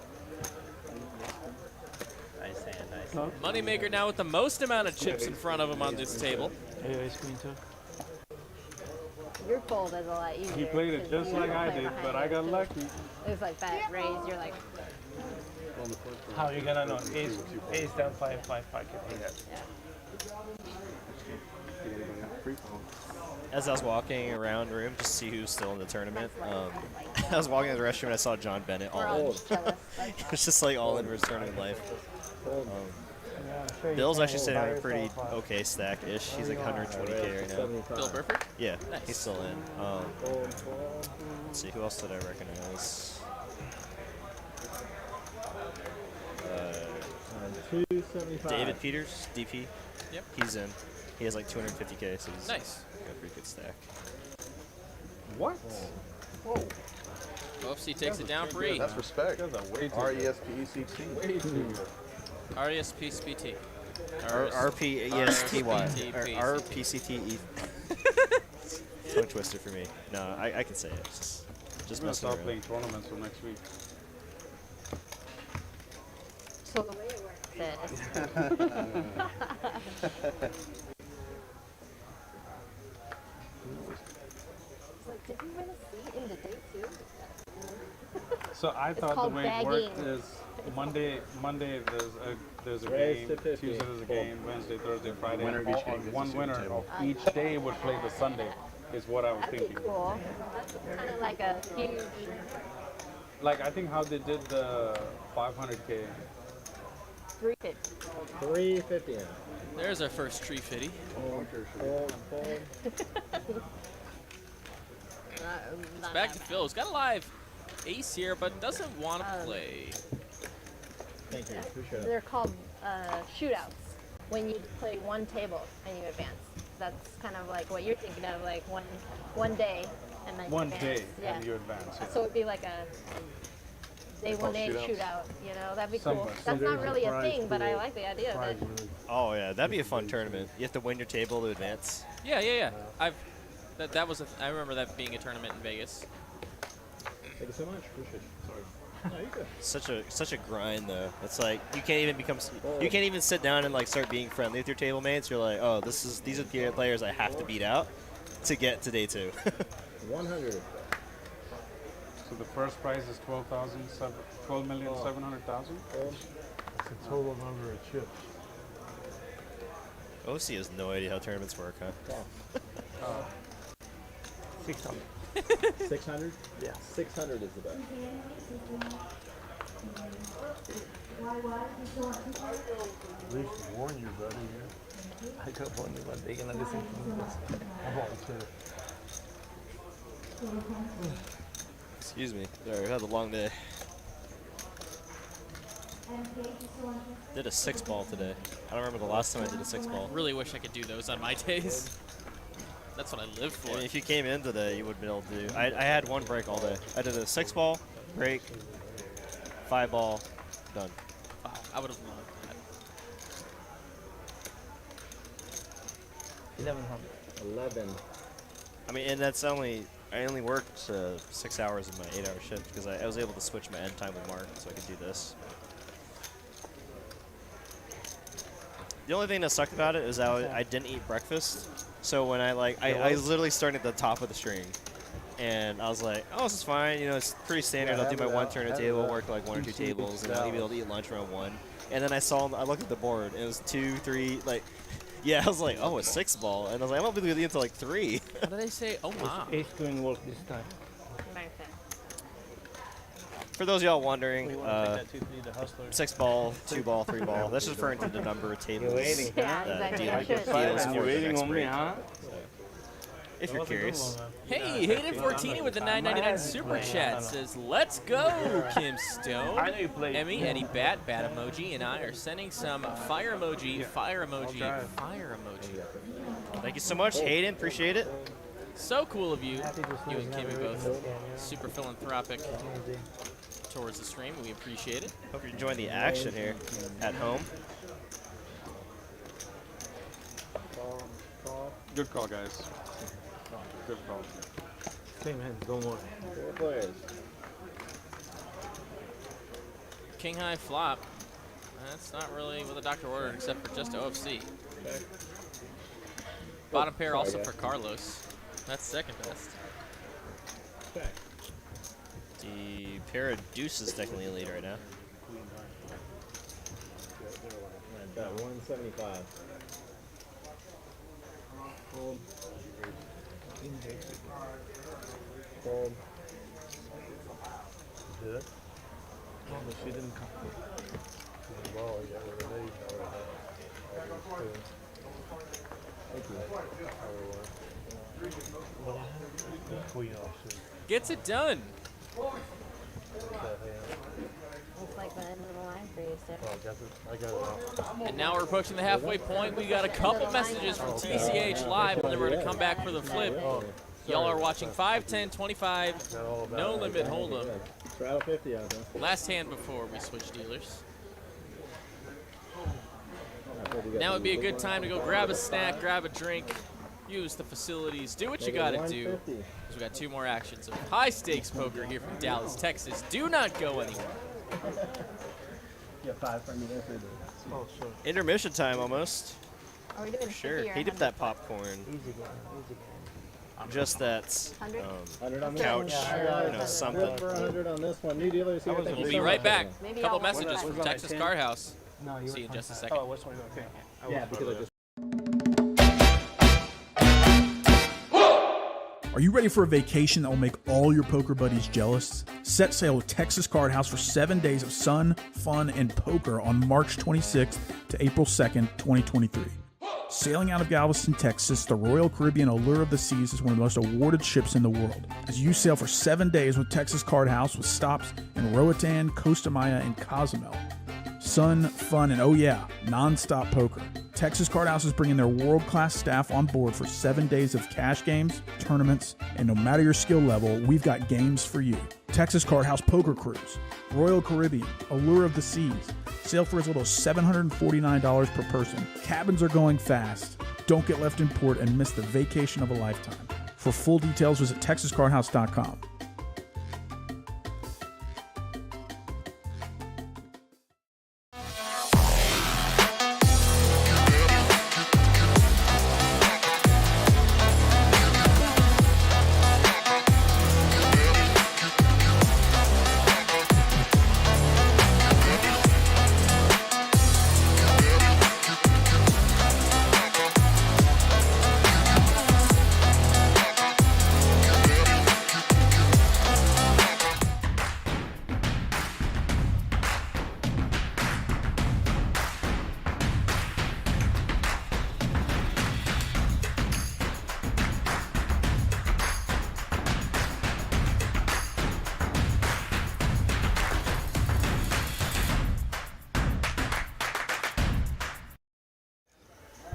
Nice hand, nice hand. Moneymaker now with the most amount of chips in front of him on this table. Ace queen too. Your fold is a lot easier. He played it just like I did, but I got lucky. It was like that raise. You're like, How are you gonna know? Ace down 5, 5, 5. As I was walking around the room to see who's still in the tournament, I was walking to the restroom and I saw John Bennett all in. It's just like all in for his tournament life. Bill's actually sitting on a pretty okay stack-ish. He's like 120K right now. Bill Burford? Yeah, Nice. he's still in. Let's see, who else did I recognize? 275. David Peters, DP. Yep. He's in. He has like 250K, so he's Nice. got a pretty good stack. What? OFC takes it down for E. That's respect. R-E-S-P-E-C-T. RESPSPT. RPESTY. RPCTE. Tongue twister for me. No, I can say it. Just I'm gonna messing start around. playing tournaments for next week. so the way it works is. Like, did you win a seat in the day too? So I It's thought the called way it worked bagging. is Monday there's a Raise game, to 50. Tuesday there's a game, Wednesday, Thursday, Friday. Winner of and each game gets a one seat winner table. of each day would play the Sunday, is what I was That'd thinking. be cool. Kind of like a huge. Like I think how they did the 500K. 350. 350. There's our first tree fitty. It's back to Phil. He's got a live ace here, but doesn't want to play. Thank you. Appreciate it. They're called shootouts. When you play one table and you advance. That's kind of like what you're thinking of, like one day and then One advance. day Yeah. and you advance. Yeah. So it'd be like a day one day shootouts. shootout. You know, that'd be Somewhere. cool. That's not really a thing, but I like the idea of it. Oh yeah, that'd be a fun tournament. You have to win your table to advance. Yeah. That was I remember that being a tournament in Vegas. Thank you so much. Appreciate it. Sorry. Such a grind though. It's like you can't even sit down and like start being friendly with your table mates. You're like, oh, these are the players I have to beat out to get to day 2. 100. So the first prize is 12,700,000. That's the total number of chips. OC has no idea how tournaments work, huh? 600. 600? Yeah. 600 is the best. At least warn you, buddy. I got one that they gonna listen to this. I bought two. Excuse me. Sorry, I had a long day. Did a 6-ball today. I don't remember the last time I did a 6-ball. Really wish I could do those on my days. That's what I live for. I mean, if you came in today, you would be able to do. I had one break all day. I did a 6-ball, break, 5-ball, done. Wow, I would have loved that. 1100. 11. I mean, and that's I only worked 6 hours of my 8-hour shift because I was able to switch my end time with Mark, so I could do this. The only thing that sucked about it is that I didn't eat breakfast. So when I literally started at the top of the string, and I was like, oh, this is fine. You know, it's pretty standard. I'll do my 1 turn a table, work like 1 or 2 tables, and I'll be able to eat lunch around 1. And then I looked at the board, and it was 2, 3, like, yeah, I was like, oh, a 6-ball, and I was like, I won't be able to eat until like 3. What did they say? Oh, wow. Ace doing work this time. For those of y'all wondering, 6-ball, 2-ball, 3-ball. That's just referring to the number of tables. You're waiting, that dealer deals for the next break. If you're curious. Hey, Hayden Fortini with the $9.99 super chat says, "Let's go, Kim Stone." Emmy, Eddie Bat emoji, and I are sending some fire emoji, fire emoji, fire emoji. Thank you so much, Hayden. Appreciate it. So cool of you. You and Kimmy both super philanthropic towards the stream. We appreciate it. Hope you're enjoying the action here at home. Good call, guys. Good call. Same hands, don't worry. 4 players. King high flop. That's not really what the doctor ordered, except for just OFC. Okay. Bottom pair also for Carlos. That's second best. Okay. The pair of deuces technically in the lead right now. Bet 175. Hold. Hold. Did it? Oh, but she didn't come. Well, yeah, Thank you. Gets it done. It's like the end of the line for you, Steph. I got it. And now we're approaching the halfway point. We got a couple messages from TCH live, and then we're going to come back for the flip. Y'all are watching 5, 10, 25, no limit hold'em. Straddle 50 out there. Last hand before we switch dealers. Now would be a good time to go grab a snack, grab a drink, use the facilities, do what you got to do. Because we got 2 more actions of high stakes poker here from Dallas, Texas. Do not go anywhere. Yeah, 5 for me. Oh, sure. Intermission time almost. Are we doing For sure. 50 or He dipped 100? that popcorn. Easy game, easy game. Just that 100 couch, something. Flip for 100 on this one. New dealers here. Thank you We'll so be right much. back. Maybe Couple I'll watch messages it. from Texas Card House. No, you See you were in just a 25. second. Oh, which one? Okay. Yeah, because I just. Are you ready for a vacation that will make all your poker buddies jealous? Set sail with Texas Card House for 7 days of sun, fun, and poker on March 26th to April 2nd, 2023. Sailing out of Galveston, Texas, the Royal Caribbean Allure of the Seas is one of the most awarded ships in the world. As you sail for 7 days with Texas Card House with stops in Roatan, Costa Maya, and Cozumel. Sun, fun, and oh yeah, non-stop poker. Texas Card House is bringing their world-class staff on board for 7 days of cash games, tournaments, and no matter your skill level, we've got games for you. Texas Card House Poker Cruise, Royal Caribbean, Allure of the Seas. Sail for as little as $749 per person. Cabins are going fast. Don't get left in port and miss the vacation of a lifetime. For full details, visit TexasCardHouse.com.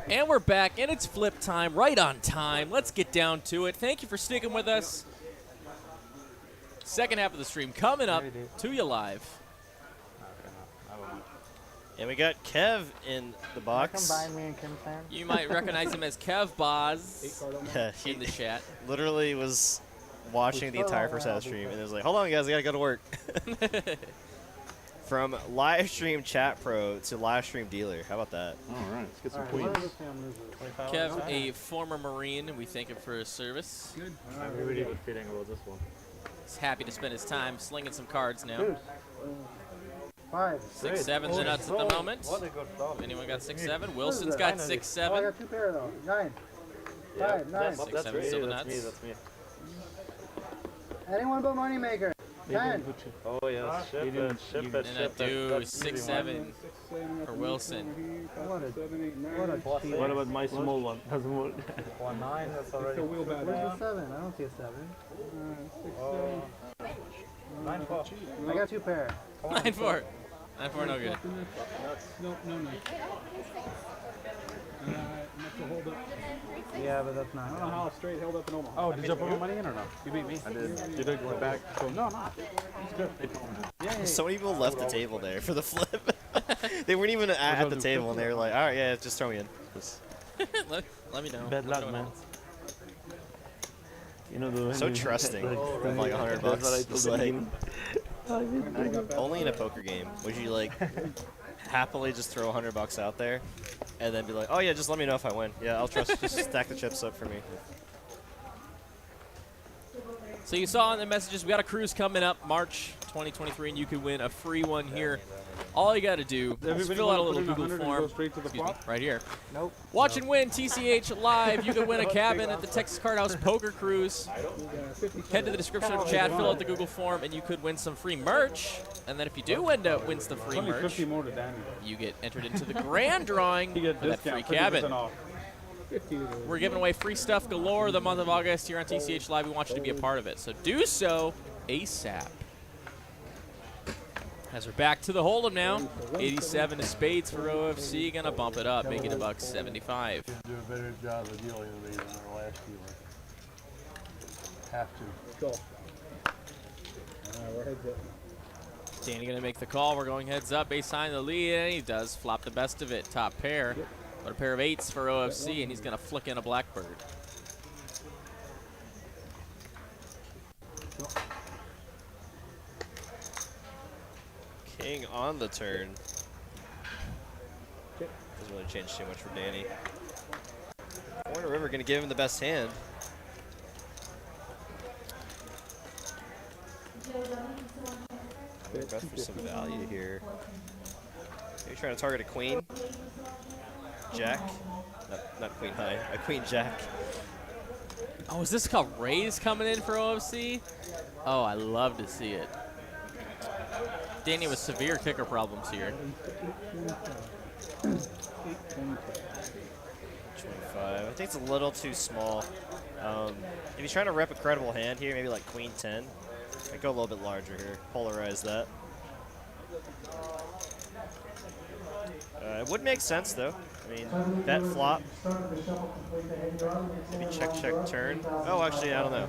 And we're back, and it's flip time, right on time. Let's get down to it. Thank you for sticking with us. Second half of the stream coming up to you live. And we got Kev in the box. Combine me and Kim's hand. You might recognize him as Kev Boz in the chat. Literally was watching the entire first half of the stream, and it was like, hold on, guys, I got to go to work. From live stream chat pro to live stream dealer. How about that? All right, let's get some queens. Kev, a former Marine, we thank him for his service. Good. I have a really good feeling about this one. He's happy to spend his time slinging some cards now. 5. 6-7's the nuts at the moment. What a good flop. Anyone got 6-7? Wilson's got 6-7. Oh, I got 2 pair though. 9. Yeah, 5, 9. That's 6-7 me, still the that's nuts. me, that's me. Anyone but Moneymaker. 10. Oh yes, ship it, ship it, And ship I it. do That's easy 6-7 for Wilson. What What about my small one? Doesn't work. 9. That's already. Where's the 7? I don't see a 7. 9-4. I got 2 pair. 9-4. 9-4, no good. Yeah, but that's not. I don't know how straight held up in Omaha. Oh, did you put my money in or no? You beat me. I did. You did go back. So no, no. It's good. So many people left the table there for the flip. They weren't even at the table, and they were like, all right, yeah, just throw me in. let me know. Bad luck, man. You know, So trusting with like $100. It's like, only in a poker game would you like happily just throw $100 out there and then be like, oh yeah, just let me know if I win. Yeah, I'll trust. Just stack the chips up for me. So you saw in the messages, we got a cruise coming up March 2023, and you can win a free one here. All you got to do is fill out a little Google form. Excuse me, right here. Nope. Watch and win TCH live. You can win a cabin at the Texas Card House Poker Cruise. Head to the description of chat, fill out the Google form, and you could win some free merch. And then if you do end up win some free merch, you get entered into the grand drawing for that free cabin. We're giving away free stuff galore the month of August here on TCH Live. We want you to be a part of it, so do so ASAP. As we're back to the hold'em now, 87 to spades for OFC, gonna bump it up, make it $1.75. Do a better job of dealing with these than our last dealer. Have to. Let's go. We're heads up. Danny gonna make the call. We're going heads up, ace high in the lead, and he does flop the best of it. Top pair, but a pair of 8s for OFC, and he's gonna flick in a blackbird. King on the turn. Doesn't really change too much for Danny. Corner River gonna give him the best hand. Maybe bet for some value here. Maybe trying to target a queen. Jack. Not queen high, a queen jack. Oh, is this called raise coming in for OFC? Oh, I love to see it. Danny with severe kicker problems here. 25. I think it's a little too small. If he's trying to rep a credible hand here, maybe like queen 10, I'd go a little bit larger here. Polarize that. It would make sense though. I mean, bet flop. Maybe check, check, turn. Oh, actually, I don't know.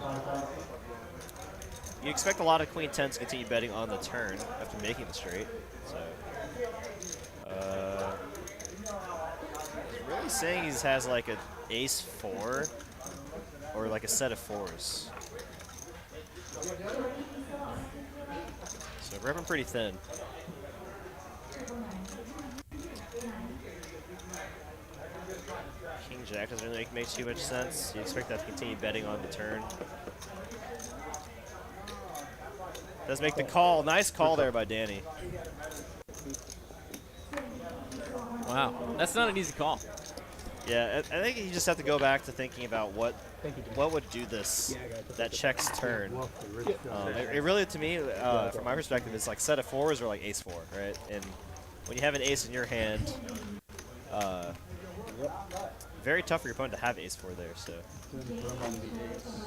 You expect a lot of queen 10s to continue betting on the turn after making the straight. So, he's really saying he has like an ace 4 or like a set of 4s. So repping pretty thin. King Jack doesn't really make too much sense. You expect that to continue betting on the turn. Does make the call. Nice call there by Danny. Wow, that's not an easy call. Yeah, I think you just have to go back to thinking about what would do this, that checks turn. It really, to me, from my perspective, it's like set of 4s or like ace 4, right? And when you have an ace in your hand, very tough for your opponent to have ace 4 there. So